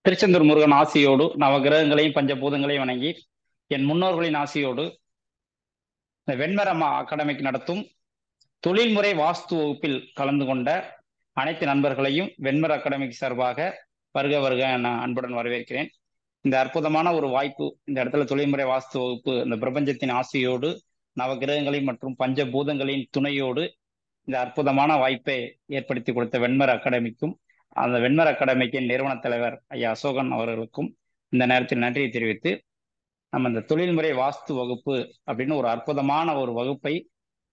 திருச்செந்தூர் முருகன் ஆசியோடு நவகிரகங்களையும் பஞ்சபூதங்களையும் வணங்கி என் முன்னோர்களின் ஆசியோடு இந்த வெண்மரமா அகாடமிக் நடத்தும் தொழில்முறை வாஸ்து வகுப்பில் கலந்து கொண்ட அனைத்து நண்பர்களையும் வெண்மர அகாடமிக் சார்பாக வருக வருக நான் அன்புடன் வரவேற்கிறேன். இந்த அற்புதமான ஒரு வாய்ப்பு, இந்த இடத்துல தொழில்முறை வாஸ்து வகுப்பு இந்த பிரபஞ்சத்தின் ஆசையோடு நவகிரகங்களின் மற்றும் பஞ்சபூதங்களின் துணையோடு இந்த அற்புதமான வாய்ப்பை ஏற்படுத்தி கொடுத்த வெண்மர அகாடமிக்கும் அந்த வெண்மர அகாடமிக்கின் நிறுவன தலைவர் ஐயா அசோகன் அவர்களுக்கும் இந்த நேரத்தில் நன்றியை தெரிவித்து, நம்ம இந்த தொழில்முறை வாஸ்து வகுப்பு அப்படின்னு ஒரு அற்புதமான ஒரு வகுப்பை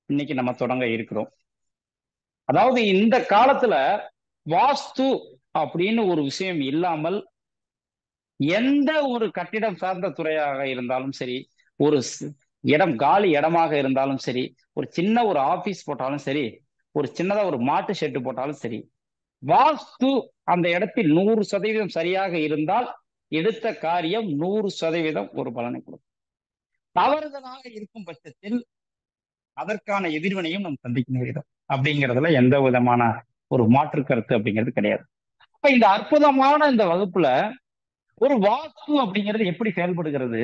இன்னைக்கு நம்ம தொடங்க இருக்கிறோம். அதாவது இந்த காலத்துல வாஸ்து அப்படின்னு ஒரு விஷயம் இல்லாமல் எந்த ஒரு கட்டிடம் சார்ந்த துறையாக இருந்தாலும் சரி, ஒரு இடம் காலி இடமாக இருந்தாலும் சரி, ஒரு சின்ன ஒரு ஆபீஸ் போட்டாலும் சரி, ஒரு சின்னதா ஒரு மாட்டு ஷெட்டு போட்டாலும் சரி, வாஸ்து அந்த இடத்தில் 100% சரியாக இருந்தால் எடுத்த காரியம் 100% ஒரு பலனை கொடுக்கும். தவறுதலாக இருக்கும் பட்சத்தில் அதற்கான எதிர்வினையும் நம்ம சந்திக்க நேரிடும். அப்படிங்கிறதுல எந்த விதமான ஒரு மாற்று கருத்து அப்படிங்கிறது கிடையாது. அப்ப இந்த அற்புதமான இந்த வகுப்புல ஒரு வாஸ்து அப்படிங்கிறது எப்படி செயல்படுகிறது,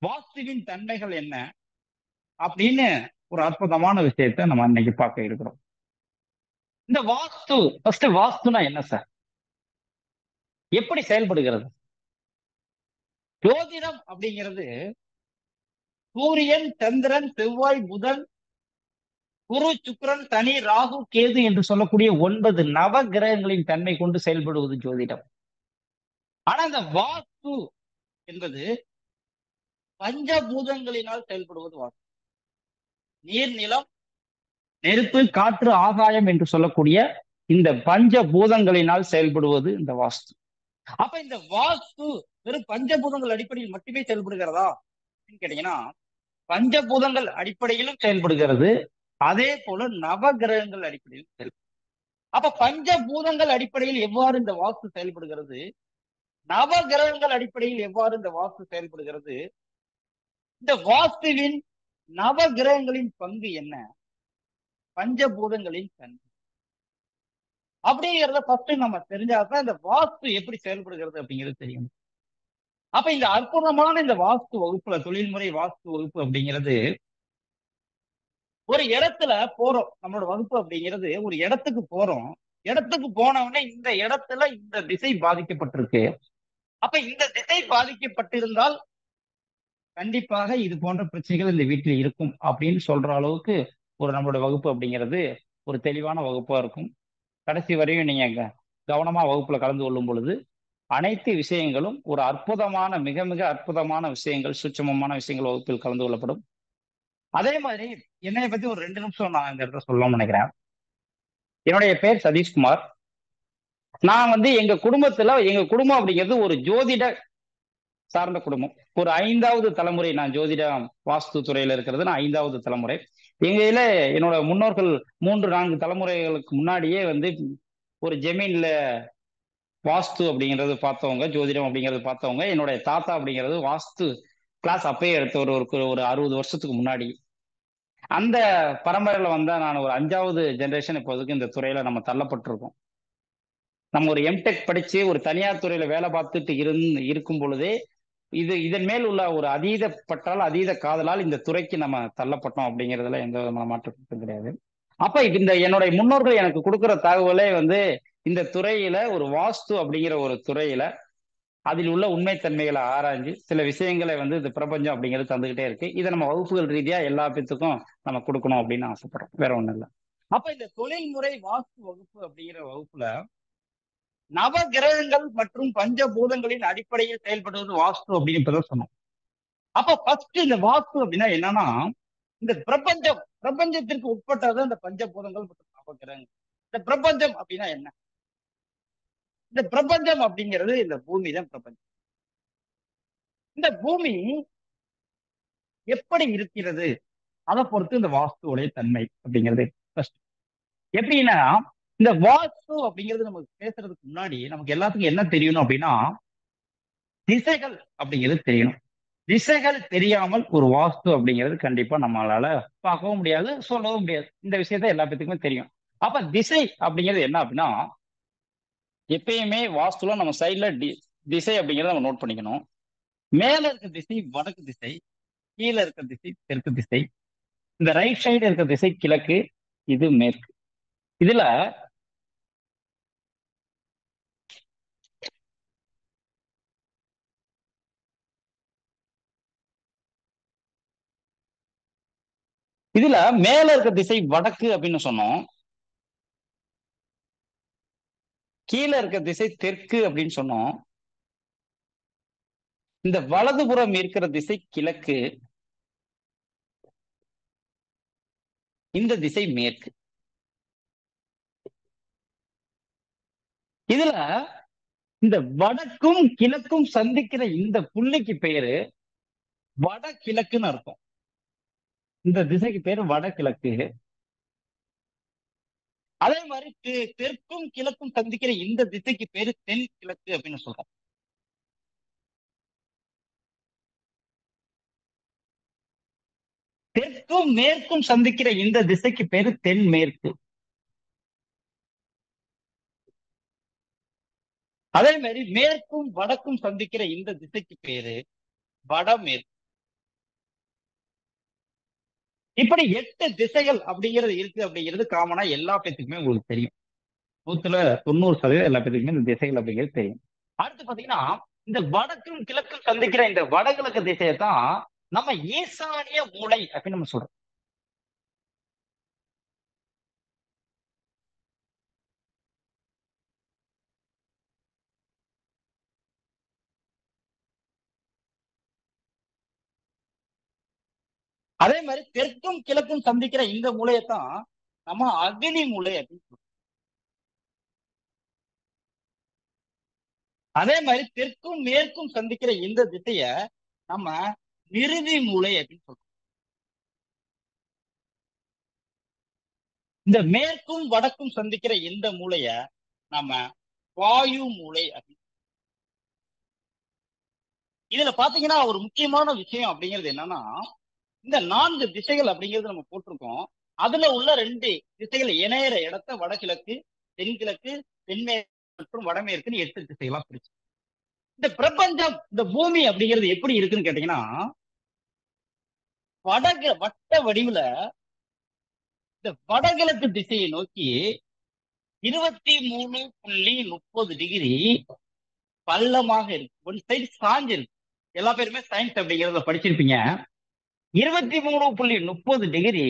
வாஸ்துவின் தன்மைகள் என்ன அப்படின்னு ஒரு அற்புதமான விஷயத்த நம்ம இன்னைக்கு பார்க்க இருக்கிறோம். இந்த வாஸ்து ஃபர்ஸ்ட் வாஸ்துனா என்ன சார், எப்படி செயல்படுகிறது? ஜோதிடம் அப்படிங்கிறது சூரியன், சந்திரன், செவ்வாய், புதன், குரு, சுக்கிரன், சனி, ராகு, கேது என்று சொல்லக்கூடிய 9 நவ கிரகங்களின் தன்மை கொண்டு செயல்படுவது ஜோதிடம். ஆனா இந்த வாஸ்து என்பது பஞ்சபூதங்களினால் செயல்படுவது வாஸ்து. நீர், நிலம், நெருப்பு, காற்று, ஆகாயம் என்று சொல்லக்கூடிய இந்த பஞ்சபூதங்களினால் செயல்படுவது இந்த வாஸ்து. அப்ப இந்த வாஸ்து வெறும் பஞ்சபூதங்கள் அடிப்படையில் மட்டுமே செயல்படுகிறதா அப்படின்னு கேட்டீங்கன்னா, பஞ்சபூதங்கள் அடிப்படையிலும் செயல்படுகிறது, அதே போல நவ கிரகங்கள் அடிப்படையிலும் செயல்படுகிறது. அப்ப பஞ்சபூதங்கள் அடிப்படையில் எவ்வாறு இந்த வாஸ்து செயல்படுகிறது, நவ கிரகங்கள் அடிப்படையில் எவ்வாறு இந்த வாஸ்து செயல்படுகிறது, இந்த வாஸ்துவின் நவ கிரகங்களின் பங்கு என்ன, பஞ்சபூதங்களின் தன்மை அப்படிங்கிறத ஃபர்ஸ்ட் நம்ம தெரிஞ்சாதான் இந்த வாஸ்து எப்படி செயல்படுகிறது அப்படிங்கிறது தெரியும். அப்ப இந்த அற்புதமான இந்த வாஸ்து வகுப்புல, தொழில்முறை வாஸ்து வகுப்பு அப்படிங்கிறது, ஒரு இடத்துல போறோம், நம்மளோட வகுப்பு அப்படிங்கிறது ஒரு இடத்துக்கு போறோம். இடத்துக்கு போனவுடனே இந்த இடத்துல இந்த திசை பாதிக்கப்பட்டிருக்கு, அப்ப இந்த திசை பாதிக்கப்பட்டிருந்தால் கண்டிப்பாக இது போன்ற பிரச்சனைகள் இந்த வீட்டில் இருக்கும் அப்படின்னு சொல்ற அளவுக்கு ஒரு நம்மளோட வகுப்பு அப்படிங்கிறது ஒரு தெளிவான வகுப்பா இருக்கும். கடைசி வரையும் நீங்க கவனமா வகுப்புல கலந்து கொள்ளும் பொழுது அனைத்து விஷயங்களும் ஒரு அற்புதமான, மிக மிக அற்புதமான விஷயங்கள், சூட்சமமான விஷயங்கள் வகுப்பில் கலந்து கொள்ளப்படும். அதே மாதிரி என்னைய பத்தி ஒரு 2 நிமிஷம் நான் இந்த இடத்துல சொல்லணும்னு நினைக்கிறேன். என்னுடைய பேர் சதீஷ்குமார். நான் எங்க குடும்பம் அப்படிங்கிறது ஒரு ஜோதிட சார்ந்த குடும்பம். ஒரு 5வது தலைமுறை நான் ஜோதிடம் வாஸ்து துறையில இருக்கிறது. நான் 5வது தலைமுறை. எங்க என்னோட முன்னோர்கள் 3-4 தலைமுறைகளுக்கு முன்னாடியே ஒரு ஜமீன்ல வாஸ்து அப்படிங்கிறது பார்த்தவங்க, ஜோதிடம் அப்படிங்கிறது பார்த்தவங்க. என்னுடைய தாத்தா அப்படிங்கிறது வாஸ்து கிளாஸ் அப்பயே எடுத்த ஒரு 60 வருஷத்துக்கு முன்னாடி. அந்த பரம்பரையில நான் ஒரு 5வது ஜெனரேஷன் இப்போதைக்கு இந்த துறையில நம்ம தள்ளப்பட்டிருக்கோம். நம்ம ஒரு எம்டெக் படிச்சு ஒரு தனியார் துறையில வேலை பார்த்துட்டு இருக்கும் பொழுதே இதன் மேல் உள்ள ஒரு அதீத காதலால் இந்த துறைக்கு நம்ம தள்ளப்பட்டோம் அப்படிங்கிறதுல எந்த விதமான மாற்றம் கிடையாது. அப்ப இந்த என்னுடைய முன்னோர்கள் எனக்கு கொடுக்குற தகவலே இந்த துறையில ஒரு வாஸ்து அப்படிங்கிற ஒரு துறையில அதில் உள்ள உண்மைத்தன்மைகளை ஆராய்ஞ்சு சில விஷயங்களை இந்த பிரபஞ்சம் அப்படிங்கிறது தந்துகிட்டே இருக்கு. இதை நம்ம வகுப்புகள் ரீதியா எல்லா பேத்துக்கும் நம்ம கொடுக்கணும் அப்படின்னு ஆசைப்படுறோம், வேற ஒண்ணும் இல்லை. அப்ப இந்த தொழில்முறை வாஸ்து வகுப்பு அப்படிங்கிற வகுப்புல நவ கிரகங்கள் மற்றும் பஞ்சபூதங்களின் அடிப்படையில் செயல்படுவது வாஸ்து அப்படின்னு இப்பதான் சொன்னோம். அப்ப ஃபர்ஸ்ட் இந்த வாஸ்து அப்படின்னா என்னன்னா, இந்த பிரபஞ்சத்திற்கு உட்பட்டது இந்த பஞ்சபூதங்கள் மற்றும் நவ கிரகங்கள். இந்த பிரபஞ்சம் அப்படின்னா என்ன? இந்த பிரபஞ்சம் அப்படிங்கிறது இந்த பூமி தான் பிரபஞ்சம். இந்த பூமி எப்படி இருக்கிறது அதை பொறுத்து இந்த வாஸ்துவோடைய தன்மை அப்படிங்கிறது ஃபர்ஸ்ட். எப்படின்னா, இந்த வாஸ்து அப்படிங்கிறது நமக்கு பேசுறதுக்கு முன்னாடி நமக்கு எல்லாத்துக்கும் என்ன தெரியணும் அப்படின்னா, திசைகள் அப்படிங்கிறது தெரியணும். திசைகள் தெரியாமல் ஒரு வாஸ்து அப்படிங்கிறது கண்டிப்பா நம்மளால பார்க்கவும் முடியாது, சொல்லவும் முடியாது. இந்த விஷயத்த எல்லா பேத்துக்குமே தெரியும். அப்ப திசை அப்படிங்கிறது என்ன அப்படின்னா, எப்பயுமே வாஸ்துல நம்ம சைட்ல திசை அப்படிங்கிறத நம்ம நோட் பண்ணிக்கணும். மேல இருக்க திசை வடக்கு திசை, கீழே இருக்க திசை தெற்கு திசை, இந்த ரைட் சைடு இருக்க திசை கிழக்கு, இது மேற்கு. இதுல இதுல மேல இருக்க திசை வடக்கு அப்படின்னு சொன்னோம், கீழே இருக்க திசை தெற்கு அப்படின்னு சொன்னோம், இந்த வலதுபுறம் இருக்கிற திசை கிழக்கு, இந்த திசை மேற்கு. இதுல இந்த வடக்கும் கிழக்கும் சந்திக்கிற இந்த புள்ளிக்கு பேரு வடகிழக்குன்னு அர்த்தம். இந்த திசைக்கு பேரு வடகிழக்கு. அதே மாதிரி தெற்கும் கிழக்கும் சந்திக்கிற இந்த திசைக்கு பேரு தென் கிழக்கு அப்படின்னு சொல்றோம். தெற்கும் மேற்கும் சந்திக்கிற இந்த திசைக்கு பேரு தென்மேற்கு. அதே மாதிரி மேற்கும் வடக்கும் சந்திக்கிற இந்த திசைக்கு பேரு வடமேற்கு. இப்படி 8 திசைகள் அப்படிங்கிறது இருக்கு அப்படிங்கிறது காமனா எல்லா பேத்துக்குமே உங்களுக்கு தெரியும். 100% எல்லா பேத்துக்குமே இந்த திசைகள் அப்படிங்கிறது தெரியும். அடுத்து பாத்தீங்கன்னா இந்த வடக்கும் கிழக்கும் சந்திக்கிற இந்த வடகிழக்கு திசையை தான் நம்ம ஈசானிய மூலை அப்படின்னு நம்ம சொல்றோம். அதே மாதிரி தெற்கும் கிழக்கும் சந்திக்கிற இந்த மூலையைத்தான் நம்ம அக்னி மூலை அப்படின்னு சொல்றோம். அதே மாதிரி தெற்கும் மேற்கும் சந்திக்கிற இந்த திசைய நம்ம நிருதி மூலை அப்படின்னு சொல்றோம். இந்த மேற்கும் வடக்கும் சந்திக்கிற இந்த மூலைய நம்ம வாயு மூலை அப்படின்னு. இதுல பாத்தீங்கன்னா ஒரு முக்கியமான விஷயம் அப்படிங்கிறது என்னன்னா, இந்த 4 திசைகள் அப்படிங்கிறது நம்ம போட்டிருக்கோம். அதுல உள்ள 2 திசைகள் இணையற இடத்த வடகிழக்கு, தென்கிழக்கு, தென்மேற்கு மற்றும் வடமேற்குன்னு 8 திசைகளா பிரிச்சு. இந்த பிரபஞ்சம், இந்த பூமி அப்படிங்கிறது எப்படி இருக்குன்னு கேட்டீங்கன்னா, வட்ட வடிவுல இந்த வடகிழக்கு திசையை நோக்கி 23.30 டிகிரி பள்ளமாக இருக்கு. ஒன் சைடு சாஞ்சு இருக்கு. எல்லா பேருமே சயின்ஸ் அப்படிங்கிறத படிச்சிருப்பீங்க. 23.30 டிகிரி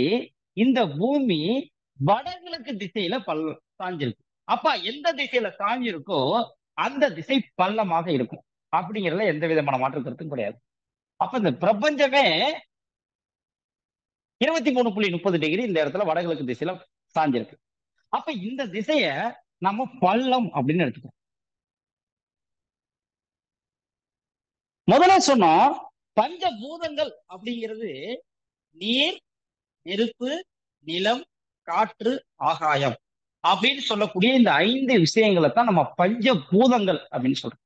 இந்த பூமி வடகிழக்கு திசையில சாஞ்சிருக்கு. அப்ப எந்த திசையில சாஞ்சிருக்கோ அந்த திசை பள்ளமாக இருக்கும் அப்படிங்கிறதுல எந்த விதமான மாற்று கருத்தும் கிடையாது. அப்ப இந்த பிரபஞ்சமே 23.30 டிகிரி இந்த இடத்துல வடகிழக்கு திசையில சாஞ்சிருக்கு. அப்ப இந்த திசைய நம்ம பள்ளம் அப்படின்னு எடுத்துக்கோம். முதல்ல சொன்னோம் பஞ்சபூதங்கள் அப்படிங்கிறது நீர், நெருப்பு, நிலம், காற்று, ஆகாயம் அப்படின்னு சொல்லக்கூடிய இந்த 5 விஷயங்களை தான் நம்ம பஞ்சபூதங்கள் அப்படின்னு சொல்றோம்.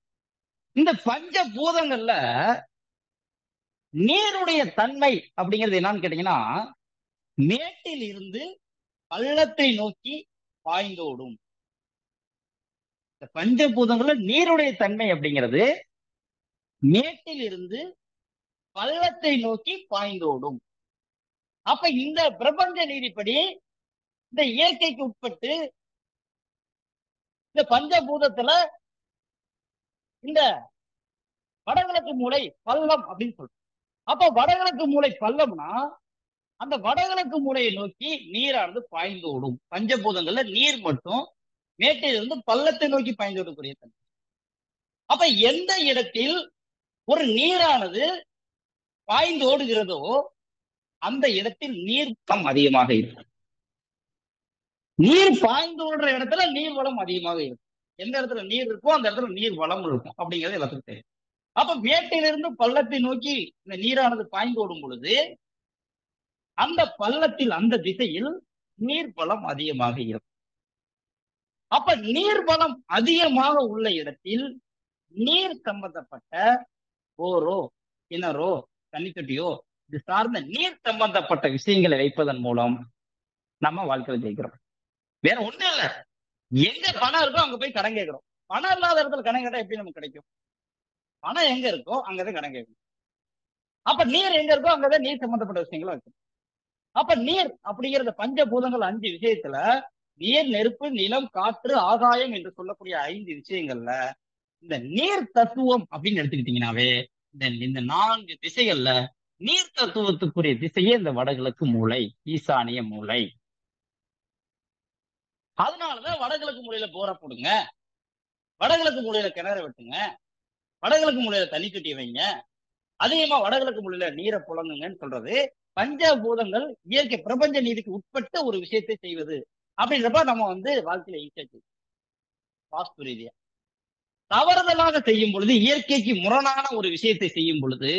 இந்த பஞ்சபூதங்கள்ல நீருடைய தன்மை அப்படிங்கிறது என்னன்னு கேட்டீங்கன்னா, மேட்டில் இருந்து பள்ளத்தை நோக்கி பாய்ந்தோடும். இந்த பஞ்சபூதங்கள்ல நீருடைய தன்மை அப்படிங்கிறது மேட்டில் இருந்து பள்ளத்தை நோக்கி பாய்ந்தோடும். அப்ப இந்த பிரபஞ்ச நீதிப்படி இந்த இயற்கைக்கு உட்பட்டு இந்த பஞ்சபூதத்துல இந்த வடகிழக்கு மூலை பள்ளம் அப்படின்னு சொல்றோம். அப்ப வடகிழக்கு மூலை பள்ளம்னா அந்த வடகிழக்கு மூலையை நோக்கி நீரானது பாய்ந்து ஓடும். பஞ்சபூதங்கள்ல நீர் மட்டும் மேட்டிலிருந்து பள்ளத்தை நோக்கி பாய்ந்து ஓடக்கூடிய தன்மை. அப்ப எந்த இடத்தில் ஒரு நீரானது பாய்ந்து ஓடுகிறதோ அந்த இடத்தில் நீர் வளம் அதிகமாக இருக்கும். நீர் பாய்ந்து ஓடுற இடத்துல நீர் வளம் அதிகமாக இருக்கும். எந்த இடத்துல நீர் இருக்கோ அந்த இடத்துல நீர் வளம் இருக்கும் அப்படிங்கிறது எல்லாத்துக்கும் தெரியும். அப்ப மேட்டிலிருந்து பள்ளத்தை நோக்கி இந்த நீரானது பாய்ந்து ஓடும் பொழுது அந்த பள்ளத்தில் அந்த திசையில் நீர் வளம் அதிகமாக இருக்கும். அப்ப நீர் வளம் அதிகமாக உள்ள இடத்தில் நீர் சம்பந்தப்பட்ட போரோ, கிணறோ, தண்ணித்தொட்டியோ இது சார்ந்த நீர் சம்பந்தப்பட்ட விஷயங்களை வைப்பதன் மூலம் நம்ம வாழ்க்கையில ஜெயிக்கிறோம். வேற ஒண்ணும் இல்ல, எங்க பணம் இருக்கோ அங்க போய் கடன் கேட்கிறோம். பணம் இல்லாத இடத்துல கடன் கேட்டா எப்படி நமக்கு கிடைக்கும்? பணம் எங்க இருக்கோ அங்கதான் கடன் கேட்கணும். அப்ப நீர் எங்க இருக்கோ அங்கதான் நீர் சம்பந்தப்பட்ட விஷயங்களும் இருக்கு. அப்ப நீர் அப்படிங்கிற பஞ்சபூதங்கள் 5 விஷயத்துல நீர், நெருப்பு, நிலம், காற்று, ஆகாயம் என்று சொல்லக்கூடிய 5 விஷயங்கள்ல இந்த நீர் தத்துவம் அப்படின்னு எடுத்துக்கிட்டீங்கன்னாவே இந்த இந்த 4 திசைகள்ல நீர் தத்துவத்துக்குரிய திசையே இந்த வடகிழக்கு மூலை, ஈசானிய மூலை. அதனாலதான் வடகிழக்கு மூலையில போரை போடுங்க, வடகிழக்கு மூலையில கிணறு வெட்டுங்க, வடகிழக்கு மூலையில தண்ணி கட்டி வைங்க, அதிகமா வடகிழக்கு மூலையில நீரை புழங்குங்கன்னு சொல்றது பஞ்சபூதங்கள் இயற்கை பிரபஞ்ச நீதிக்கு உட்பட்ட ஒரு விஷயத்தை செய்வது அப்படின்றப்ப நம்ம வாழ்க்கையில ஈஸியா செய்யும். வாஸ்து ரீதியா தவறுதலாக செய்யும் பொழுது, இயற்கைக்கு முரணான ஒரு விஷயத்தை செய்யும் பொழுது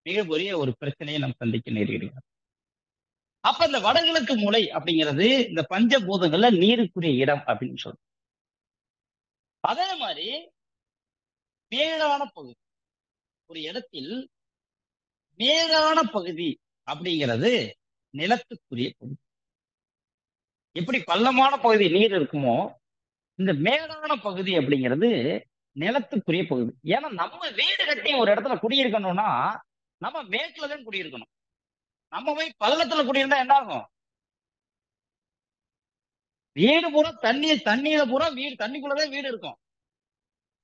மிகப்பெரிய ஒரு பிரச்சனையை நம்ம சந்திக்க நேரிடுகிறோம். அப்ப இந்த வடகிழக்கு மூலை அப்படிங்கிறது இந்த பஞ்சபூதங்கள்ல நீருக்குரிய இடம் அப்படின்னு சொல்றோம். அதே மாதிரி மேடான பகுதி, ஒரு இடத்தில் மேடான பகுதி அப்படிங்கிறது நிலத்துக்குரிய பகுதி. எப்படி பள்ளமான பகுதி நீர் இருக்குமோ, இந்த மேடான பகுதி அப்படிங்கிறது நிலத்துக்குரிய பகுதி. ஏன்னா நம்ம வீடு கட்டி ஒரு இடத்துல குடியிருக்கணும்னா நம்ம மேட்டுல தான் குடியிருக்கணும். நம்ம போய் பள்ளத்துல குடியிருந்தா என்ன ஆகும்? வீடு பூரா தண்ணியில பூரா வீடு, தண்ணிக்குள்ளதான் வீடு இருக்கும்.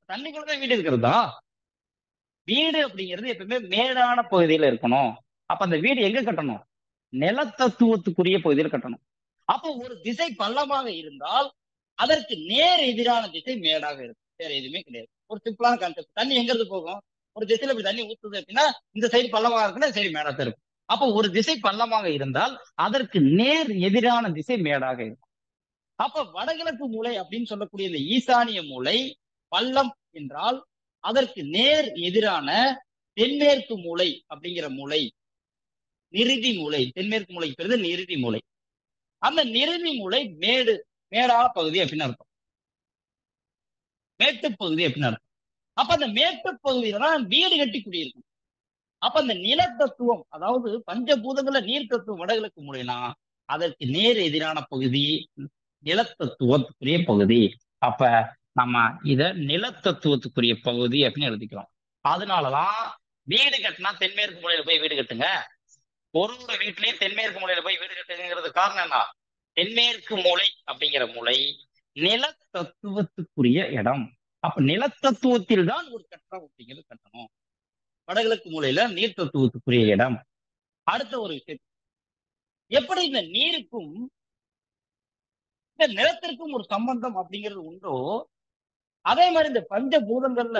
தண்ணிக்குள்ளதான் வீடு இருக்கிறதா? வீடு அப்படிங்கிறது எப்பவுமே மேடான பகுதியில இருக்கணும். அப்ப அந்த வீடு எங்க கட்டணும்? நிலத்தத்துவத்துக்குரிய பகுதியில் கட்டணும். அப்போ ஒரு திசை பள்ளமாக இருந்தால் அதற்கு நேர் எதிரான திசை மேடாக இருக்கும். வேற எதுவுமே கிடையாது. ஒரு சிம்பிளான கான்செப்ட். தண்ணி எங்க இருந்து போகும்? ஒரு திசையில இப்படி தண்ணி ஊத்துது அப்படின்னா இந்த சைடு பள்ளமாக இருக்குன்னா சரி மேடா தான் இருக்கும். அப்போ ஒரு திசை பள்ளமாக இருந்தால் அதற்கு நேர் எதிரான திசை மேடாக இருக்கும். அப்ப வடகிழக்கு மூலை அப்படின்னு சொல்லக்கூடிய இந்த ஈசானிய மூலை பள்ளம் என்றால் அதற்கு நேர் எதிரான தென்மேற்கு மூலை அப்படிங்கிற மூலை நிருதி மூலை. தென்மேற்கு மூலைக்கு பேரு நிருதி மூலை. அந்த நிருதி மூலை மேடான பகுதி அப்படின்னு அர்த்தம். மேட்டு பகுதி அப்படின்னு அர்த்தம். அப்ப அந்த மேட்டு பகுதியில தான் வீடு கட்டி குடியிருக்கும். அப்ப அந்த நில தத்துவம், அதாவது பஞ்சபூதங்கள்ல நீர் தத்துவம் வடகிழக்கு மூலைனா அதற்கு நேர் எதிரான பகுதி நிலத்தத்துவத்துக்குரிய பகுதி. அப்ப நம்ம இத நிலத்தத்துவத்துக்குரிய பகுதி அப்படின்னு எழுதிக்கிறோம். அதனாலதான் வீடு கட்டினா தென்மேற்கு மூலையில போய் வீடு கட்டுங்க, ஒரு வீட்லயும் தென்மேற்கு மூலையில போய் வீடு கட்டுங்கிறது காரணம் என்ன? தென்மேற்கு மூலை அப்படிங்கிற மூலை நிலத்தத்துவத்துக்குரிய இடம். அப்ப நிலத்தத்துவத்தில் தான் ஒரு கட்டடம் அப்படிங்கிறது கட்டணும். வடகிழக்கு மூலையில நீர் தத்துவத்துக்குரிய இடம். அடுத்த ஒரு விஷயம், எப்படி இந்த நீருக்கும் இந்த நிலத்திற்கும் ஒரு சம்பந்தம் அப்படிங்கிறது உண்டோ, அதே மாதிரி இந்த பஞ்சபூதங்கள்ல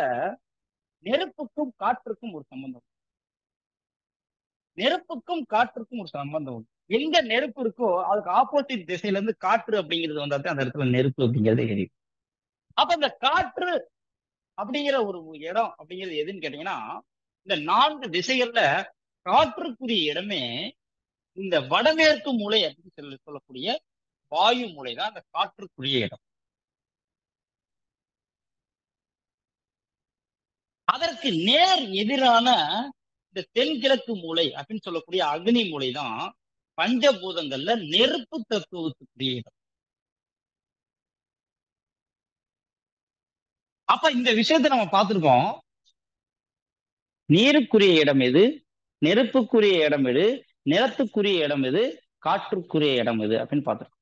நெருப்புக்கும் காற்றுக்கும் ஒரு சம்பந்தம், நெருப்புக்கும் காற்றுக்கும் ஒரு சம்பந்தம் உண்டு. எங்க நெருப்பு இருக்கோ அதுக்கு ஆப்போசிட் திசையில இருந்து காற்று அப்படிங்கிறது வந்தாதான் அந்த இடத்துல நெருப்பு அப்படிங்கிறது எரியும். அப்ப இந்த காற்று அப்படிங்கிற ஒரு இடம் அப்படிங்கிறது எதுன்னு கேட்டீங்கன்னா, இந்த 4 திசைகள்ல காற்றுக்குரிய இடமே இந்த வடமேற்கு மூலை அப்படின்னு சொல்லக்கூடிய வாயு மூலை தான் அந்த காற்றுக்குரிய இடம். அதற்கு நேர் எதிரான இந்த தென்கிழக்கு மூலை அப்படின்னு சொல்லக்கூடிய அக்னி மூலை தான் பஞ்சபூதங்கள்ல நெருப்பு தத்துவத்துக்குரிய இடம். அப்ப இந்த விஷயத்தை நம்ம பார்த்திருக்கோம். நீருக்குரிய இடம் எது, நெருப்புக்குரிய இடம் எது, நிலத்துக்குரிய இடம் எது, காற்றுக்குரிய இடம் எது அப்படின்னு பார்த்திருக்கோம்.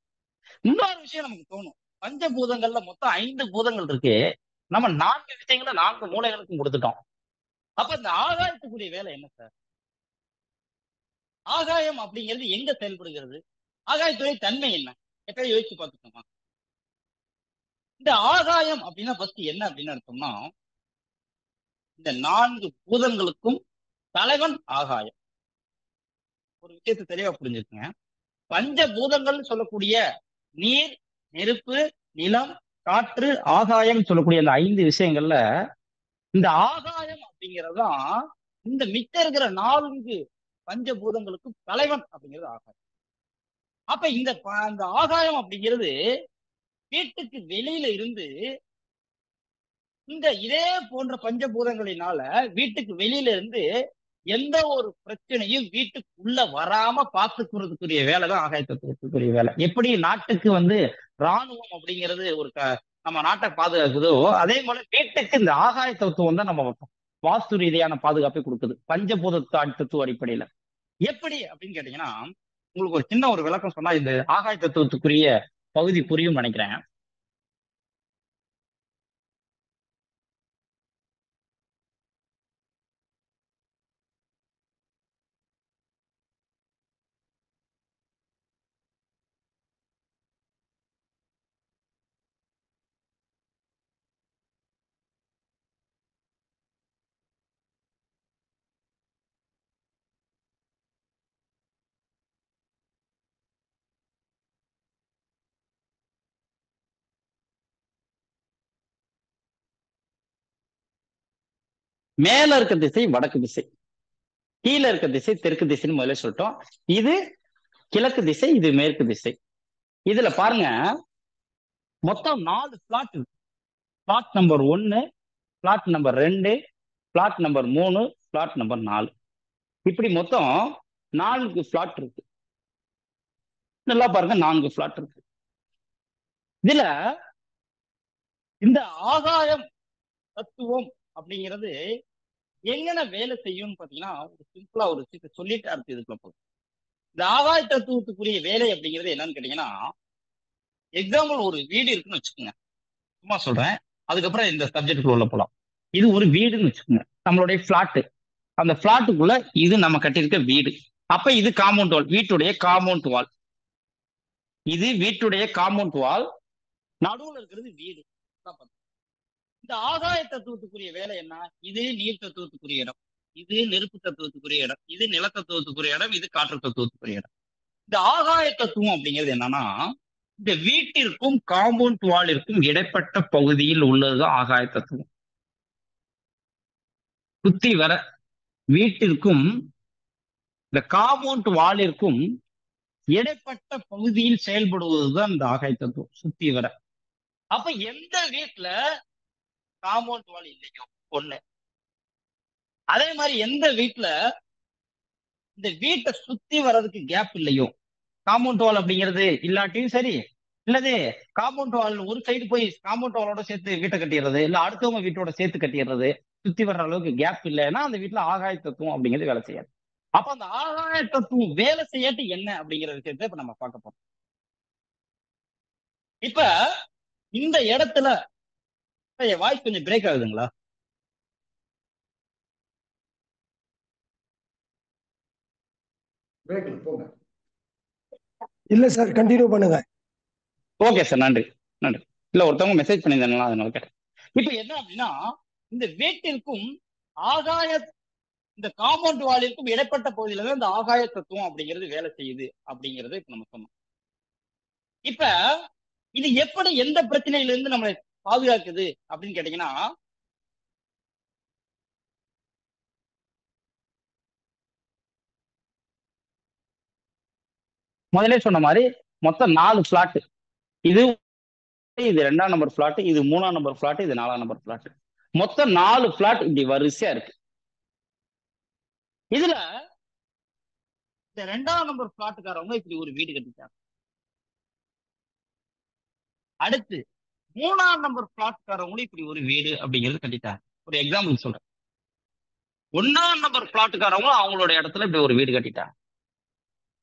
இன்னொரு விஷயம் நமக்கு தோணும், பஞ்சபூதங்கள்ல மொத்தம் 5 பூதங்கள் இருக்கு, நம்ம 4 விஷயங்களை 4 மூலைகளுக்கும் கொடுத்துட்டோம். அப்ப இந்த ஆகாயத்துக்குரிய வேலை என்ன சார்? ஆகாயம் அப்படிங்கிறது எங்க செயல்படுகிறது? ஆகாயத்துடைய தன்மை என்ன? எப்ப யோசிச்சு பார்த்துக்கோமா? இந்த ஆகாயம் அப்படின்னா ஃபர்ஸ்ட் என்ன அப்படின்னு அர்த்தம்னா, இந்த 4 பூதங்களுக்கும் தலைவன் ஆகாயம். ஒரு விஷயத்தை தெளிவா புரிஞ்சுக்குங்க. பஞ்சபூதங்கள் சொல்லக்கூடிய நீர், நெருப்பு, நிலம், காற்று, ஆகாயம் சொல்லக்கூடிய அந்த 5 விஷயங்கள்ல இந்த ஆகாயம் அப்படிங்கறதுதான் இந்த மிச்சம் இருக்கிற 4 பஞ்சபூதங்களுக்கும் தலைவன் அப்படிங்கிறது ஆகாயம். அப்ப இந்த ஆகாயம் அப்படிங்கிறது வீட்டுக்கு வெளியில இருந்து இதே போன்ற பஞ்சபூதங்களினால வீட்டுக்கு வெளியில இருந்து எந்த ஒரு பிரச்சனையும் வீட்டுக்குள்ள வராம பார்த்துக்கிறதுக்குரிய வேலை தான் ஆகாய தத்துவத்துக்குரிய வேலை. எப்படி நாட்டுக்கு ராணுவம் அப்படிங்கிறது ஒரு நம்ம நாட்டை பாதுகாக்குதோ அதே போல வீட்டுக்கு இந்த ஆகாய தத்துவம் தான் நம்ம வாஸ்து ரீதியான பாதுகாப்பை கொடுக்குது பஞ்சபூத தத்துவ அடிப்படையில. எப்படி அப்படின்னு கேட்டீங்கன்னா, உங்களுக்கு ஒரு சின்ன ஒரு விளக்கம் சொன்னா இந்த ஆகாய தத்துவத்துக்குரிய பகுதி புரியும் நினைக்கிறேன். மேல இருக்க திசை வடக்கு திசை, கீழே இருக்க திசை தெற்கு திசைன்னு முதல்ல சொல்லிட்டோம். இது கிழக்கு திசை, இது மேற்கு திசை. இதுல பாருங்க, மொத்தம் 4 பிளாட் இருக்கு. Flat number 1, flat number 2, flat number 3, flat number 4. இப்படி மொத்தம் 4 பிளாட் இருக்கு. நல்லா பாருங்க, 4 பிளாட் இருக்கு. இதுல இந்த ஆகாயம் தத்துவம் அப்படிங்கிறது எங்கன வேலை செய்யும்னு பாத்தீங்கன்னா, ஒரு சிம்பிளா ஒரு விஷயத்தை சொல்லிட்டு அடுத்து இதுக்குள்ள போகும். இந்த ஆகாய தத்துவத்துக்குரிய வேலை அப்படிங்கிறது என்னன்னு கேட்டீங்கன்னா, எக்ஸாம்பிள் ஒரு வீடு இருக்குன்னு வச்சுக்கோங்க, சும்மா சொல்றேன், அதுக்கப்புறம் இந்த சப்ஜெக்டுக்குள்ள உள்ள போலாம். இது ஒரு வீடுன்னு வச்சுக்கோங்க, நம்மளுடைய பிளாட். அந்த பிளாட்டுக்குள்ள இது நம்ம கட்டியிருக்க வீடு. அப்ப இது காம்பவுண்ட் வால், வீட்டுடைய காம்பவுண்ட் வால். இது வீட்டுடைய காம்பவுண்ட் வால், நடுவுல இருக்கிறது வீடு. இந்த ஆகாய தத்துவத்துக்குரிய வேலை என்ன? இது நீர் தத்துவத்துக்குரிய இடம், இது நெருப்பு தத்துவத்துக்குரிய இடம், இது நில தத்துவத்துக்குரிய இடம், இது காற்று தத்துவத்துக்குரிய இடம். இந்த ஆகாய தத்துவம் அப்படிங்கிறது என்னன்னா, இந்த வீட்டிற்கும் காம்பவுண்ட் வாலிற்கும் இடைப்பட்ட பகுதியில் உள்ளதுதான் ஆகாய தத்துவம். சுத்தி வர வீட்டிற்கும் இந்த காம்பவுண்ட் வாலிற்கும் இடைப்பட்ட பகுதியில் செயல்படுவதுதான் இந்த ஆகாய தத்துவம், சுத்தி வர. அப்ப எந்த வீட்டுல காம்பவுண்ட் வால் இல்லையோ ஒண்ணு, அதே மாதிரி எந்த வீட்டுல இந்த வீட்டை சுத்தி வர்றதுக்கு கேப் இல்லையோ, காம்பவுண்ட் வால் அப்படிங்கிறது இல்லாட்டியும் சரி, இல்லது காம்பவுண்ட் வால் ஒரு சைடு போய் காம்பவுண்ட் வாலோட சேர்த்து வீட்டை கட்டிடுறது, இல்ல அடுத்தவங்க வீட்டோட சேர்த்து கட்டிடுறது, சுத்தி வர்ற அளவுக்கு கேப் இல்லைன்னா அந்த வீட்டுல ஆகாய தத்துவம் அப்படிங்கிறது வேலை செய்யாது. அப்ப அந்த ஆகாய தத்துவம் வேலை செய்யாட்டி என்ன அப்படிங்கிற விஷயத்த இப்ப நம்ம பார்க்க போறோம். இப்ப இந்த இடத்துல வாய்ஸ் கொஞ்சம் பிரேக் ஆகுதுங்களா? இல்ல சார், கண்டினியூ பண்ணுங்க. ஓகே சார், நன்றி நன்றி. இல்ல ஒருத்தவங்க மெசேஜ் பண்ணியிருந்தாங்களா, அதனால கேட்டேன். இப்ப என்ன அப்படின்னா, இந்த வீட்டிற்கும் ஆகாய இந்த காம்பவுண்ட் வாலிற்கும் இடைப்பட்ட பகுதியில தான் இந்த ஆகாய தத்துவம் அப்படிங்கிறது வேலை செய்யுது அப்படிங்கறது இப்ப நம்ம சொன்னோம். இப்ப இது எப்படி எந்த பிரச்சனையில இருந்து நம்மளை பாதுகாக்குது அப்படின்னு கேட்டீங்கன்னா, முதல்ல சொன்ன மாதிரி மொத்தம் 4 பிளாட். இது இது 2ஆம் நம்பர் பிளாட், இது 3ஆம் நம்பர் பிளாட், இது 4ஆம் நம்பர் பிளாட். மொத்தம் 4 பிளாட் இப்படி வரிசையா இருக்கு. இதுல இந்த 2ஆம் நம்பர் பிளாட்டுக்காரவங்க இப்படி ஒரு வீடு கட்டிட்டாங்க. அடுத்து 3ஆம் நம்பர் பிளாட்டுக்காரவங்களும் இப்படி ஒரு வீடு அப்படிங்கிறது கட்டிட்டாங்க. ஒரு எக்ஸாம்பிள் சொல்றேன். 1ஆம் நம்பர் பிளாட்டுக்காரவங்களும் அவங்களோட இடத்துல இப்படி ஒரு வீடு கட்டிட்டாங்க.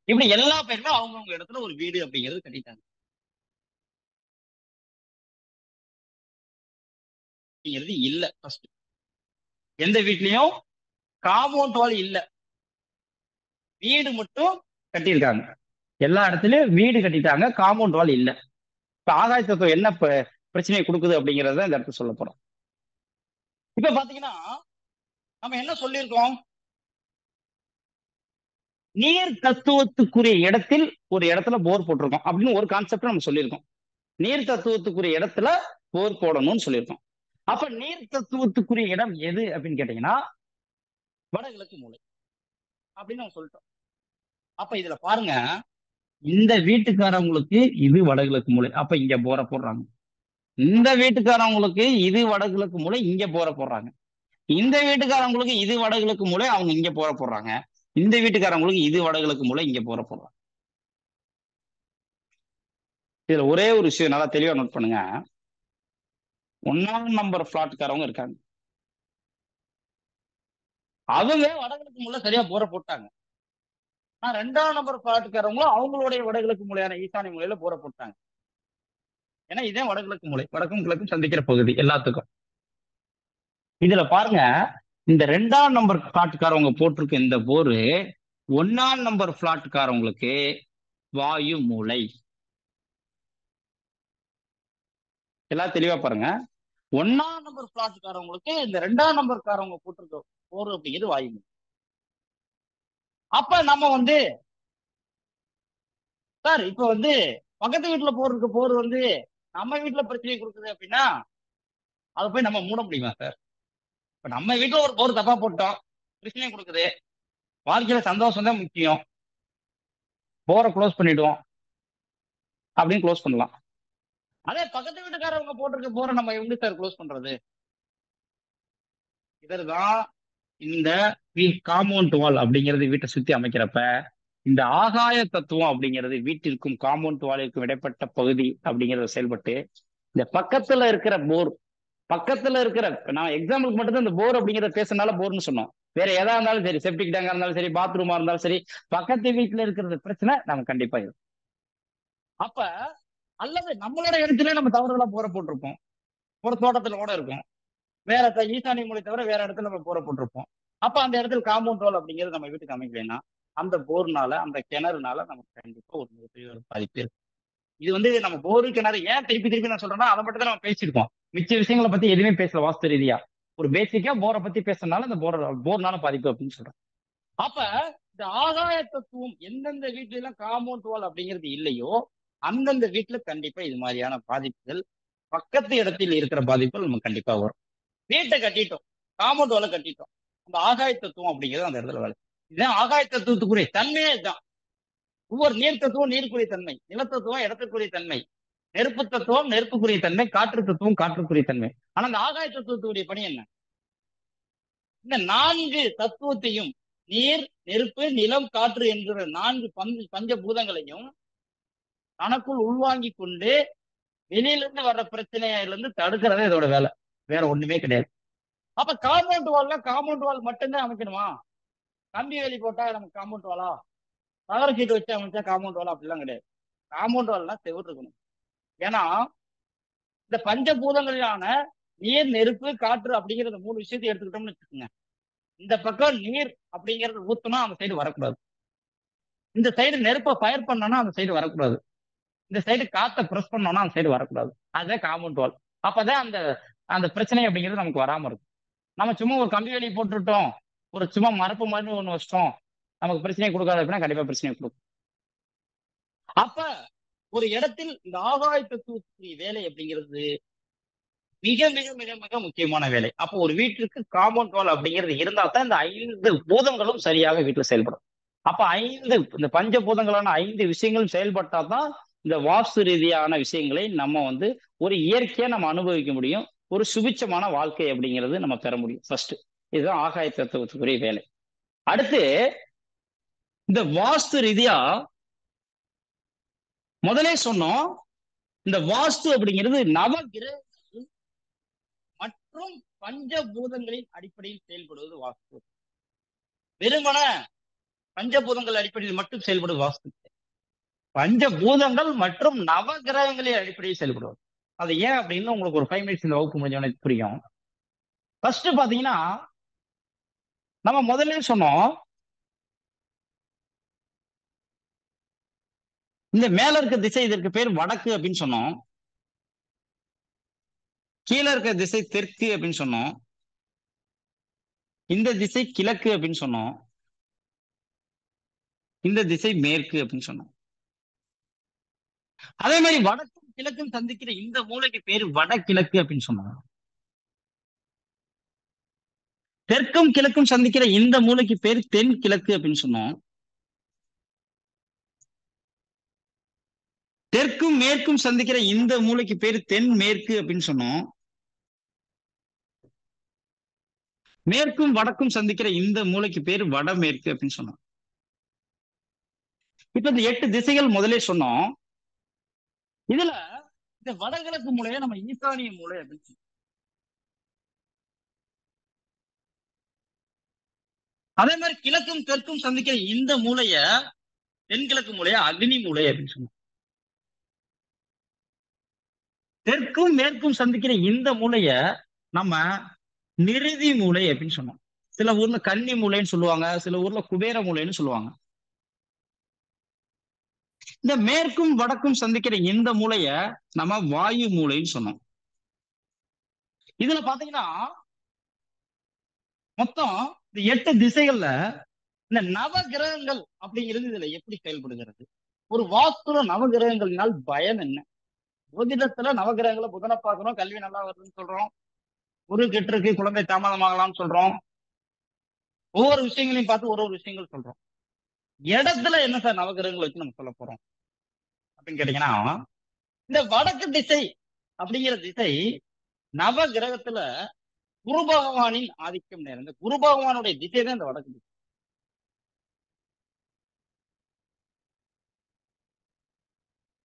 இப்படி எல்லா பேருமே அவங்கவுங்க இடத்துல ஒரு வீடு அப்படிங்கிறது கட்டிட்டாங்க. அப்படிங்கிறது இல்ல. ஃபர்ஸ்ட் எந்த வீட்லயும் காம்பவுண்ட் வால் இல்ல, வீடு மட்டும் கட்டியிருக்காங்க. எல்லா இடத்துலயும் வீடு கட்டிட்டாங்க, காம்பவுண்ட் வால் இல்ல. இப்ப ஆகாய தத்துவம் என்ன பிரச்சனையை கொடுக்குது அப்படிங்கறத இந்த இடத்துல சொல்ல போறோம். இப்ப பாத்தீங்கன்னா நம்ம என்ன சொல்லியிருக்கோம், நீர் தத்துவத்துக்குரிய இடத்தில் ஒரு இடத்துல போர் போட்டிருக்கோம் அப்படின்னு ஒரு கான்செப்ட் நம்ம சொல்லியிருக்கோம். நீர் தத்துவத்துக்குரிய இடத்துல போர் போடணும்னு சொல்லியிருக்கோம். அப்ப நீர் தத்துவத்துக்குரிய இடம் எது அப்படின்னு கேட்டீங்கன்னா, வடகிழக்கு மூலை அப்படின்னு நம்ம சொல்லிட்டோம். அப்ப இதுல பாருங்க, இந்த வீட்டுக்காரவங்களுக்கு இது வடகிழக்கு மூலை, அப்ப இங்க போரை போடுறாங்க. இந்த வீட்டுக்காரவங்களுக்கு இது வடகிழக்கு மூலை, இங்க போரை போடுறாங்க. இந்த வீட்டுக்காரவங்களுக்கு இது வடகிழக்கு மூலை, அவங்க இங்க போரை போடுறாங்க. இந்த வீட்டுக்காரவங்களுக்கு இது வடகிழக்கு மூலை, இங்க போரை போடுறாங்க. இதுல ஒரே ஒரு விஷயம் நல்லா தெளிவா நோட் பண்ணுங்க. ஒன்னாம் நம்பர் பிளாட்காரவங்க இருக்காங்க. அவங்க வடகிழக்கு மூலை சரியா போற போட்டாங்க. ஆனா 2ஆம் நம்பர் பிளாட்காரவங்களும் அவங்களுடைய வடகிழக்கு மூலையான ஈசானிய மூலையில போற போட்டாங்க. ஏன்னா இதே வடகிழக்கு மூலை, வடக்கும் கிழக்கும் சந்திக்கிற பகுதி எல்லாத்துக்கும். இதுல பாருங்க, இந்த 2ஆம் நம்பர் பிளாட்காரவங்க போட்டிருக்க இந்த போரு 1ஆம் நம்பர் பிளாட்காரவங்களுக்கு வாயு மூலை. எல்லாம் தெளிவா பாருங்க. 1ஆம் நம்பர் பிளாட்காரவங்களுக்கு இந்த 2ஆம் நம்பர் காரவங்க போட்டிருக்க போர் அப்படிங்கிறது வாயு மூலை. அப்ப நம்ம வந்து சார் இப்ப வந்து பக்கத்து வீட்டுல போறதுக்கு போர் வந்து நம்ம வீட்டுல பிரச்சனை கொடுக்குது அப்படின்னா அதை போய் நம்ம மூட முடியுமா சார்? இப்ப நம்ம வீட்டுல ஒரு போர் தப்பா போட்டோம், பிரச்சனை கொடுக்குது, வாழ்க்கையில சந்தோஷம் தான் முக்கியம், போரை க்ளோஸ் பண்ணிடுவோம் அப்படின்னு க்ளோஸ் பண்ணலாம். அதே பக்கத்து வீட்டுக்காரவங்க போட்டிருக்க போரை நம்ம எப்படி சார் க்ளோஸ் பண்றது? இதற்கான் இந்த காம்பவுண்ட் வால் அப்படிங்கிறது வீட்டை சுத்தி அமைக்கிறப்ப இந்த ஆகாய தத்துவம் அப்படிங்கிறது வீட்டிற்கும் காம்பவுண்ட் வாலிற்கும் இடைப்பட்ட பகுதி அப்படிங்கறத செயல்பட்டு இந்த பக்கத்துல இருக்கிற போர், பக்கத்துல இருக்கிற, நான் எக்ஸாம்பிளுக்கு மட்டும்தான் இந்த போர் அப்படிங்கறத பேசுறதுனால போர்னு சொன்னோம். வேற எதா இருந்தாலும் சரி, செப்டிக் டேங்கா இருந்தாலும் சரி, பாத்ரூமா இருந்தாலும் சரி, பக்கத்து வீட்டுல இருக்கிறது பிரச்சனை நம்ம கண்டிப்பா இருக்கும். அப்ப அல்லது நம்மளோட இடத்துல நம்ம தவறுதலா போற போட்டிருப்போம், ஒரு தோட்டத்துல கூட இருக்கும், வேற ஈசானிய மூலை தவிர வேற இடத்துல நம்ம போற போட்டிருப்போம். அப்ப அந்த இடத்துல காம்பவுண்ட் வால் அப்படிங்கிறது நம்ம வீட்டுக்கு அமைக்கலைன்னா அந்த போர்னால, அந்த கிணறுனால நமக்கு கண்டிப்பா ஒரு மிகப்பெரிய ஒரு பாதிப்பு இருக்கு. இது வந்து நம்ம போரு கிணறு ஏன் திருப்பி திருப்பி நான் சொல்றேன்னா அதை மட்டும் தான் நம்ம பேசியிருக்கோம். மிச்ச விஷயங்களை பத்தி எதுவுமே பேசல வாஸ்து ரீதியா. ஒரு பேசிக்கா போரை பத்தி பேசுறதுனால இந்த போர்னால பாதிப்பு அப்படின்னு சொல்றேன். அப்ப இந்த ஆகாய தத்துவம் எந்தெந்த வீட்டுல எல்லாம் காம்பவுண்ட் வால் அப்படிங்கிறது இல்லையோ அந்தந்த வீட்டுல கண்டிப்பா இது மாதிரியான பாதிப்புகள், பக்கத்து இடத்தில் இருக்கிற பாதிப்புகள் நம்ம கண்டிப்பா வரும். வீட்டை கட்டிட்டோம், காம்பவுண்ட் வாலை கட்டிட்டோம், அந்த ஆகாய தத்துவம் அப்படிங்கிறது அந்த இடத்துல வேலை. இதுதான் ஆகாய தத்துவத்துக்குரிய தன்மையே இதுதான். ஒவ்வொரு நீர் தத்துவம் நீருக்குரிய தன்மை, நிலத்தத்துவம் இடத்துக்குரிய தன்மை, நெருப்பு தத்துவம் நெருப்புக்குரிய தன்மை, காற்று தத்துவம் காற்றுக்குரிய தன்மை. ஆனா இந்த ஆகாய தத்துவத்துடைய பணி என்ன? இந்த 4 தத்துவத்தையும், நீர் நெருப்பு நிலம் காற்று என்கிற 4 பஞ்ச பூதங்களையும் தனக்குள் உள்வாங்கி கொண்டு வெளியிலிருந்து வர்ற பிரச்சனையில இருந்து தடுக்கிறதே இதோட வேலை, வேற ஒண்ணுமே கிடையாது. அப்ப காம்பவுண்ட் வால் மட்டும்தான் அமைக்கணுமா? கம்பி வேலி போட்டா நமக்கு காம்பவுண்ட் வாலா, தகர சீட்டு வச்சு அமைச்சா காம்பவுண்ட் வாலா? அப்படிலாம் கிடையாது. காம்பவுண்ட் வால்னா செவுரு இருக்கணும். ஏன்னா இந்த பஞ்சபூதங்களான நீர் நெருப்பு காற்று அப்படிங்கிற 3 விஷயத்தை எடுத்துக்கிட்டோம்னு வச்சுக்கோங்க. இந்த பக்கம் நீர் அப்படிங்கறது ஊத்துனா அந்த சைடு வரக்கூடாது, இந்த சைடு நெருப்பை ஃபயர் பண்ணோம்னா அந்த சைடு வரக்கூடாது, இந்த சைடு காத்தை பிரஸ் பண்ணோம்னா அந்த சைடு வரக்கூடாது. அதுதான் காம்பவுண்ட் வால். அப்பதான் அந்த அந்த பிரச்சனை அப்படிங்கிறது நமக்கு வராம இருக்கும். நம்ம சும்மா ஒரு கம்பி வேலி போட்டுட்டோம், ஒரு சும்மா மரப்பு மாதிரி ஒண்ணு வச்சிட்டோம், நமக்கு பிரச்சனையை கொடுக்காது அப்படின்னா கண்டிப்பா பிரச்சனையை கொடுக்கும். அப்ப ஒரு இடத்தில் இந்த ஆகாய தத்துவத்துக்குரிய வேலை அப்படிங்கிறது மிக மிக மிக மிக முக்கியமான வேலை. அப்போ ஒரு வீட்டிற்கு காம்பவுண்ட் வால் அப்படிங்கிறது இருந்தா தான் இந்த 5 பூதங்களும் சரியாக வீட்டுல செயல்படும். அப்ப இந்த பஞ்ச பூதங்களான 5 விஷயங்களும் செயல்பட்டா தான் இந்த வாஸ்து ரீதியான விஷயங்களை நம்ம வந்து ஒரு இயற்கையா நம்ம அனுபவிக்க முடியும், ஒரு சுபிட்சமான வாழ்க்கை அப்படிங்கிறது நம்ம பெற முடியும். ஃபர்ஸ்ட் இதுதான் ஆகாய தத்துவத்துக்குரிய வேலை. அடுத்து இந்த வாஸ்து ரீதியா முதலே சொன்னோம், இந்த வாஸ்து அப்படிங்கிறது நவகிரகங்கள் மற்றும் பஞ்சபூதங்களின் அடிப்படையில் செயல்படுவது வாஸ்து. வெறுமன பஞ்சபூதங்கள் அடிப்படையில் மட்டும் செயல்படுவது வாஸ்து. பஞ்சபூதங்கள் மற்றும் நவகிரகங்களின் அடிப்படையில் செயல்படுவது. அது ஏன் அப்படின்னு உங்களுக்கு ஒரு 5 மினிட்ஸ் இந்த வகுப்பு முடிஞ்சவனே புரியும். ஃபர்ஸ்ட் பாத்தீங்கன்னா நம்ம முதல்ல சொன்னோம், இந்த மேல இருக்க திசை இதற்கு பேர் வடக்கு அப்படின்னு சொன்னோம், கீழே இருக்க திசை தெற்கு அப்படின்னு சொன்னோம், இந்த திசை கிழக்கு அப்படின்னு சொன்னோம், இந்த திசை மேற்கு அப்படின்னு சொன்னோம். அதே மாதிரி வடக்கும் கிழக்கும் சந்திக்கிற இந்த மூலைக்கு பேரு வடகிழக்கு அப்படின்னு சொன்னோம். தெற்கும் கிழக்கும் சந்திக்கிற இந்த மூலைக்கு பேர் தென் கிழக்கு அப்படின்னு சொன்னோம். தெற்கும் மேற்கும் சந்திக்கிற இந்த மூலைக்கு பேர் தென் மேற்கு அப்படின்னு சொன்னோம். மேற்கும் வடக்கும் சந்திக்கிற இந்த மூலைக்கு பேர் வடமேற்கு அப்படின்னு சொன்னோம். இப்ப இந்த 8 திசைகள் முதலே சொன்னோம். இதுல இந்த வடகிழக்கு மூலையை நம்ம ஈசானிய மூலை அப்படின்னு சொன்னோம். அதே மாதிரி கிழக்கும் தெற்கும் சந்திக்கிற இந்த மூலைய தென்கிழக்கு மூலைய அக்னி மூலை அப்படின்னு சொன்னோம். தெற்கும் மேற்கும் சந்திக்கிற இந்த மூலைய நம்ம நிருதி மூலை அப்படின்னு சொன்னோம். சில ஊர்ல கன்னி மூலைன்னு சொல்லுவாங்க, சில ஊர்ல குபேர மூலைன்னு சொல்லுவாங்க. இந்த மேற்கும் வடக்கும் சந்திக்கிற இந்த மூலைய நம்ம வாயு மூலைன்னு சொன்னோம். இதுல பாத்தீங்கன்னா மொத்தம் இந்த 8 திசைகள்ல இந்த நவ கிரகங்கள் அப்படிங்கிறது இதுல எப்படி செயல்படுகிறது, ஒரு வாஸ்துல நவ கிரகங்கள்னால் பயன் என்ன? ஜோதிடத்துல நவகிரகங்களை புதனை பார்க்கணும், கல்வி நல்லா வருதுன்னு சொல்றோம். குரு கெட்டு இருக்கு, குழந்தை தாமதமாகலாம்னு சொல்றோம். ஒவ்வொரு விஷயங்களையும் பார்த்து ஒரு விஷயங்கள் சொல்றோம். இடத்துல என்ன சார் நவகிரகங்கள் வச்சு நம்ம சொல்ல போறோம் அப்படின்னு கேட்டீங்கன்னா, இந்த வடக்கு திசை அப்படிங்கிற திசை நவ கிரகத்துல குரு பகவானின் ஆதிக்கம் நிறைந்த குரு பகவானுடைய திசை தான் இந்த வடக்கு திசை.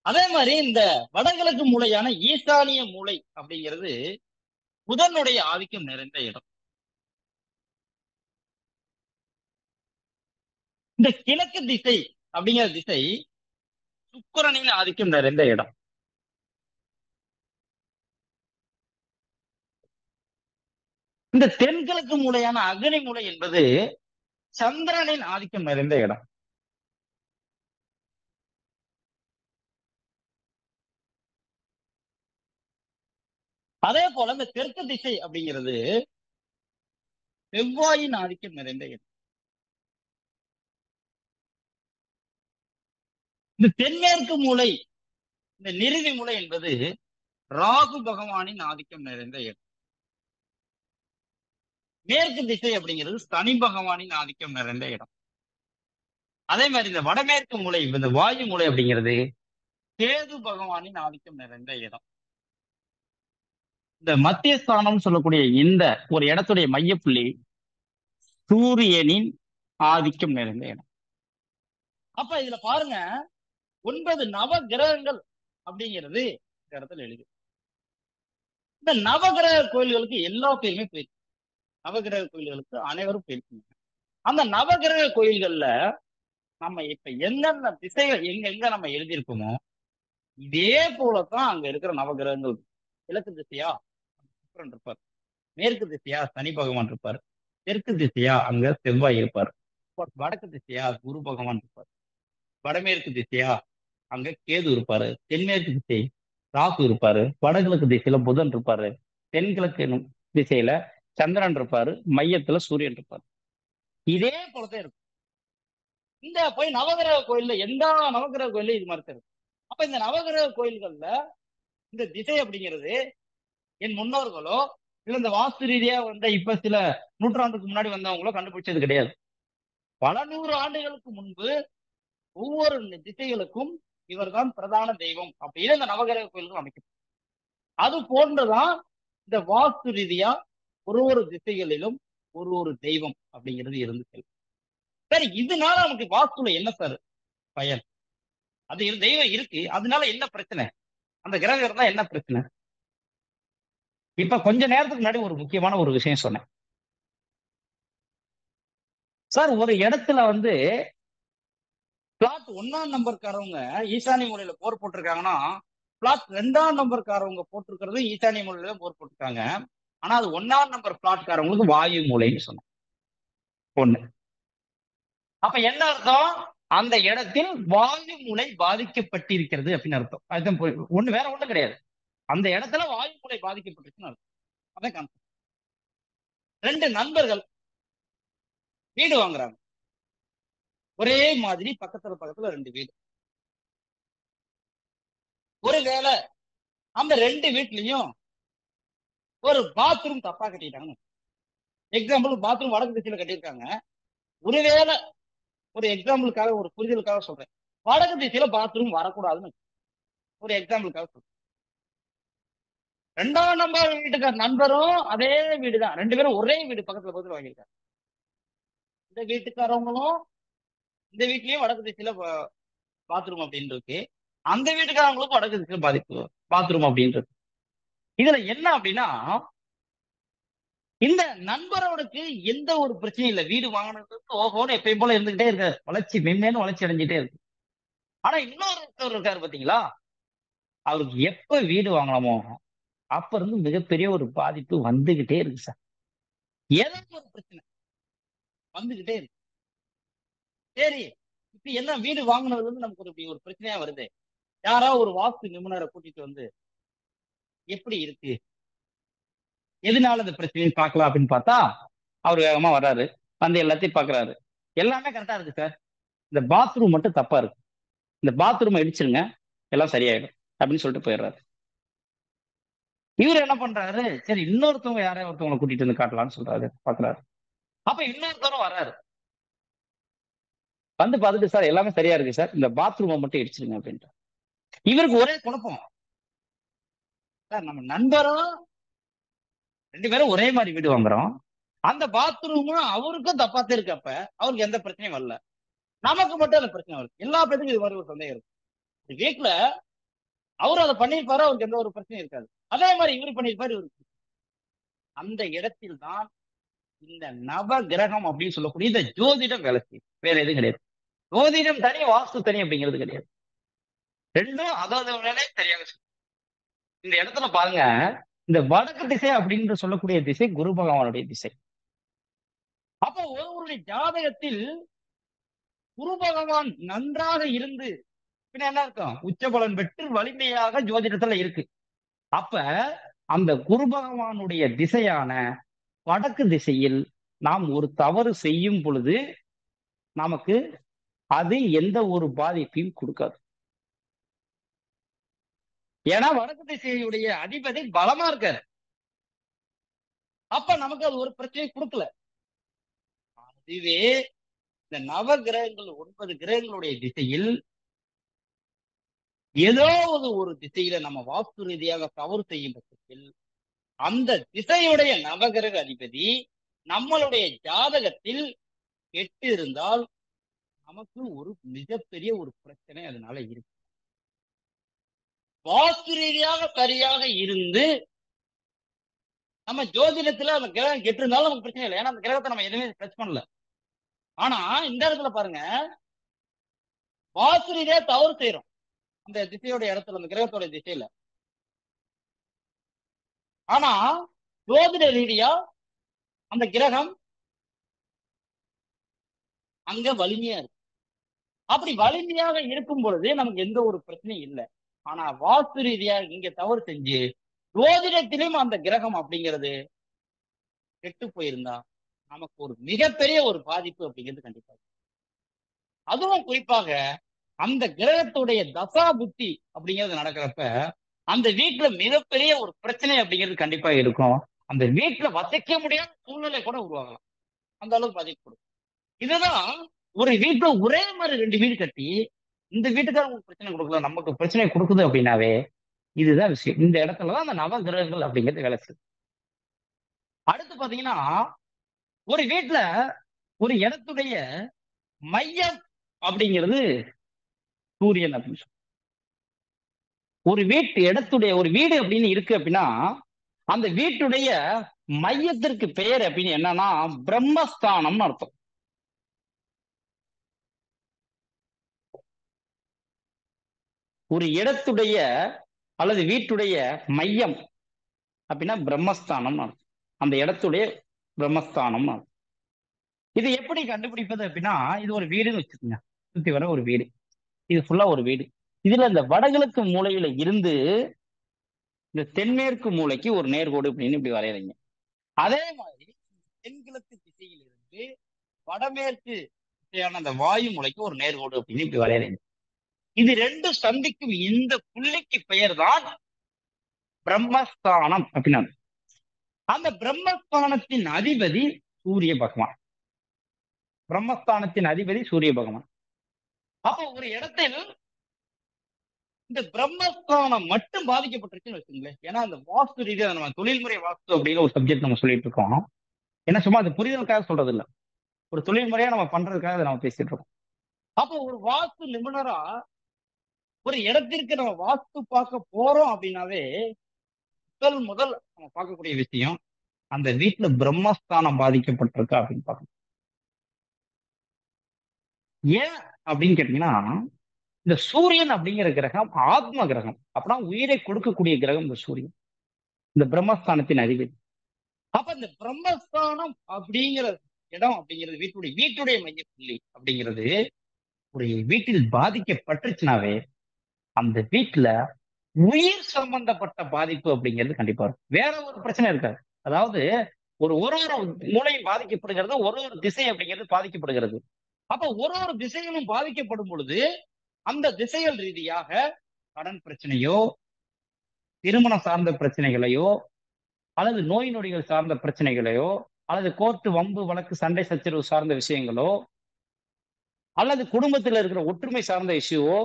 அதே மாதிரி இந்த வடகிழக்கு மூலையான ஈசானிய மூலை அப்படிங்கிறது புதனுடைய ஆதிக்கம் நிறைந்த இடம். இந்த கிழக்கு திசை அப்படிங்கிற திசை சுக்கிரனின் ஆதிக்கம் நிறைந்த இடம். இந்த தென்கிழக்கு மூலையான அக்னி மூலை என்பது சந்திரனின் ஆதிக்கம் நிறைந்த இடம். அதே போல இந்த தெற்கு திசை அப்படிங்கிறது செவ்வாயின் ஆதிக்கம் நிறைந்த இடம். இந்த தென்மேற்கு மூலை, இந்த நிறுதி மூலை என்பது ராகு பகவானின் ஆதிக்கம் நிறைந்த இடம். மேற்கு திசை அப்படிங்கிறது சனி பகவானின் ஆதிக்கம் நிறைந்த இடம். அதே மாதிரி இந்த வடமேற்கு மூலை, இந்த வாயு மூலை அப்படிங்கிறது கேது பகவானின் ஆதிக்கம் நிறைந்த இடம். இந்த மத்திய ஸ்தானம் சொல்லக்கூடிய இந்த ஒரு இடத்துடைய மையப்புள்ளி சூரியனின் ஆதிக்கம் நிறைந்த இடம். அப்ப இதுல பாருங்க, 9 நவ கிரகங்கள் அப்படிங்கிறது இந்த இடத்துல எழுது. இந்த நவகிரக கோயில்களுக்கு எல்லா பேருமே போயிருக்கு. நவகிரக கோயில்களுக்கு அனைவரும் போயிருக்கீங்க. அந்த நவகிரக கோயில்கள்ல நம்ம இப்ப என்னென்ன திசைகள் எங்க எங்க நம்ம எழுதியிருக்கோமோ இதே போலதான் அங்க இருக்கிற நவகிரகங்கள். கிழக்கு திசையா சுக்கிரன் இருப்பார், மேற்கு திசையா சனி பகவான் இருப்பார், தெற்கு திசையா அங்க செவ்வாய் இருப்பார், வடக்கு திசையா குரு பகவான் இருப்பார், வடமேற்கு திசையா அங்க கேது இருப்பாரு, தென்மேற்கு திசை ராகு இருப்பாரு, வடகிழக்கு திசையில புதன் இருப்பாரு, தென்கிழக்கு திசையில சந்திரன் இருப்பாரு, மையத்துல சூரியன் இருப்பாரு. இதே போலதான் இருக்கும். இந்த போய் நவகிரக கோயில்ல எந்த நவகிரக கோயில்ல இது மாதிரி இருக்கும். அப்ப இந்த நவகிரக கோயில்கள்ல இந்த திசை அப்படிங்கிறது என் முன்னோர்களோ இல்ல இந்த வாஸ்து ரீதியா வந்த இப்ப சில நூற்றாண்டுக்கு முன்னாடி வந்தவங்களோ கண்டுபிடிச்சது கிடையாது. பல நூறு ஆண்டுகளுக்கு முன்பு ஒவ்வொரு திசைகளுக்கும் இவர்தான் பிரதான தெய்வம் அப்படின்னு இந்த நவகிரக கோயில்கள் அமைக்கும். அது போன்றுதான் இந்த வாஸ்து ரீதியா ஒரு திசைகளிலும் ஒரு தெய்வம் அப்படிங்கிறது இருந்துச்சு. சரி, இதனால நமக்கு வாஸ்துல என்ன சார் பயன்? அது தெய்வம் இருக்கு, அதனால என்ன பிரச்சனை? அந்த கிரகம் இருந்தா என்ன பிரச்சனை? இப்ப கொஞ்ச நேரத்துக்கு முன்னாடி ஒரு முக்கியமான ஒரு விஷயம் சொன்னேன் சார். ஒரு இடத்துல வந்து பிளாட் 1ஆம் நம்பர்காரவங்க ஈசானிய மூலையில போர் போட்டிருக்காங்கன்னா, பிளாட் 2ஆம் நம்பர்காரவங்க போட்டிருக்கிறது ஈசானிய மூலையில போர் போட்டிருக்காங்க. ஆனா அது 1ஆம் நம்பர் பிளாட்காரவங்களுக்கு வாயு மூலைன்னு சொன்னோம். ஒண்ணு. அப்ப என்ன அர்த்தம்? அந்த இடத்தில் வாயு மூலை பாதிக்கப்பட்டிருக்கிறது அப்படின்னு அர்த்தம். அதுதான் ஒண்ணு, வேற ஒண்ணும் கிடையாது. அந்த இடத்துல வாயு மூலை பாதிக்கப்பட்டிருக்குன்னு அர்த்தம். அதான் கான்செப்ட். 2 நண்பர்கள் வீடு வாங்குறாங்க, ஒரே மாதிரி பக்கத்துல பக்கத்துல 2 வீடு. ஒருவேளை அந்த 2 வீட்லயும் ஒரு பாத்ரூம் தப்பா கட்டிட்டாங்க. எக்ஸாம்பிள், பாத்ரூம் வடக்கு திசையில கட்டியிருக்காங்க. ஒருவேளை ஒரு எக்ஸாம்பிளுக்காக, ஒரு புரிதலுக்காக சொல்றேன், வடக்கு திசையில பாத்ரூம் வரக்கூடாதுன்னு ஒரு எக்ஸாம்பிளுக்காக சொல்றேன். 2ஆம் நம்பர் வீட்டுக்கார நண்பரும் அதே வீடுதான், 2 பேரும் ஒரே வீடு பக்கத்துல பக்கத்துல வாங்கியிருக்காங்க. இந்த வீட்டுக்காரவங்களும் இந்த வீட்லயும் வடக்கு திசையில பாத்ரூம் அப்படின்னு இருக்கு, அந்த வீட்டுக்காரவங்களுக்கும் வடக்கு திசையில பாதிப்பு பாத்ரூம் அப்படின்னு இருக்கு. இதுல என்ன அப்படின்னா, இந்த நண்பரோடுக்கு எந்த ஒரு பிரச்சனையும் இல்லை. வீடு வாங்கினது ஓஹோன்னு எப்பயும் போல இருந்துகிட்டே இருக்காரு. வளர்ச்சி மென்மேலும் வளர்ச்சி அடைஞ்சிட்டே இருக்கு. ஆனா இன்னொருத்தர் இருக்காரு பாத்தீங்களா, அவருக்கு எப்ப வீடு வாங்கலாமோ அப்ப இருந்து மிகப்பெரிய ஒரு பாதிப்பு வந்துகிட்டே இருக்கு சார். ஏதாவது ஒரு பிரச்சனை வந்துகிட்டே இருக்கு. சரி, இப்ப என்ன வீடு வாங்கினதுல இருந்து நமக்கு இப்படி ஒரு பிரச்சனையா வருது. யாராவது ஒரு வாஸ்து நிபுணரை கூட்டிட்டு வந்து எப்படி இருக்கு, எதனால இந்த பிரச்சனைன்னு பார்க்கலாம் அப்படின்னு பார்த்தா, அவர் வேகமா வர்றாரு. வந்து எல்லாத்தையும் பாக்குறாரு. எல்லாமே கரெக்டா இருக்கு சார். இந்த பாத்ரூம் மட்டும் தப்பா இருக்கு. இந்த பாத்ரூம் இடிச்சிருங்க, எல்லாம் சரியாயிடும் அப்படின்னு சொல்லிட்டு போயிடுறாரு. இவர் என்ன பண்றாரு, சரி இன்னொருத்தவங்க யாரையும் ஒருத்தவங்களை கூட்டிட்டு வந்து காட்டலாம்னு சொல்றாரு, பாக்குறாரு. அப்ப இன்னொருத்தரும் வர்றாரு. வந்து பார்த்துட்டு, சார் எல்லாமே சரியா இருக்கு சார், இந்த பாத்ரூமை மட்டும் இடிச்சிருங்க அப்படின்ட்டு. இவருக்கு ஒரே குழப்பம். சார் நம்ம நண்பரும் ரெண்டு பேரும் ஒரே மாதிரி வீடு வாங்குறோம், அந்த பாத்ரூமும் அவருக்கும் தப்பாத்தே இருக்கு. அப்ப அவருக்கு எந்த பிரச்சனையும் வரல, நமக்கு மட்டும் அந்த பிரச்சனை வருது. எல்லா பேருக்கும் இது மாதிரி ஒரு சந்தேகம் இருக்கு. வீட்டுல அவரு அதை பண்ணியிருப்பாரு, அவருக்கு எந்த ஒரு பிரச்சனையும் இருக்காது. அதே மாதிரி இவரு பண்ணியிருப்பாரு, இவருக்கு. அந்த இடத்தில் தான் இந்த நவ கிரகம் அப்படின்னு சொல்லக்கூடிய இந்த ஜோதிடம் வேலை செய்யும். வேற எதுவும் கிடையாது. ஜோதிடம் தனி, வாஸ்து தனி அப்படிங்கிறது கிடையாது. ரெண்டும் அதாவது வேலையை சரியாக செய்யும். இந்த இடத்துல பாருங்க, இந்த வடக்கு திசை அப்படின்னு சொல்லக்கூடிய திசை குரு பகவானுடைய திசை. அப்போ ஒருவருடைய ஜாதகத்தில் குரு பகவான் நன்றாக இருந்து பின்ன என்ன அர்த்தம், உச்ச பலன் பெற்று வலிமையாக ஜோதிடத்துல இருக்கு. அப்ப அந்த குரு பகவானுடைய திசையான வடக்கு திசையில் நாம் ஒரு தவறு செய்யும் பொழுது நமக்கு அது எந்த ஒரு பாதிப்பையும் கொடுக்காது. ஏன்னா வடக்கு திசையுடைய அதிபதி பலமா இருக்காரு. அப்ப நமக்கு அது ஒரு பிரச்சனை கொடுக்கல. இதுவே இந்த நவ கிரகங்கள் 9 கிரகங்களுடைய திசையில் ஏதோ ஒரு திசையில நம்ம வாஸ்து ரீதியாக தவறு செய்யும் பட்சத்தில் அந்த திசையுடைய நவகிரக அதிபதி நம்மளுடைய ஜாதகத்தில் கெட்டு இருந்தால் நமக்கு ஒரு மிகப்பெரிய ஒரு பிரச்சனை அதனால இருக்கு. வாஸ்து ரீதியாக சரியாக இருந்து நம்ம ஜோதிடத்துல அந்த கிரகம் கெட்டு இருந்தாலும் நமக்கு பிரச்சனை இல்லை. ஏன்னா அந்த கிரகத்தை நம்ம எதுவுமே டச் பண்ணல. ஆனா இந்த இடத்துல பாருங்க, வாஸ்து ரீதியா தவறு செய்யறோம் அந்த திசையோட இடத்துல, அந்த கிரகத்தோட திசையில. ஆனா ஜோதிட ரீதியா அந்த கிரகம் அங்க வலிமையா இருக்கு. அப்படி வலிமையாக இருக்கும் பொழுது நமக்கு எந்த ஒரு பிரச்சனையும் இல்லை. ஆனா வாஸ்து ரீதியா இங்க தவறு செஞ்சு ஜோதிடத்திலும் அந்த கிரகம் அப்படிங்கிறது கெட்டு போயிருந்தா நமக்கு ஒரு மிகப்பெரிய ஒரு பாதிப்பு அப்படிங்கிறது கண்டிப்பா. அதுவும் குறிப்பாக அந்த கிரகத்துடைய தசா புத்தி அப்படிங்கிறது நடக்கிறப்ப அந்த வீட்டுல மிகப்பெரிய ஒரு பிரச்சனை அப்படிங்கிறது கண்டிப்பா இருக்கும். அந்த வீட்டுல வசிக்க முடியாத சூழ்நிலை கூட உருவாகலாம். அந்த அளவுக்கு பாதிப்பு கொடுக்கும். இதுதான் ஒரு வீட்டுல ஒரே மாதிரி ரெண்டு வீடு கட்டி இந்த வீட்டுக்காரங்களுக்கு பிரச்சனை கொடுக்கல, நமக்கு பிரச்சனை கொடுக்குது அப்படின்னாவே இதுதான் விஷயம். இந்த இடத்துலதான் அந்த நவ கிரகங்கள் அப்படிங்கிறது வேலை செய்யுது. அடுத்து பாத்தீங்கன்னா, ஒரு வீட்டுல ஒரு இடத்துடைய மையம் அப்படிங்கிறது சூரியன் அப்படின்னு சொல்லுவோம். ஒரு வீட்டு இடத்துடைய ஒரு வீடு அப்படின்னு இருக்கு அப்படின்னா அந்த வீட்டுடைய மையத்திற்கு பெயர் அப்படின்னு என்னன்னா பிரம்மஸ்தானம்னு அர்த்தம். ஒரு இடத்துடைய அல்லது வீட்டுடைய மையம் அப்படின்னா பிரம்மஸ்தானம் அர்த்தம். அந்த இடத்துடைய பிரம்மஸ்தானம் அர்த்தம். இது எப்படி கண்டுபிடிப்பது அப்படின்னா, இது ஒரு வீடுன்னு வச்சுக்கோங்க. சுத்தி வர ஒரு வீடு, இது ஃபுல்லா ஒரு வீடு. இதுல இந்த வடகிழக்கு மூலையில இருந்து இந்த தென்மேற்கு மூலைக்கு ஒரு நேர்கோடு அப்படின்னு இப்படி வரையறீங்க. அதே மாதிரி தென்கிழக்கு திசையிலிருந்து வடமேற்கு திசையான அந்த வாயு மூலைக்கு ஒரு நேர்கோடு அப்படின்னு இப்படி வரையறீங்க. இது ரெண்டும் சந்திக்கும் இந்த புள்ளிக்கு பெயர் தான் பிரம்மஸ்தானம் அப்படின்னா. அந்த பிரம்மஸ்தானத்தின் அதிபதி சூரிய பகவான். பிரம்மஸ்தானத்தின் அதிபதி சூரிய பகவான். அப்போ ஒரு இடத்தில் இந்த பிரம்மஸ்தானம் மட்டும் பாதிக்கப்பட்டிருக்குன்னு வச்சுங்களேன். ஏன்னா அந்த வாஸ்து ரீதியா நம்ம தொழில்முறை வாஸ்து அப்படின்னு ஒரு சப்ஜெக்ட் நம்ம சொல்லிட்டு இருக்கோம். ஏன்னா சும்மா அது புரிதலுக்காக சொல்றது இல்ல, ஒரு தொழில்முறையா நம்ம பண்றதுக்காக அதை நம்ம பேசிட்டு இருக்கோம். அப்போ ஒரு வாஸ்து நிபுணரா ஒரு இடத்திற்கு நம்ம வாஸ்து பார்க்க போறோம் அப்படின்னாவே முதல் முதல் நம்ம பார்க்கக்கூடிய விஷயம் அந்த வீட்டுல பிரம்மஸ்தானம் பாதிக்கப்பட்டிருக்கா அப்படின்னு பார்க்கணும். ஏன் அப்படின்னு கேட்டீங்கன்னா, இந்த சூரியன் அப்படிங்கிற கிரகம் ஆத்ம கிரகம். அப்படின்னா உயிரை கொடுக்கக்கூடிய கிரகம் இந்த சூரியன், இந்த பிரம்மஸ்தானத்தின் அதிபதி. அப்ப இந்த பிரம்மஸ்தானம் அப்படிங்கிற இடம் அப்படிங்கிறது வீட்டுடைய மையப்புள்ளி அப்படிங்கிறது ஒரு வீட்டில் பாதிக்கப்பட்டுச்சுனாவே அந்த வீட்டுல உயிர் சம்பந்தப்பட்ட பாதிப்பு அப்படிங்கிறது கண்டிப்பா இருக்கும். வேற ஒரு பிரச்சனை இருக்காது. அதாவது ஒரு மூளையும் பாதிக்கப்படுகிறது, ஒரு திசை அப்படிங்கிறது பாதிக்கப்படுகிறது. அப்ப ஒரு திசைகளும் பாதிக்கப்படும் பொழுது அந்த திசைகள் ரீதியாக கடன் பிரச்சனையோ, திருமணம் சார்ந்த பிரச்சனைகளையோ, அல்லது நோய் நொடிகள் சார்ந்த பிரச்சனைகளையோ, அல்லது கோர்ட்டு வம்பு வழக்கு சண்டை சச்சரவு சார்ந்த விஷயங்களோ, அல்லது குடும்பத்தில் இருக்கிற ஒற்றுமை சார்ந்த இஷ்யூவோ,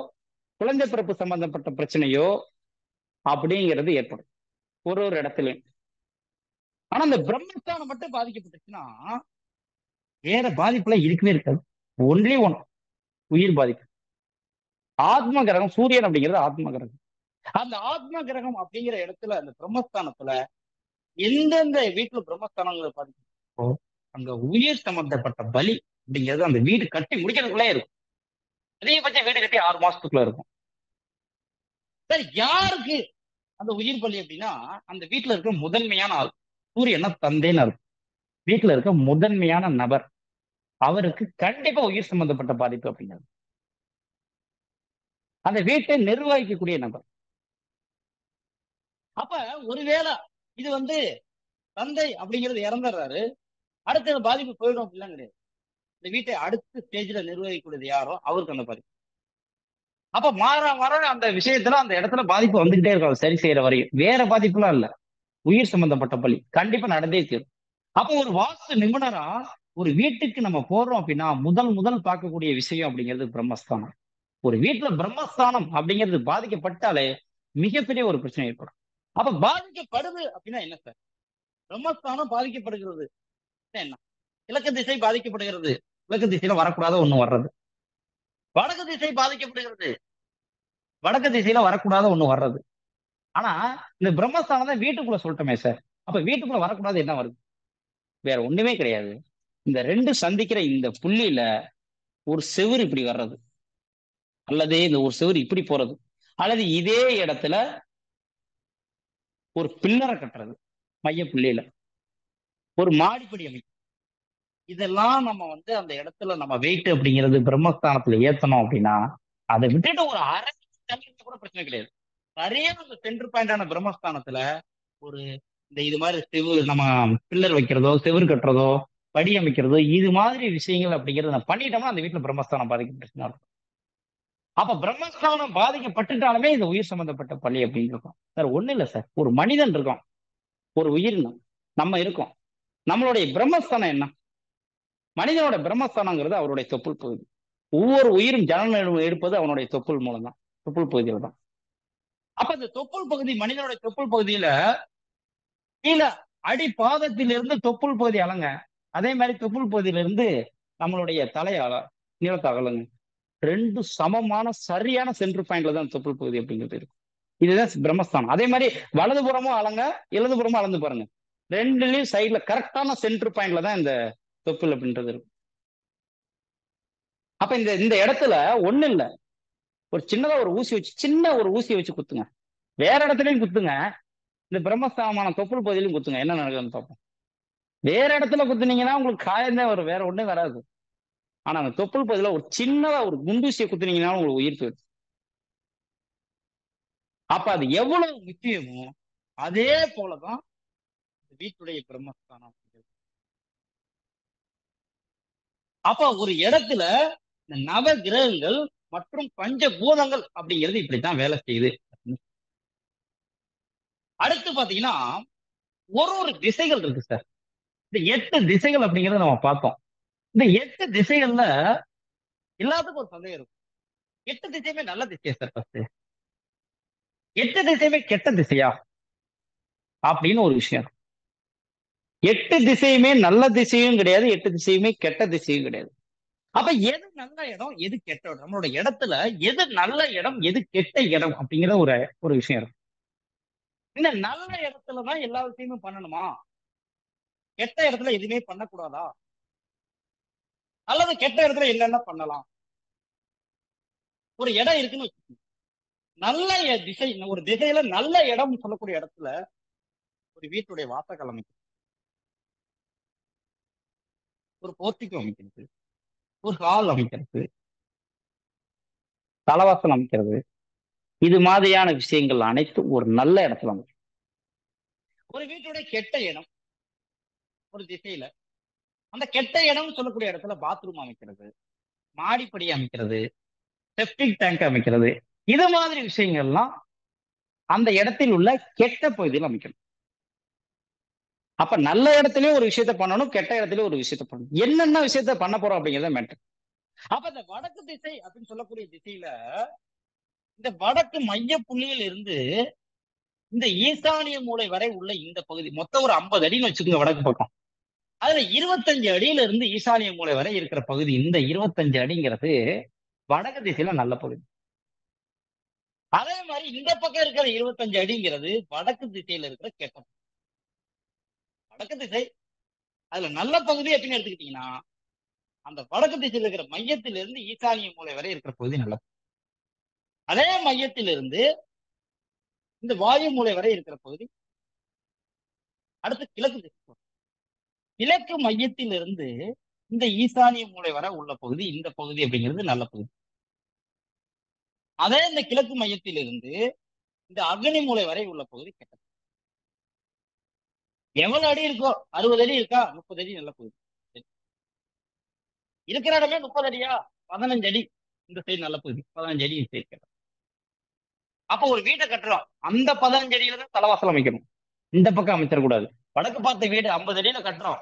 குழந்தை பிறப்பு சம்பந்தப்பட்ட பிரச்சனையோ அப்படிங்கிறது ஏற்படும் ஒரு இடத்துலயும். ஆனா இந்த பிரம்மஸ்தானம் மட்டும் பாதிக்கப்பட்டுச்சுன்னா வேற பாதிப்புல இருக்கவே இருக்காது. ஒன்லி ஒன், உயிர் பாதிப்பு. ஆத்ம கிரகம் சூரியன் அப்படிங்கிறது ஆத்ம கிரகம். அந்த ஆத்ம கிரகம் அப்படிங்கிற இடத்துல அந்த பிரம்மஸ்தானத்துல எந்தெந்த வீட்டுல பிரம்மஸ்தானங்களை பாதிக்கப்போ அங்க உயிர் சம்பந்தப்பட்ட பலி அப்படிங்கிறது அந்த வீடு கட்டி முடிக்கிறதுக்குள்ளே இருக்கும். அதிகபட்சம் வீடு கட்டி 6 மாசத்துக்குள்ள இருக்கும். சரி, யாருக்கு அந்த உயிர் பலி அப்படின்னா அந்த வீட்டுல இருக்க முதன்மையான ஆள். சூரியனா தந்தைன்னு இருக்கும். வீட்டுல இருக்க முதன்மையான நபர், அவருக்கு கண்டிப்பா உயிர் சம்பந்தப்பட்ட பாதிப்பு அப்படிங்கிறது. அந்த வீட்டை நிர்வகிக்கக்கூடிய நபர். அப்ப ஒருவேளை இது தந்தை அப்படிங்கிறது இறந்துடுறாரு, அடுத்த பாதிப்பு போயிடும் அப்படிலாம் கிடையாது. இந்த வீட்டை அடுத்த ஸ்டேஜ்ல நிர்வகிக்கூடியது யாரோ அவருக்கு அந்த பாதிப்பு. அப்ப மாற மாற அந்த விஷயத்துல அந்த இடத்துல பாதிப்பு வந்துகிட்டே இருக்கும் சரி செய்யற வரையும். வேற பாதிப்புலாம் இல்ல, உயிர் சம்பந்தப்பட்ட பலி கண்டிப்பா நடந்தே தீரும். அப்போ ஒரு வாஸ்து நிபுணரா ஒரு வீட்டுக்கு நம்ம போறோம் அப்படின்னா முதல் பார்க்கக்கூடிய விஷயம் அப்படிங்கிறது பிரம்மஸ்தானம். ஒரு வீட்டுல பிரம்மஸ்தானம் அப்படிங்கிறது பாதிக்கப்பட்டாலே மிகப்பெரிய ஒரு பிரச்சனை ஏற்படும். அப்ப பாதிக்கப்படுது அப்படின்னா என்ன சார்? பிரம்மஸ்தானம் பாதிக்கப்படுகிறது என்ன? கிழக்கு திசை பாதிக்கப்படுகிறது, கிழக்கு திசையில வரக்கூடாத ஒண்ணு வர்றது. வடக்கு திசை பாதிக்கப்படுகிறது, வடக்கு திசையில வரக்கூடாத ஒண்ணு வர்றது. ஆனா இந்த பிரம்மஸ்தானம் தான் வீட்டுக்குள்ள சொல்லிட்டோமே சார். அப்ப வீட்டுக்குள்ள வரக்கூடாது என்ன வருது? வேற ஒண்ணுமே கிடையாது. இந்த ரெண்டு சந்திக்கிற இந்த புள்ளியில ஒரு செவுரு இப்படி வர்றது, அல்லது இந்த ஒரு செவுரு இப்படி போறது, அல்லது இதே இடத்துல ஒரு பில்லரை கட்டுறது, மைய புள்ளியில ஒரு மாடிப்படி அமைக்கும். இதெல்லாம் நம்ம அந்த இடத்துல நம்ம வெயிட் அப்படிங்கிறது பிரம்மஸ்தானத்துல ஏத்தணும் அப்படின்னா அதை விட்டுட்டு ஒரு அரை தள்ளி கூட பிரச்சனை கிடையாது. சரியா அந்த சென்டர் பாயிண்டான பிரம்மஸ்தானத்துல ஒரு இது மாதிரி நம்ம பில்லர் வைக்கிறதோ, செவுரு கட்டுறதோ, படி அமைக்கிறதோ, இது மாதிரி விஷயங்கள் அப்படிங்கிறத நம்ம பண்ணிட்டோம்னா அந்த வீட்டுல பிரம்மஸ்தானம் பாதிக்கப்பட்டுச்சுன்னா. அப்ப பிரம்மஸ்தானம் பாதிக்கப்பட்டுட்டாலுமே இந்த உயிர் சம்பந்தப்பட்ட பள்ளி அப்படின்னு இருக்கும் சார். ஒண்ணு இல்ல சார், ஒரு மனிதன் இருக்கும், ஒரு உயிரினம் நம்ம இருக்கோம். நம்மளுடைய பிரம்மஸ்தானம் என்ன? மனிதனோட பிரம்மஸ்தானங்கிறது அவருடைய தொப்புள் பகுதி. ஒவ்வொரு உயிரும் ஜனனம் எடுப்பது அவனுடைய தொப்புள் மூலம் தான், தொப்புள் பகுதியில தான். அப்ப இந்த தொப்புள் பகுதி, மனிதனுடைய தொப்புள் பகுதியில கீழே அடி பாதத்திலிருந்து தொப்புள் பகுதி அலங்க, அதே மாதிரி தொப்புள் பகுதியிலிருந்து நம்மளுடைய நீளத்தை அகலுங்க. ரெண்டு சமமான சரியான சென்டர் பாயிண்ட்ல தான் தொப்புள் பகுதி அப்படிங்கிறது இருக்கும். இதுதான் பிரம்மஸ்தானம். அதே மாதிரி வலதுபுறமும் அலங்க, இடதுபுறமும் அளந்து பாருங்க. ரெண்டுலயும் சைட்ல கரெக்டான சென்டர் பாயிண்ட்ல தான் இந்த தொப்புள் அப்படின்றது இருக்கும். அப்ப இந்த இந்த இடத்துல ஒண்ணு இல்ல, ஒரு சின்னதா ஒரு ஊசி வச்சு, சின்ன ஒரு ஊசியை வச்சு குத்துங்க. வேற இடத்துலயும் குத்துங்க, இந்த பிரம்மஸ்தானமான தொப்புள் பகுதியிலும் குத்துங்க, என்ன நடக்குதுன்னு பார்ப்போம். வேற இடத்துல குத்துனீங்கன்னா உங்களுக்கு காயம்தான் வரும், வேற ஒண்ணும் வராது. ஆனா அந்த தொப்புள் பகுதியில ஒரு சின்னதா ஒரு குண்டூசியை குத்துனீங்கன்னா உங்களுக்கு உயிர் போயிடும். அப்ப அது எவ்வளவு முக்கியமோ அதே போலதான் வீட்டுடைய பிரம்மஸ்தானம். அப்ப ஒரு இடத்துல இந்த நவ கிரகங்கள் மற்றும் பஞ்ச பூதங்கள் அப்படிங்கிறது இப்படித்தான் வேலை செய்யுது. அடுத்து பாத்தீங்கன்னா ஒரு திசைகள் இருக்கு சார். இந்த 8 திசைகள் அப்படிங்கறத நம்ம பார்த்தோம். இந்த 8 திசைகள்ல எல்லாத்துக்கும் ஒரு சந்தேகம் இருக்கும். 8 திசையுமே நல்ல திசையா சார்? ஃபர்ஸ்ட் 8 திசையுமே கெட்ட திசையா அப்படின்னு ஒரு விஷயம். 8 திசையுமே நல்ல திசையும் கிடையாது, 8 திசையுமே கெட்ட திசையும் கிடையாது. அப்ப எது நல்ல இடம், எது கெட்ட இடம், நம்மளோட இடத்துல எது நல்ல இடம், எது கெட்ட இடம் அப்படிங்கிற ஒரு ஒரு விஷயம் இருக்கு. இந்த நல்ல இடத்துலதான் எல்லா விஷயமும் பண்ணணுமா? கெட்ட இடத்துல எதுவுமே பண்ணக்கூடாதா, அல்லது கெட்ட இடத்துல என்னென்ன பண்ணலாம்? ஒரு இடம் இருக்குன்னு வச்சுக்கோங்க. நல்ல திசை, ஒரு திசையில நல்ல இடம் சொல்லக்கூடிய இடத்துல ஒரு வீட்டுடைய வாசல் அமைக்கிறது, ஒரு போர்த்திகோ அமைக்கிறது, ஒரு ஹால் அமைக்கிறது, தலவாசல் அமைக்கிறது, இது மாதிரியான விஷயங்கள் அனைத்தும் ஒரு நல்ல இடத்துல அமைக்கும். ஒரு வீட்டுடைய கெட்ட இடம் ஒரு திசையில, அந்த கெட்ட இடம் சொல்லக்கூடிய இடத்துல பாத்ரூம் அமைக்கிறது, மாடிப்படி அமைக்கிறது, செப்டிக் டேங்க் அமைக்கிறது, இது மாதிரி விஷயங்கள்லாம் அந்த இடத்தில் உள்ள கெட்ட பகுதியில் அமைக்கணும். அப்ப நல்ல இடத்துலயும் ஒரு விஷயத்த பண்ணணும், கெட்ட இடத்துலயும் ஒரு விஷயத்த பண்ணணும். என்னென்ன விஷயத்த பண்ண போறோம் அப்படிங்கறத மேட்டர். அப்ப இந்த வடக்கு திசை அப்படின்னு சொல்லக்கூடிய திசையில இந்த வடக்கு மைய புள்ளியில் இருந்து இந்த ஈசானிய மூலை வரை உள்ள இந்த பகுதி மொத்தம் ஒரு 50 அடின்னு வச்சுக்கோங்க வடக்கு பக்கம். அதுல 25 அடியில இருந்து ஈசானிய மூலை வரை இருக்கிற பகுதி, இந்த 25 அடிங்கிறது வடக்கு திசையில நல்ல பகுதி. அதே மாதிரி இந்த பக்கம் இருக்கிற 25 அடிங்கிறது வடக்கு திசையில இருக்கிற கெட்ட பகுதி. வடக்கு திசை அதுல நல்ல பகுதி அப்படின்னு எடுத்துக்கிட்டீங்கன்னா அந்த வடக்கு திசையில் இருக்கிற மையத்திலிருந்து ஈசானிய மூலை வரை இருக்கிற பகுதி நல்ல பகுதி. அதே மையத்திலிருந்து இந்த வாயு மூலை வரை இருக்கிற பகுதி. அடுத்து கிழக்கு திசை, கிழக்கு மையத்திலிருந்து இந்த ஈசானிய மூலை வரை உள்ள பகுதி, இந்த பகுதி அப்படிங்கிறது நல்ல பகுதி. அதே இந்த கிழக்கு மையத்திலிருந்து இந்த அக்னி மூலை வரை உள்ள பகுதி கெட்ட பகுதி. எவ்வளவு அடி இருக்கோ, 60 அடி இருக்கா, 30 அடி நல்ல பகுதி. இருக்கிற இடமே 30 அடியா, 15 அடி இந்த சைடு நல்ல பகுதி, 15 அடி இந்த சைடு கெட்ட. அப்ப ஒரு வீட்டை கட்டுறோம், அந்த 15 அடியில தான் தலைவாசல் அமைக்கணும், இந்த பக்கம் அமைச்சிடக்கூடாது. வடக்கு பார்த்த வீடு 50 அடியில கட்டுறோம்,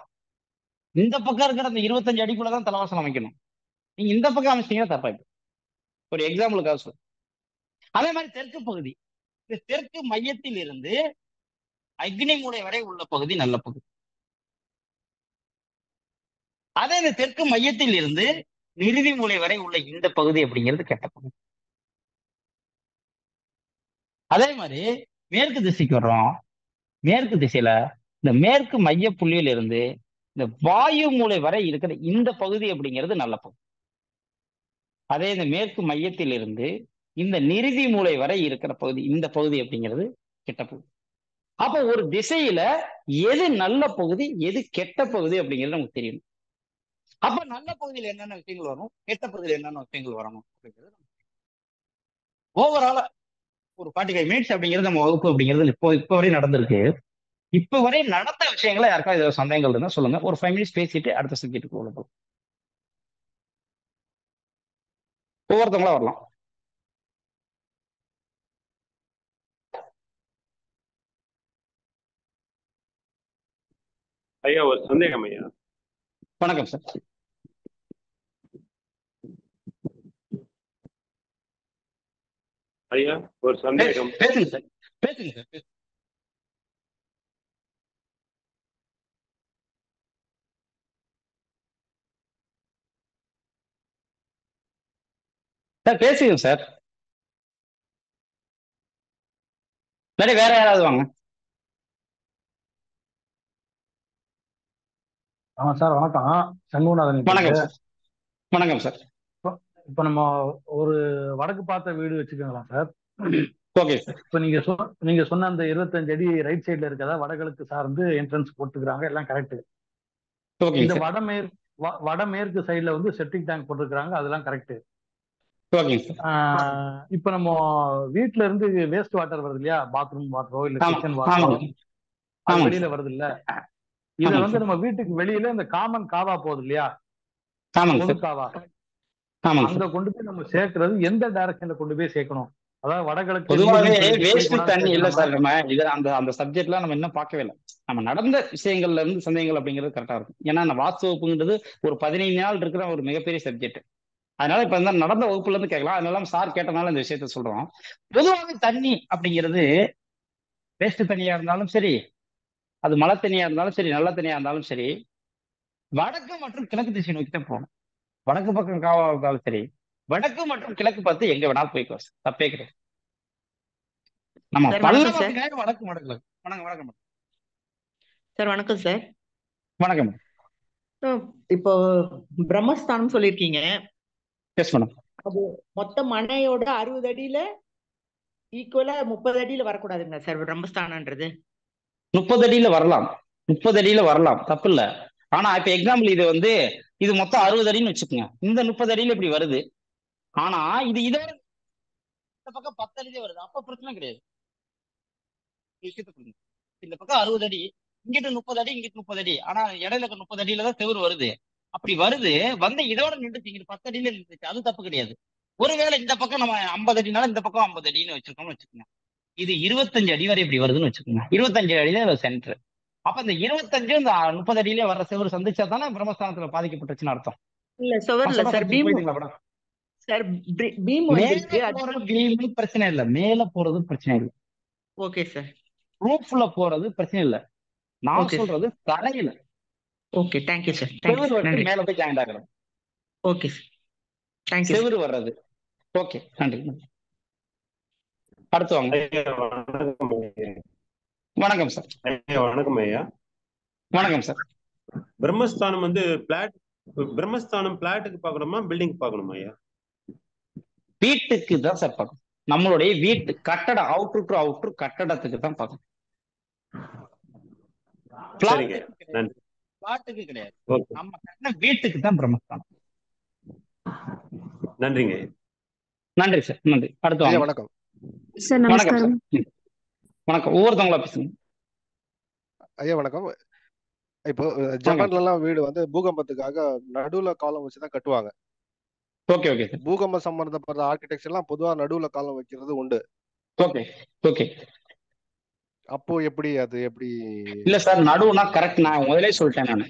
இந்த பக்கம் இருக்கிற அந்த 25 அடிக்குள்ளதான் தலைவாசல் அமைக்கணும். நீங்க இந்த பக்கம் அமைச்சீங்கன்னா தப்பாயிடும். ஒரு எக்ஸாம்பிளுக்காக சொல்ல. அதே மாதிரி தெற்கு பகுதி, இந்த தெற்கு மையத்தில் இருந்து அக்னி மூலை வரை உள்ள பகுதி நல்ல பகுதி. அதே இந்த தெற்கு மையத்தில் இருந்து நிறுதி மூலை வரை உள்ள இந்த பகுதி அப்படிங்கிறது கெட்ட பகுதி. அதே மாதிரி மேற்கு திசைக்கு வர்றோம், மேற்கு திசையில இந்த மேற்கு மைய புள்ளியில் இருந்து இந்த வாயு மூலை வரை இருக்கிற இந்த பகுதி அப்படிங்கிறது நல்ல பகுதி. அதே இந்த மேற்கு மையத்தில் இருந்து இந்த நிறுதி மூலை வரை இருக்கிற பகுதி, இந்த பகுதி அப்படிங்கிறது கெட்ட பகுதி. அப்ப ஒரு திசையில எது நல்ல பகுதி எது கெட்ட பகுதி அப்படிங்கிறது நமக்கு தெரியும். அப்ப நல்ல பகுதியில் என்னென்ன விஷயங்கள் வரும், கெட்ட பகுதியில் என்னென்ன விஷயங்கள் வரணும் அப்படிங்கிறது ஓவராலா ஒரு 45 மினிட்ஸ் அப்படிங்கிறது நம்ம வகுப்பு அப்படிங்கிறது இப்போ வரை நடந்திருக்கு. இப்ப வரை நடந்த விஷயங்களை யாருக்காவது ஏதாவது சந்தேகங்கள் இருந்தா சொல்லுங்க. ஒரு 5 மினிட்ஸ் பேசிட்டு அடுத்த சப்ஜெக்ட்டுக்கு உள்ள போகலாம். ஒவ்வொருத்தவங்களா வரலாம். ஐயா ஒரு சந்தேகம் ஐயா. வணக்கம் சார். ஐயா ஒரு சந்தேகம். பேசுங்க சார், பேசுங்க சார். சார் பேசுங்க சார். வேற யாராவது வாங்க. சார் வணக்கம், சண்முகநாதன். வணக்கம் சார். வணக்கம் சார். இப்ப நம்ம ஒரு வடக்கு பார்த்த வீடு வச்சுக்கோங்களா சார்? Okay sir. இப்ப நீங்க சொன்ன அந்த 25 அடி ரைட் சைட்ல இருக்கதா வடகிழக்கு சார்ந்து என்ட்ரன்ஸ் போட்டுக்கிறாங்க, எல்லாம் கரெக்ட். இந்த வடமேற்கு சைட்ல வந்து செப்டிக் டேங்க் போட்டுருக்காங்க, அதெல்லாம் கரெக்ட். இப்ப நம்ம வீட்டுல இருந்து வேஸ்ட் வாட்டர் வருது இல்லையா, பாத்ரூம் வாட்டரோ இல்ல கிச்சன் வாட்டரோ, அது வெளியில வருது இல்ல, இத வந்து நம்ம வீட்டுக்கு வெளியில இந்த காமன் காவா போகுது இல்லையா, பொது காவா, அங்க கொண்டு போய் நம்ம சேர்க்கிறது எந்த டைரக்ஷன்ல கொண்டு போய் சேர்க்கணும்? அதாவது வடகிழக்கு. பொதுவாகவே வேஸ்ட் தண்ணி இல்ல சார், நம்ம இது அந்த சப்ஜெக்ட்லாம் நம்ம இன்னும் பார்க்கவே இல்லை. நம்ம நடந்த விஷயங்கள்ல இருந்து சந்தேகங்கள் அப்படிங்கிறது கரெக்டா இருக்கும். ஏன்னா அந்த வாஸ்து வகுப்புங்கிறது ஒரு 15 நாள் இருக்கிற ஒரு மிகப்பெரிய சப்ஜெக்ட். அதனால இப்ப இந்த நடந்த வகுப்புல இருந்து கேட்கலாம். அதனால சார் கேட்டனால இந்த விஷயத்த சொல்றோம். பொதுவாக தண்ணி அப்படிங்கிறது வேஸ்ட் தண்ணியா இருந்தாலும் சரி, அது மழை தண்ணியா இருந்தாலும் சரி, நல்ல தண்ணியா இருந்தாலும் சரி, வடக்கு மற்றும் கிழக்கு திசை நோக்கி தான் போகணும். வடக்கு பக்கம் காவா இருந்தாலும் சரி, வடக்கு மற்றும் கிழக்கு பார்த்து எங்க வேணாலும் போய்க்கோ, தப்பே கிடையாது. நம்ம பல்லவத்துக்காக வடக்கு வடக்கு. வணக்கம் வணக்கம் சார். வணக்கம் சார். வணக்கம். இப்போ பிரம்மஸ்தானம் சொல்லியிருக்கீங்க. Yes madam. அது மொத்த மனையோட 60 அடியில ஈக்குவலா 30 அடியில வரக்கூடாதுங்க சார் பிரம்மஸ்தானன்றது? 30 அடியில வரலாம், 30 அடியில வரலாம், தப்பு இல்ல. ஆனா இப்ப எக்ஸாம்பிள் இது மொத்தம் 60 அடின்னு வச்சுக்கோங்க. இந்த 30 அடியில இப்படி வருது. ஆனா இதோட இந்த பக்கம் 10 அடியிலே வருது. அப்ப பிரச்சனை கிடையாது. விஷயத்தை புரியுங்க. இந்த பக்கம் 60 அடி, இங்கிட்டு 30 அடி, இங்கிட்டு 30 அடி. ஆனா இடையில இருக்க 30 அடியில தான் செவுரு வருது. அப்படி வருது, இதோட நின்றுச்சு, இங்கிட்டு 10 அடியில நின்றுச்சு. அது தப்பு கிடையாது. ஒருவேளை இந்த பக்கம் நம்ம 50 அடினால இந்த பக்கம் 50 அடின்னு வச்சிருக்கோம்னு வச்சுக்கோங்க. இது 25 அடி வரை இப்படி வருதுன்னு வச்சுக்கோங்க. 25 அடியில சென்டர். அப்ப இந்த 25 இந்த 30 அடியிலே வர்ற செவுரு சந்திச்சா தானே பிரம்மஸ்தானத்துல பாதிக்கப்பட்டுச்சுன்னு அர்த்தம். இல்ல சுவர்ல சார் பீம். புரியுதுங்களா மேடம்? சார் பீம் வந்திருக்கு. பீம் பிரச்சனை இல்ல, மேல போறது பிரச்சனை இல்ல. Okay sir. ரூஃப்ல போறது பிரச்சனை இல்ல. நான் ஓகே சொல்றது தரையில. Okay, thank you sir. செவுரு வந்து மேல போய் ஜாயிண்ட் ஆகணும். Okay sir, thank you. செவுரு வர்றது. ஓகே, நன்றி. அடுத்து வாங்க. வணக்கம் சார். வணக்கம் ஐயா. வணக்கம் சார். பிரம்மஸ்தானம் வந்து பிரம்மஸ்தானம் பிளாட்டுக்கு பார்க்கணுமா பில்டிங் பார்க்கணுமா ஐயா? வீட்டுக்கு தான் சார் பார்க்கணும். நம்மளுடைய வீட்டு கட்டடம் அவுட்ரு டு அவுட்ரு கட்டடத்துக்கு தான் பார்க்கணும். பிளாட்டுக்கு கிடையாது. நம்ம கட்டின வீட்டுக்கு தான் பிரம்மஸ்தானம். நன்றிங்க. நன்றி சார், நன்றி. அடுத்து வாங்க. வணக்கம் சார். நமஸ்காரம். வணக்கம். ஒவ்வொருத்தவங்களா பேசுங்க. ஐயா வணக்கம். இப்போ ஜப்பான்ல எல்லாம் வீடு வந்து பூகம்பத்துக்காக நடுவுல காலம் வச்சுதான் கட்டுவாங்க. Okay okay sir. பூகம்ப சம்பந்தப்பட்ட ஆர்கிடெக்சர் எல்லாம் பொதுவா நடுவுல காலம் வைக்கிறது உண்டு. Okay okay. அப்போ எப்படி அது எப்படி? இல்ல சார், நடுவுனா கரெக்ட். நான் முதலே சொல்லிட்டேன். நான்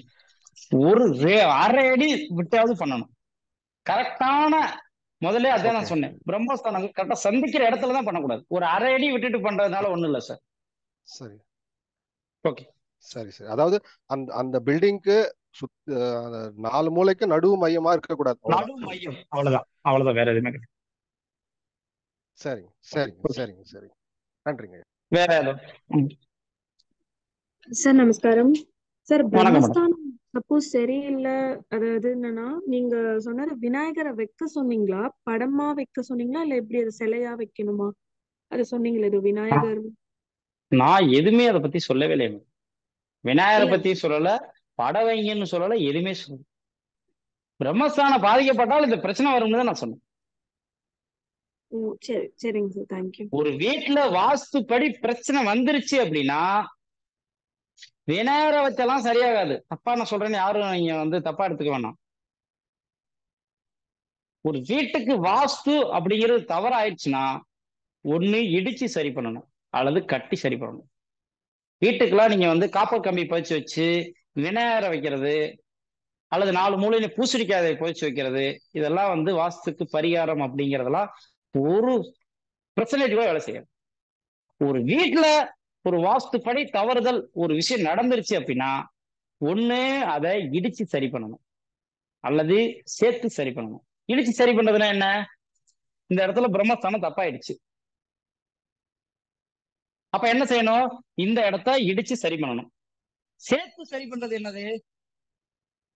ஒரு அரை அடி விட்டாவது பண்ணணும். கரெக்டான முதல்ல அதான் நான் சொன்னேன். பிரம்மஸ்தானம் கரெக்டா சந்திக்கிற இடத்துலதான் பண்ணக்கூடாது. ஒரு அரை அடி விட்டுட்டு பண்றதுனால ஒண்ணும் இல்ல சார். சரி ஓகே. சரி சரி. அதாவது அந்த பில்டிங்க்கு 4 மூலைக்கு நடுவு மையமா இருக்க கூடாது. நடு மையம், அவ்வளவுதான், வேற எதுவுமே கிடையாது. சரிங்க சரிங்க சரிங்க சரிங்க. நன்றிங்க. வேற ஏதாவது? சார் நமஸ்காரம். சார் பிரம்மஸ்தானம் சப்போஸ் சரியில்லை, அதாவது என்னன்னா நீங்க சொன்னது விநாயகரை வைக்க சொன்னீங்களா, படமா வைக்க சொன்னீங்களா, இல்ல எப்படி அது சிலையா வைக்கணுமா? அது சொன்னீங்களே இது விநாயகர். நான் எதுவுமே அதை பத்தி சொல்லவே இல்லை. விநாயகரை பத்தி சொல்லல, பட வைங்கன்னு சொல்லல, எதுவுமே சொல்லல. பிரம்மஸ்தானம் பாதிக்கப்பட்டால் இந்த பிரச்சனை வரும்னு தான் நான் சொன்னேன். சரி சரிங்க சார், தேங்க்யூ. ஒரு வீட்டுல வாஸ்துப்படி பிரச்சனை வந்துருச்சு அப்படின்னா விநாயகரை வச்செல்லாம் சரியாகாது. தப்பா நான் சொல்றேன்னு யாரும் நீங்க தப்பா எடுத்துக்க வேணாம். ஒரு வீட்டுக்கு வாஸ்து அப்படிங்கிறது தவறாயிடுச்சுன்னா ஒண்ணு இடிச்சு சரி பண்ணணும், அல்லது கட்டி சரி பண்ணணும். வீட்டுக்கெல்லாம் நீங்க காப்பர் கம்பி புதைச்சு வச்சு விநாயகரை வைக்கிறது, அல்லது 4 மூலையில பூசணிக்காயை புதைச்சு வைக்கிறது, இதெல்லாம் வாஸ்துக்கு பரிகாரம் அப்படிங்கிறதெல்லாம் ஒரு பிரச்சனைக்கு வேலை செய்யாது. ஒரு வீட்டுல ஒரு வாஸ்துப்படி தவறுதல் ஒரு விஷயம் நடந்துருச்சு அப்படின்னா ஒண்ணு அதை இடிச்சு சரி பண்ணணும், அல்லது சேர்த்து சரி பண்ணணும். இடிச்சு சரி பண்றதுன்னா என்ன? இந்த இடத்துல பிரம்மஸ்தானம் தப்பாயிடுச்சு, அப்ப என்ன செய்யணும்? இந்த இடத்த இடிச்சு சரி பண்ணணும். சேர்த்து சரி பண்றது என்னது?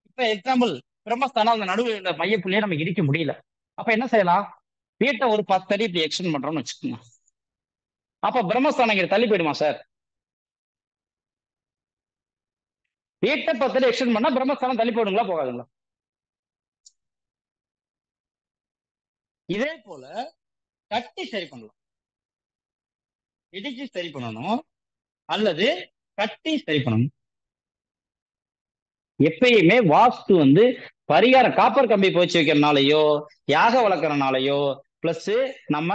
இப்ப எக்ஸாம்பிள், பிரம்மஸ்தானம் அந்த நடுவில் மையப்புள்ளியே நம்ம இடிக்க முடியல. அப்ப என்ன செய்யலாம்? வீட்டை ஒரு 10 அடி இப்படி எக்ஸ்டெண்ட் பண்றோம்னு வச்சுக்கோங்க. அப்ப பிரம்மஸ்தானம் இங்க தள்ளி போயிடுமா சார்? வீட்டை 10 அடி எக்ஸ்டெண்ட் பண்ணா பிரம்மஸ்தானம் தள்ளி போயிடுங்களா, போகாதுங்களா? இதே போல கட்டி சரி பண்ணலாம். இடிச்சு சரி பண்ணணும், அல்லது கட்டி சரி பண்ணணும். எப்பயுமே வாஸ்து பரிகாரம் காப்பர் கம்பி போச்சு வைக்கிறனாலயோ, யாக வளர்க்கறனாலயோ, பிளஸ் நம்ம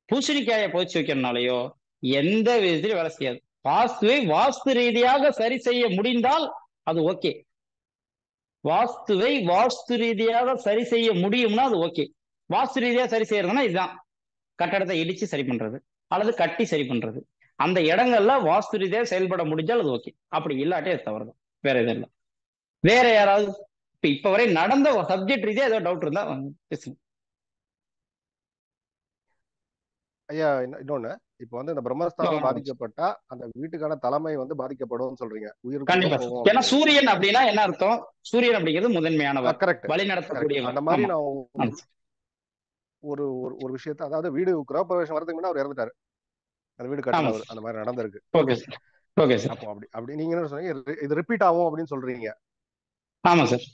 பூசணிக்காயை போச்சு வைக்கிறனாலயோ எந்த விதத்திலும் வேலை செய்யாது. வாஸ்துவை வாஸ்து ரீதியாக சரி செய்ய முடிந்தால் அது ஓகே. வாஸ்துவை வாஸ்து ரீதியாக சரி செய்ய முடியும்னா அது ஓகே. வாஸ்து ரீதியாக சரி செய்யறதுன்னா இதுதான், கட்டடத்தை இடிச்சு சரி பண்றது அல்லது கட்டி சரி பண்றது. அந்த இடங்கள்ல வாஸ்து ரீதியாக செயல்பட முடிஞ்சால் அது ஓகே, அப்படி இல்லாட்டே அது தவறுதான், வேற எதுவும் இல்லை. வேற யாராவது இப்ப வரை நடந்த சப்ஜெக்ட் ரீதியா ஏதோ டவுட் இருந்தா பேசுங்க. ஐயா இன்னொன்னு, இப்போ வந்து இந்த பிரம்மஸ்தானம் பாதிக்கப்பட்டா அந்த வீட்டுக்கான தலைமை வந்து பாதிக்கப்படும் சொல்றீங்க, உயிர் கூட கண்டிப்பா. போகும் ஏன்னா அப்படிங்கிறீங்க. சூரியன் அப்படின்னா என்ன அர்த்தம்? சூரியன் அப்படிங்கிறது முதன்மையானவர், கரெக்ட் வழி கரெக்ட். நடத்தக்கூடியவர். அந்த மாதிரி ஆமா. நான் ஒரு ஒரு ஒரு விஷயத்த, அதாவது வீடு கிரகப்பிரவேசம் வரதுக்கு முன்னாடி அவர் இறந்துட்டாரு, அந்த வீடு ஆமா கட்டினவர், சார். அந்த மாதிரி நடந்திருக்கு. Okay sir. Okay sir. அப்போ அப்படி அப்படி நீங்க என்ன சொன்னீங்க, இது ரிப்பீட் ஆகும் அப்படின்னு சொல்றீங்க. ஆமா சார்.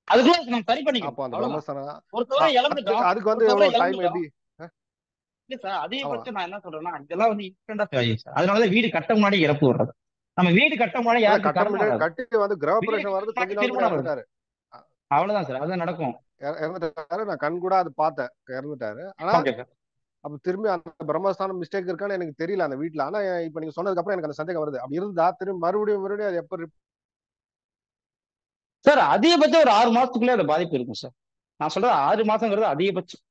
அதுக்குள்ள நம்ம சரி பண்ணிக்கணும். அப்போ அந்த அவ்வளவுதான். பிரம்மஸ்தானம் ஒரு தடவை இழந்துட்டோம், அதுக்கு ஒரு வந்து தடவை எவ்வளவு டைம் இழந்துட்டோம். எப்படி? இல்ல சார், ஆமா அதிகபட்சம் நான் என்ன சொல்றேன்னா, இதெல்லாம் வந்து இன்ஸ்டன்டா தெரியும் சார். அதனாலதான் வீடு கட்ட முன்னாடி இறப்பு வர்றது. நம்ம வீடு கட்ட முன்னாடி அதான் யாருக்கும் கட்ட கடன் முடியாது, வராது. கட்டி வந்து வீடு கிரகப்பிரவேசம் கட்ட வர்றது கொஞ்ச முன்னாடி நாள் முன்னாடி திருமணம் வருது. இறந்துட்டாரு. அவ்வளவுதான் சார், அதுதான் நடக்கும். இறந்துட்டாரு, நான் கண் கூட அது பார்த்தேன், இறந்துட்டாரு. ஆனா ஓகே சார். அப்ப திரும்பி அந்த பிரம்மஸ்தானம் மிஸ்டேக் இருக்கான்னு எனக்கு தெரியல அந்த வீட்டுல. ஆனா இப்ப நீங்க சொன்னதுக்கு அப்புறம் எனக்கு அந்த சந்தேகம் வருது. அப்படி இருந்தா திரும்பி மறுபடியும் அது எப்ப சார் அதிகபட்சம் ஒரு 6 மாசத்துக்குள்ளே அந்த பாதிப்பு இருக்கும் சார். நான் சொல்றது 6 மாசங்கிறது அதிகபட்சம்.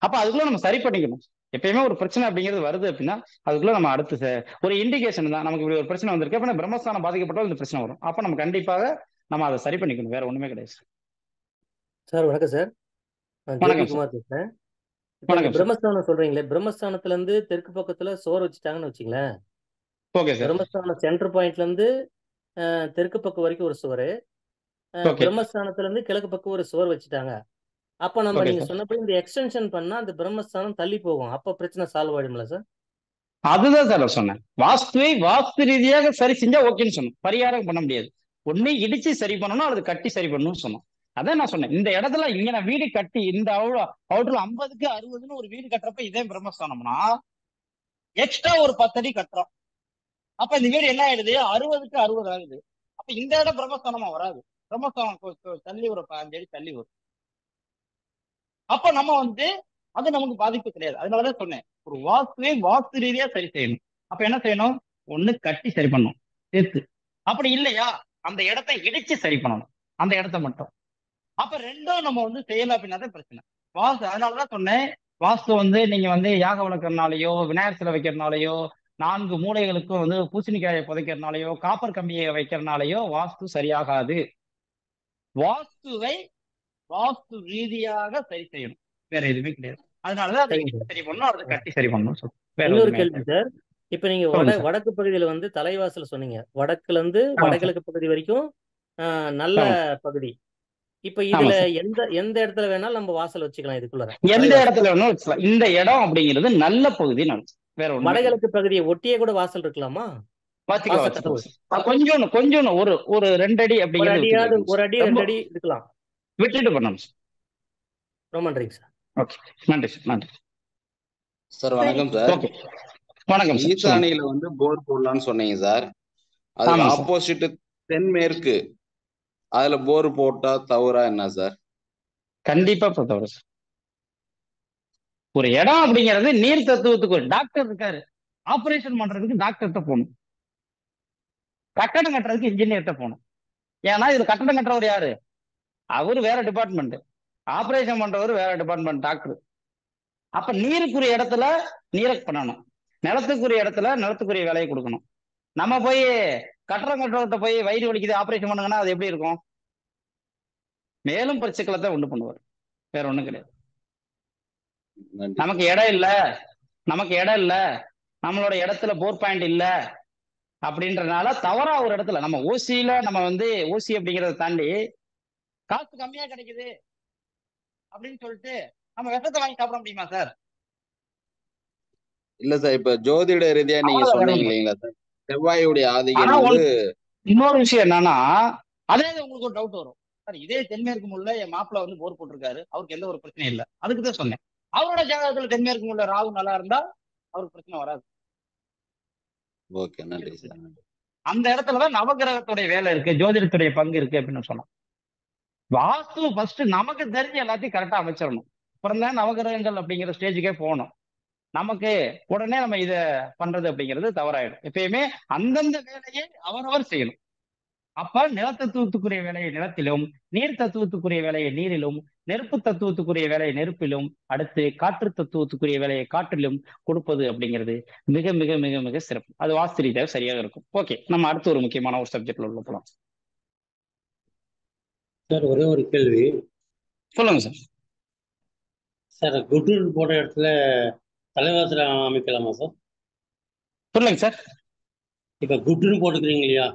அப்ப அதுக்குள்ள நம்ம சரி பண்ணிக்கணும். எப்பயுமே ஒரு பிரச்சனை அப்படிங்கிறது வருது அப்படின்னா அதுக்குள்ள நம்ம அடுத்து ஒரு இண்டிகேஷன் தான், நமக்கு இப்படி ஒரு பிரச்சனை வந்திருக்கு, அப்ப பிரம்மஸ்தானம் பாதிக்கப்பட்டாலும் இந்த பிரச்சனை வரும். அப்ப நம்ம கண்டிப்பாக நம்ம அதை சரி பண்ணிக்கணும், வேற ஒண்ணுமே கிடையாது சார். சார் வணக்கம் சார், நான் ஜோதி வணக்கம் சார். குமார் பேசுறேன். இப்ப நீங்க வணக்கம் சார். பிரம்மஸ்தானம் சொல்றீங்களே, பிரம்மஸ்தானத்துல இருந்து தெற்கு பக்கத்துல சோறு வச்சுட்டாங்கன்னு வச்சுங்களேன். Okay sir. பிரம்மஸ்தானம் சென்டர் பாயிண்ட்ல இருந்து தெற்கு பக்கம் வரைக்கும் ஒரு சுவர், ஓகே பிரம்மஸ்தானத்துல இருந்து கிழக்கு பக்கம் ஒரு சுவர் வச்சுட்டாங்க. அப்ப நம்ம ஓகே நீங்க சார். சொன்னபடி இந்த எக்ஸ்டென்ஷன் பண்ணா அந்த பிரம்மஸ்தானம் தள்ளி போகும், அப்ப பிரச்சனை சால்வ் ஆயிடும்ல சார்? அதுதான் சார் நான் சொன்னேன், வாஸ்து ரீதியாக சரி செஞ்சா ஓகேன்னு சொன்னோம், பரிகாரம் பண்ண முடியாது. ஒண்ணு இடிச்சு சரி பண்ணணும் அல்லது கட்டி சரி பண்ணணும்னு சொன்னோம். அதான் நான் சொன்னேன், இந்த இடத்துல இங்க நான் வீடு கட்டி இந்த அவுட்ல 50க்கு 60ன்னு ஒரு வீடு கட்டுறப்ப இதே பிரம்மஸ்தானம்னா எக்ஸ்ட்ரா ஒரு 10 அடி கட்டுறோம். அப்ப இந்த வீடு என்ன ஆயிடுது, 60க்கு 60 ஆகுது. அப்ப இந்த இடம் பிரம்மஸ்தானமா வராது, பிரம்மஸ்தானம் தள்ளி ஒரு 5 அடி தள்ளி வரும். அப்ப நம்ம வந்து அது நமக்கு பாதிப்பு கிடையாது. அதனாலதான் சொன்னேன், ஒரு வாஸ்து ரீதியா சரி செய்யணும். அப்ப என்ன செய்யணும், ஒண்ணு கட்டி சரி பண்ணணும் சேர்த்து, அப்படி இல்லையா அந்த இடத்தை இடிச்சு சரி பண்ணணும், அந்த இடத்த மட்டும். அப்ப ரெண்டும் நம்ம வந்து செய்யல அப்படின்னா தான் பிரச்சனை. அதனாலதான் சொன்னேன், வாஸ்து வந்து நீங்க வந்து யாக வளர்க்கறனாலயோ, விநாயகர் சிலை வைக்கிறனாலயோ, 4 மூலைகளுக்கும் வந்து பூசணிக்காயை புதைக்கிறனாலயோ, காப்பர் கம்பியை வைக்கிறனாலயோ வாஸ்து சரியாகாது. வாஸ்துவை வாஸ்து ரீதியாக சரி செய்யணும், வேற எதுவுமே கிடையாது. அதனாலதான் அதை சரி பண்ணணும், அதை கட்டி சரி பண்ணணும். இன்னொரு கேள்வி சார், இப்ப நீங்க வடக்கு பகுதியில வந்து தலைவாசல் சொன்னீங்க, வடக்குல இருந்து வடகிழக்கு பகுதி வரைக்கும் நல்ல பகுதி. இப்ப இதுல எந்த இடத்துல வேணாலும் நம்ம வாசல் வச்சுக்கலாம், இதுக்குள்ள எந்த இடத்துல வேணாலும் வச்சுக்கலாம். இந்த இடம் அப்படிங்கிறது நல்ல பகுதி, வேற ஒண்ணு. வடகிழக்கு பகுதியை ஒட்டியே கூட வாசல் இருக்கலாமா? கொஞ்சம் ஒரு 2 அடி அப்படிங்கிறது, ஒரு அடி 2 அடி இருக்கலாம், விட்டுட்டு பண்ணணும். ரொம்ப நன்றிங்க சார். ஓகே, நன்றி சார். நன்றி சார். வணக்கம் சார். வணக்கம். ஈசானியில வந்து போர் போடலாம்னு சொன்னீங்க சார், அதுக்கு ஆப்போசிட் தென்மேற்கு, அதுல போர் போட்டா தவறா என்ன சார்? கண்டிப்பா தவறு சார். ஒரு இடம் அப்படிங்கிறது நீர் தத்துவத்துக்கு ஒரு டாக்டர் இருக்காரு, ஆபரேஷன் பண்றதுக்கு டாக்டர்கிட்ட போகணும், கட்டடம் கட்டுறதுக்கு இன்ஜினியர்கிட்ட போகணும். ஏன்னா இது கட்டடம் கட்டுறவர் யாரு, அவரு வேற டிபார்ட்மெண்ட், ஆபரேஷன் பண்றவர் வேற டிபார்ட்மெண்ட், டாக்டர். அப்ப நீருக்குரிய இடத்துல நீரை பண்ணணும், நிலத்துக்குரிய இடத்துல நிலத்துக்குரிய வேலையை கொடுக்கணும். நம்ம போய் கட்டடம் கட்டுறவர்கிட்ட போய் வயிறு வலிக்குது ஆபரேஷன் பண்ணுங்கன்னா அது எப்படி இருக்கும், மேலும் பிரச்சனைகளை தான் உண்டு பண்ணுவார், வேற ஒண்ணும் கிடையாது. நமக்கு இடம் இல்ல, நம்மளோட இடத்துல போர் பாயிண்ட் இல்ல அப்படின்றதுனால தவறா ஒரு இடத்துல நம்ம ஓசியில நம்ம வந்து ஓசி அப்படிங்கிறத தாண்டி காசு கம்மியா கிடைக்குது அப்படின்னு சொல்லிட்டு நம்ம விஷத்தை வாங்கி சாப்பிட முடியுமா சார்? இல்ல சார், இப்ப ஜோதிட ரீதியா நீங்க சொன்னீங்க இல்லைங்களா சார், செவ்வாயுடைய ஆதிக்கம் வந்து. இன்னொரு விஷயம் என்னன்னா, அதே உங்களுக்கு ஒரு டவுட் வரும் சார், இதே தென்மேற்கு மூலையில என் மாப்பிள்ள வந்து போர் போட்டிருக்காரு, அவருக்கு எந்த ஒரு பிரச்சனையும் இல்லை, அதுக்கு தான் சொன்னேன். அவரோட ஜாதகத்துல தென்மேற்கு மூலையில ராகு நல்லா இருந்தா அவருக்கு பிரச்சனை வராது. ஓகே, நன்றி சார். அந்த இடத்துலதான் நவகிரகத்துடைய வேலை இருக்கு, ஜோதிடத்துடைய பங்கு இருக்கு அப்படின்னு சொன்னோம். வாஸ்து ஃபர்ஸ்ட் நமக்கு தெரிஞ்ச எல்லாத்தையும் கரெக்டா அமைச்சிடணும், அப்புறம் தான் நவகிரகங்கள் அப்படிங்கிற ஸ்டேஜுக்கே போகணும். நமக்கு உடனே நம்ம இத பண்றது அப்படிங்கிறது தவறாயிடும். எப்பயுமே அந்தந்த வேலையை அவரவர் செய்யணும். அப்ப நிலத்தத்துவத்துக்குரிய வேலையை நிலத்திலும், நீர் தத்துவத்துக்குரிய வேலையை நீரிலும், நெருப்பு தத்துவத்துக்குரிய வேலையை நெருப்பிலும், அடுத்து காற்று தத்துவத்துக்குரிய வேலையை காற்றிலும் கொடுப்பது அப்படிங்கிறது மிக மிக மிக மிக சிறப்பு. அது வாஸ்து ரீதியாக சரியாக இருக்கும். ஓகே, நம்ம அடுத்து ஒரு முக்கியமான ஒரு சப்ஜெக்ட்ல உள்ள போலாம் சார். ஒரே ஒரு கேள்வி, சொல்லுங்க சார். சார் குட்னு போட்ட இடத்துல தலைவாசல் அமைக்கலாமா சார்? சொல்லுங்க சார். இப்ப குட்னு போட்டுக்கிறீங்க இல்லையா?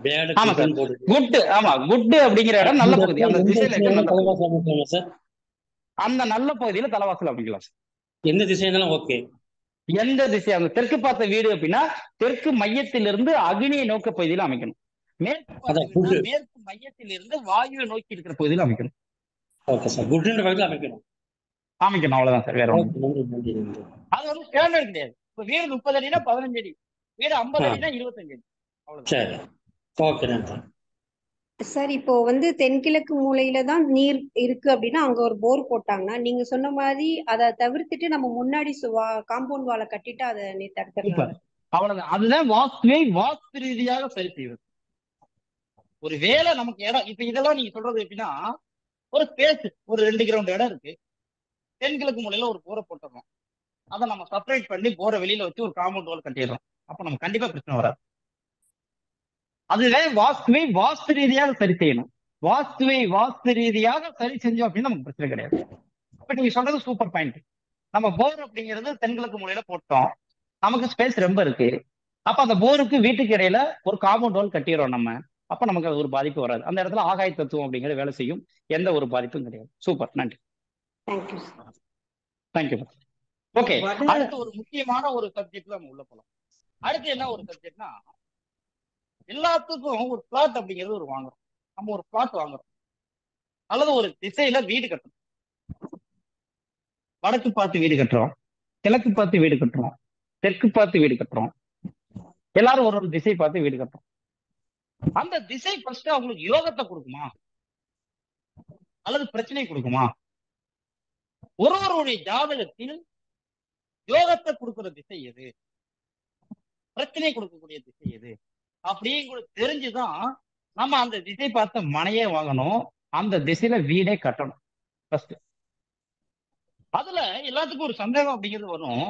பேட் ஆமா சார். குட்னு போட்டுக்கிறீங்க. குட், ஆமா குட் அப்படிங்கிற இடம் நல்ல பகுதி, அந்த திசையில இருக்க நல்ல பகுதி. தலைவாசல் அமைக்கலாமா சார்? அந்த நல்ல பகுதியில தலைவாசல் அமைக்கலாம் சார். எந்த திசைனாலும் ஓகே. எந்த திசை, அந்த தெற்கு பார்த்த வீடு அப்படின்னா தெற்கு மையத்திலிருந்து அக்னியை நோக்க பகுதியில அமைக்கணும். மேற்கு பார்த்த வீடுனா மேற்கு மையத்திலிருந்து வாயுவை நோக்கி இருக்கிற பகுதியில அமைக்கணும். Okay sir. குட்ன்ற பகுதியில் அமைக்கணும். அமைக்கணும், அவ்வளவுதான் சார், வேற ஒன்றும். நன்றி. அது வந்து ஸ்டாண்டர்ட் கிடையாது. இப்ப வீடு 30 அடினா 15 அடி, வீடு 50 அடினா 25 அடி, அவ்வளவுதான். சரி, ஓகே, நன்றி சார். இப்போ வந்து தென்கிழக்கு மூலையில தான் நீர் இருக்கு அப்படின்னா அங்க ஒரு போர் போட்டாங்கன்னா, நீங்க சொன்ன மாதிரி அதை தவிர்த்துட்டு நம்ம முன்னாடி காம்பவுண்ட் வாலை கட்டிட்டு அதை தடுத்துடலாம். அவ்வளவுதான். அதுதான் வாஸ்துவை வாஸ்து ரீதியாக சரி செய்வது. ஒரு வேலை நமக்கு இடம், இப்ப இதெல்லாம் நீங்க சொல்றது எப்படின்னா, ஒரு ஸ்பேஸ், ஒரு 2 கிரவுண்ட் இடம் இருக்கு, தென்கிழக்கு மூலையில ஒரு போரை போட்டுறோம், அதை நம்ம செப்பரேட் பண்ணி போரை வெளியில வச்சு ஒரு காம்பவுண்ட் வால் கட்டிடுறோம். அப்ப நம்ம கண்டிப்பா பிரச்சனை வராது. அதுவே வாஸ்துவை வாஸ்து ரீதியாக சரி செய்யணும். வாஸ்துவை வாஸ்து ரீதியாக சரி செஞ்சோம் அப்படின்னு நமக்கு பிரச்சனை கிடையாது. இப்ப நீங்க சொல்றது சூப்பர் பாயிண்ட். நம்ம போர் அப்படிங்கிறது தென்கிழக்கு மூலையில போட்டோம், நமக்கு ஸ்பேஸ் ரொம்ப இருக்கு, அப்ப அந்த போருக்கு வீட்டுக்கு இடையில ஒரு காம்பவுண்ட் வால் கட்டிடுறோம் நம்ம, அப்ப நமக்கு அது ஒரு பாதிப்பு வராது. அந்த இடத்துல ஆகாய தத்துவம் அப்படிங்கிற வேலை செய்யும், எந்த ஒரு பாதிப்பும் கிடையாது. சூப்பர், நன்றி. தேங்க்யூ. ஓகே, அடுத்து ஒரு முக்கியமான ஒரு சப்ஜெக்ட்ல நம்ம உள்ள போலாம். அடுத்து என்ன ஒரு சப்ஜெக்ட்னா, எல்லாத்துக்கும் ஒரு பிளாட் அப்படிங்கிறது ஒரு வாங்குறோம். நம்ம ஒரு பிளாட் வாங்குறோம் அல்லது ஒரு திசையில வீடு கட்டுறோம். வடக்கு பார்த்து வீடு கட்டுறோம், கிழக்கு பார்த்து வீடு கட்டுறோம், தெற்கு பார்த்து வீடு கட்டுறோம், எல்லாரும் ஒரு திசை பார்த்து வீடு கட்டுறோம். அந்த திசை ஃபர்ஸ்ட் அவங்களுக்கு யோகத்தை கொடுக்குமா அல்லது பிரச்சனை கொடுக்குமா? ஒருவருடைய ஜாதகத்தில் யோகத்தை கொடுக்கிற திசை எது, பிரச்சனை கொடுக்கக்கூடிய திசை எது அப்படின்னு தெரிஞ்சுதான் நம்ம அந்த திசை பார்த்த மனையே வாங்கணும், அந்த திசையில வீடே கட்டணும் ஃபர்ஸ்ட். அதுல எல்லாத்துக்கும் ஒரு சந்தேகம் அப்படிங்கிறது வரும்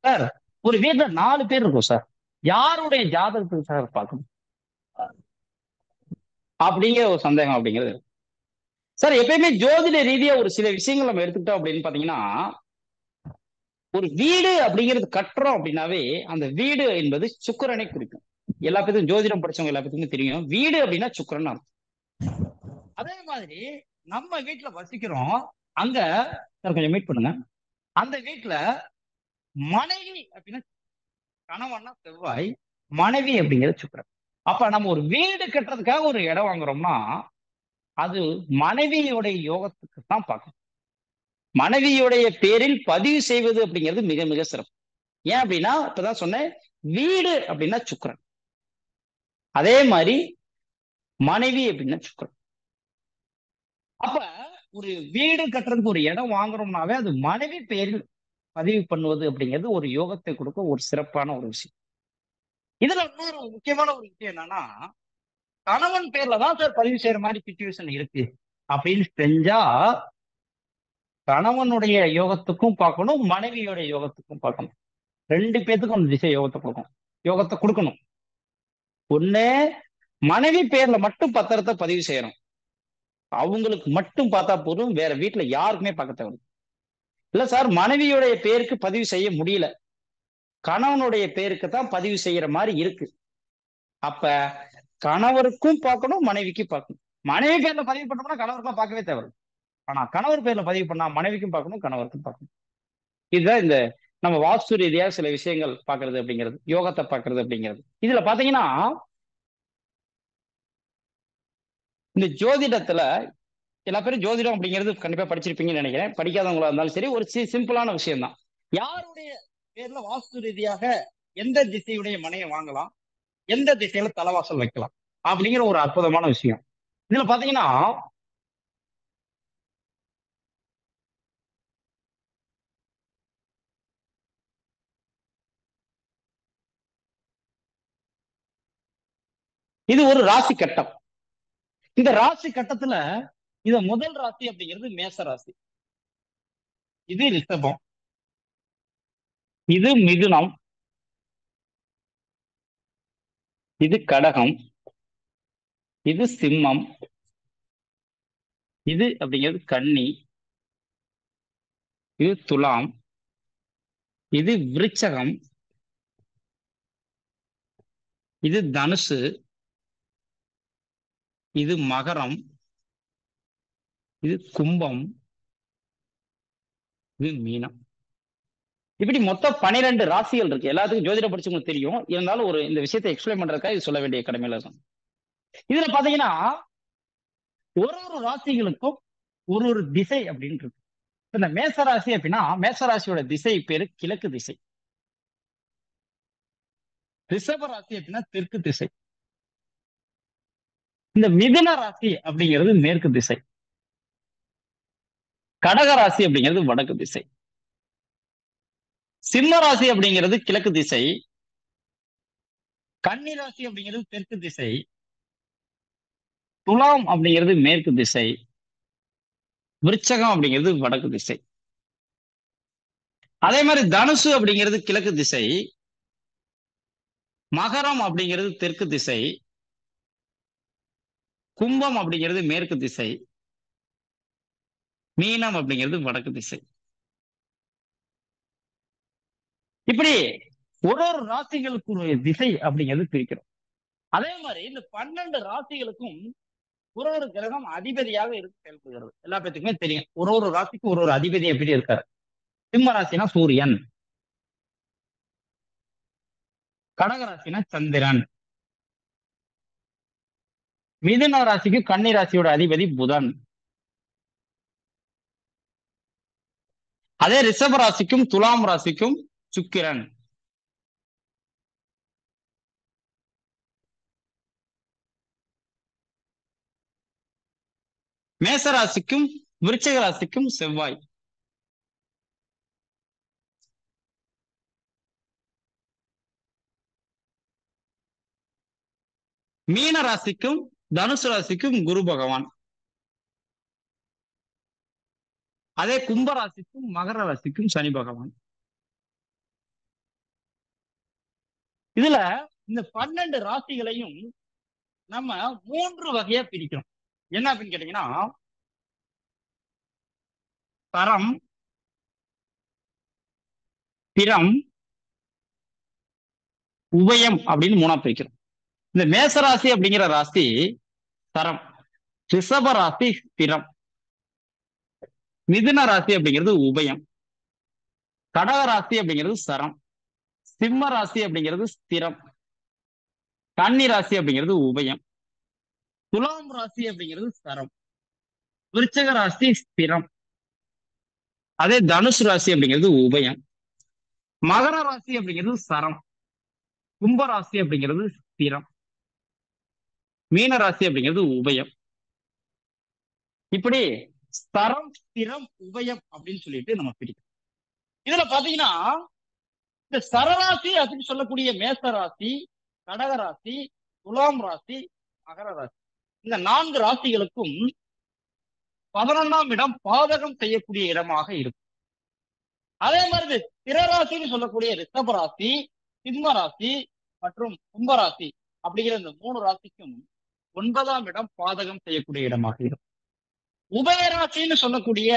சார், ஒரு வீட்டுல 4 பேர் இருக்கும் சார், யாருடைய ஜாதகத்துக்கு சார் பார்க்கணும் அப்படிங்கிற ஒரு சந்தேகம் அப்படிங்கிறது சார். எப்பயுமே ஜோதிட ரீதியா ஒரு சில விஷயங்கள் நம்ம எடுத்துக்கிட்டோம் அப்படின்னு பாத்தீங்கன்னா, ஒரு வீடு அப்படிங்கிறது கட்டுறோம் அப்படின்னாவே அந்த வீடு என்பது சுக்கிரனை குறிக்கும். எல்லா பேருக்கும் ஜோதிடம் படிச்சவங்க எல்லா பேருக்குமே தெரியும், வீடு அப்படின்னா சுக்கிரன் அர்த்தம். அதே மாதிரி நம்ம வீட்டுல வசிக்கிறோம், அங்க கொஞ்சம் மீட் பண்ணுங்க, அந்த வீட்டுல மனைவி அப்படின்னா கணவன்னா செவ்வாய், மனைவி அப்படிங்கிறது சுக்கிரன். அப்ப நம்ம ஒரு வீடு கட்டுறதுக்காக ஒரு இடம் வாங்குறோம்னா அது மனைவியுடைய யோகத்துக்கு தான் பார்க்கணும். மனைவியுடைய பேரில் பதிவு செய்வது அப்படிங்கிறது மிக மிக சிறப்பு. ஏன் அப்படின்னா இப்பதான் சொன்னேன், வீடு அப்படின்னா சுக்கிரன், அதே மாதிரி மனைவி அப்படின்னா சுக்கிரன். அப்ப ஒரு வீடு கட்டுறதுக்கு ஒரு இடம் வாங்குறோம்னாவே அது மனைவி பேரில் பதிவு பண்ணுவது அப்படிங்கிறது ஒரு யோகத்தை கொடுக்க ஒரு சிறப்பான ஒரு விஷயம். இதுல இன்னொரு முக்கியமான ஒரு விஷயம் என்னன்னா, கணவன் பேர்ல தான் சார் பதிவு செய்யற மாதிரி சிச்சுவேஷன் இருக்கு அப்படின்னு செஞ்சா கணவனுடைய யோகத்துக்கும் பார்க்கணும், மனைவியோடைய யோகத்துக்கும் பார்க்கணும், 2 பேத்துக்கும் அந்த திசை யோகத்தை கொடுக்கணும். ஒண்ணு மனைவி பேர்ல மட்டும் பத்திரத்தை பதிவு செய்யணும், அவங்களுக்கு மட்டும் பார்த்தா போதும், வேற வீட்டுல யாருக்குமே பார்க்க தேவை இல்ல சார். மனைவியுடைய பேருக்கு பதிவு செய்ய முடியல, கணவனுடைய பேருக்கு தான் பதிவு செய்யற மாதிரி இருக்கு, அப்ப கணவருக்கும் பார்க்கணும், மனைவிக்கும் பார்க்கணும். மனைவி பேர்ல பதிவு பண்ணோம்னா கணவருக்குலாம் பார்க்கவே தேவை, ஆனா கணவர் பேர்ல பதிவு பண்ணா மனைவிக்கும் பார்க்கணும், கணவருக்கும் பார்க்கணும். இதுதான் இந்த நம்ம வாஸ்து ரீதியா சில விஷயங்கள் பார்க்கறது அப்படிங்கிறது, யோகத்தை பார்க்கறது அப்படிங்கிறது. இதுல பாத்தீங்கன்னா இந்த ஜோதிடத்துல எல்லா பேரும் ஜோதிடம் அப்படிங்கிறது கண்டிப்பா படிச்சிருப்பீங்கன்னு நினைக்கிறேன், படிக்காதவங்களா இருந்தாலும் சரி, ஒரு சிம்பிளான விஷயம் தான். யாருடைய பேர்ல வாஸ்து ரீதியாக எந்த திசையுடைய மனையை வாங்கலாம், எந்த திசையில தலைவாசல் வைக்கலாம் அப்படிங்கிற ஒரு அற்புதமான விஷயம். இதுல பாத்தீங்கன்னா இது ஒரு ராசி கட்டம். இந்த ராசி கட்டத்துல இது முதல் ராசி அப்படிங்கிறது மேச ராசி, இது ரிஷபம், இது மிதுனம், இது கடகம், இது சிம்மம், இது அப்படிங்கிறது கன்னி, இது துலாம், இது விருச்சகம், இது தனுசு, இது மகரம், இது கும்பம், இது மீனம். இப்படி மொத்தம் 12 ராசிகள் இருக்கு. எல்லாத்துக்கும் ஜோதிடம் படிச்சவங்களுக்கு தெரியும். இருந்தாலும் இந்த விஷயத்தை எக்ஸ்பிளைன் பண்றதுக்காக இது சொல்ல வேண்டிய கடமையில இருக்கும். இதுல பாத்தீங்கன்னா ஒரு ராசிகளுக்கும் ஒரு திசை அப்படின்னு இருக்கு. இந்த மேச ராசி அப்படின்னா மேச ராசியோட திசை பேரு கிழக்கு திசை. ரிஷப ராசி அப்படின்னா தெற்கு திசை. இந்த மிதுன ராசி அப்படிங்கிறது மேற்கு திசை. கடக ராசி அப்படிங்கிறது வடக்கு திசை. சிம்ம ராசி அப்படிங்கிறது கிழக்கு திசை. கன்னி ராசி அப்படிங்கிறது தெற்கு திசை. துலாம் அப்படிங்கிறது மேற்கு திசை. விருச்சகம் அப்படிங்கிறது வடக்கு திசை. அதே மாதிரி தனுசு அப்படிங்கிறது கிழக்கு திசை. மகரம் அப்படிங்கிறது தெற்கு திசை. கும்பம் அப்படிங்கிறது மேற்கு திசை. மீனம் அப்படிங்கிறது வடக்கு திசை. இப்படி ஒரு ராசிகளுக்கு திசை அப்படிங்கிறது பிரிக்கிறோம். அதே மாதிரி இந்த 12 ராசிகளுக்கும் ஒரு கிரகம் அதிபதியாக இருந்து செயல்படுகிறது. எல்லா பேத்துக்குமே தெரியும். ஒரு ராசிக்கு ஒரு அதிபதி எப்படி இருக்காரு. சிம்ம ராசினா சூரியன், கடக ராசினா சந்திரன், மிதுன ராசிக்கு கன்னி ராசியோட அதிபதி புதன், அதே ரிஷப ராசிக்கும் துலாம் ராசிக்கும் சுக்கிரன், மேச ராசிக்கும் விருச்சிக ராசிக்கும் செவ்வாய், மீன ராசிக்கும் தனுசு ராசிக்கும் குரு பகவான், அதே கும்ப ராசிக்கும் மகர ராசிக்கும் சனி பகவான். இதுல இந்த 12 ராசிகளையும் நம்ம 3 வகையா பிரிக்கிறோம். என்ன அப்படின்னு கேட்டீங்கன்னா தரம், பிரம், உபயம் அப்படின்னு 3ஆ பிரிக்கிறோம். இந்த மேசராசி அப்படிங்கிற ராசி தரம், ரிஷப ராசி ஸ்திரம், மிதுன ராசி அப்படிங்கிறது உபயம், கடக ராசி அப்படிங்கிறது சரம், சிம்ம ராசி அப்படிங்கிறது ஸ்திரம், கன்னி ராசி அப்படிங்கிறது உபயம், துலாம் ராசி அப்படிங்கிறது சரம், விருச்சக ராசி ஸ்திரம், அதே தனுசு ராசி அப்படிங்கிறது உபயம், மகர ராசி அப்படிங்கிறது சரம், கும்ப ராசி அப்படிங்கிறது ஸ்திரம், மீன ராசி அப்படிங்கிறது உபயம். இப்படி ஸ்தரம், ஸ்திரம், உபயம் அப்படின்னு சொல்லிட்டு நம்ம பிரிக்கிறோம். இதுல பாத்தீங்கன்னா இந்த சரராசி அப்படின்னு சொல்லக்கூடிய மேச ராசி, கடக ராசி, துலாம் ராசி, மகர ராசி, இந்த 4 ராசிகளுக்கும் 11ஆம் இடம் பாதகம் செய்யக்கூடிய இடமாக இருக்கும். அதே மாதிரி திரராசின்னு சொல்லக்கூடிய ரிஷப ராசி, சிம்ம ராசி மற்றும் கும்பராசி அப்படிங்கிற இந்த 3 ராசிக்கும் 9ஆம் இடம் பாதகம் செய்யக்கூடிய இடமாக இருக்கும். உபயராசின்னு சொல்லக்கூடிய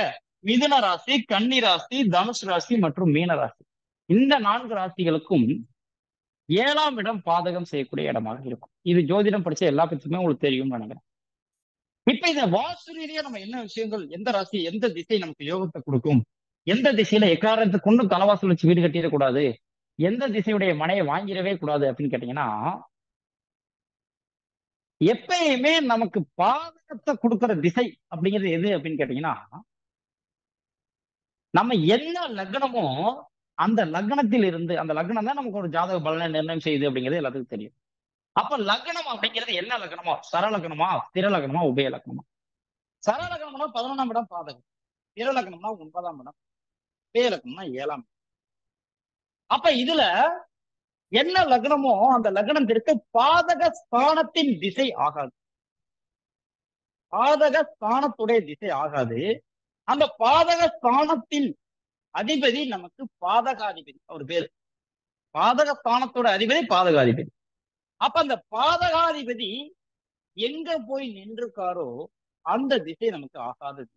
மிதுன ராசி, கன்னி ராசி, தனுசு ராசி மற்றும் மீன ராசி, இந்த 4 ராசிகளுக்கும் 7ஆம் இடம் பாதகம் செய்யக்கூடிய இடமாக இருக்கும். இது ஜோதிடம் படிச்ச எல்லா பத்தியுமே உங்களுக்கு தெரியும்னு நினைக்கிறேன். இப்ப இந்த வாஸ்து ரீதியா நம்ம என்ன விஷயங்கள், எந்த ராசி எந்த திசை நமக்கு யோகத்தை கொடுக்கும், எந்த திசையில எக்காரணத்தை கொண்டும் தலைவாசல் வச்சு வீடு கட்டிடக்கூடாது, எந்த திசையுடைய மனையை வாங்கிடவே கூடாது அப்படின்னு கேட்டீங்கன்னா எப்பயுமே நமக்கு பாதகத்தை கொடுக்கிற திசை அப்படிங்கிறது எது அப்படின்னு கேட்டீங்கன்னா நம்ம என்ன லக்னமோ அந்த லக்னத்தில் இருந்து, அந்த லக்னம் தான் நமக்கு ஒரு ஜாதக பலனை நிர்ணயம் செய்யுது அப்படிங்கிறது எல்லாத்துக்கும் தெரியும். அப்ப லக்னம் அப்படிங்கிறது என்ன லக்னமோ, சரலக்னமா, ஸ்திர லக்னமா, உபய லக்னமா. சரலக்னம்னா 11ஆம் இடம் பாதகம், ஸ்திர லக்னம்னா 9ஆம் இடம், உபய லக்னம்னா 7ஆம் இடம். அப்ப இதுல என்ன லக்னமோ அந்த லக்னத்திற்கு பாதக ஸ்தானத்தின் திசை ஆகாது, பாதக ஸ்தானத்துடைய திசை ஆகாது. அந்த பாதக ஸ்தானத்தின் அதிபதி நமக்கு பாதகாதிபதி, அவர் பேரு பாதக ஸ்தானத்தோட அதிபதி பாதகாதிபதி. அப்ப அந்த பாதகாதிபதி எங்க போய் நின்றுக்காரோ அந்த திசை நமக்கு ஆகாத திசை.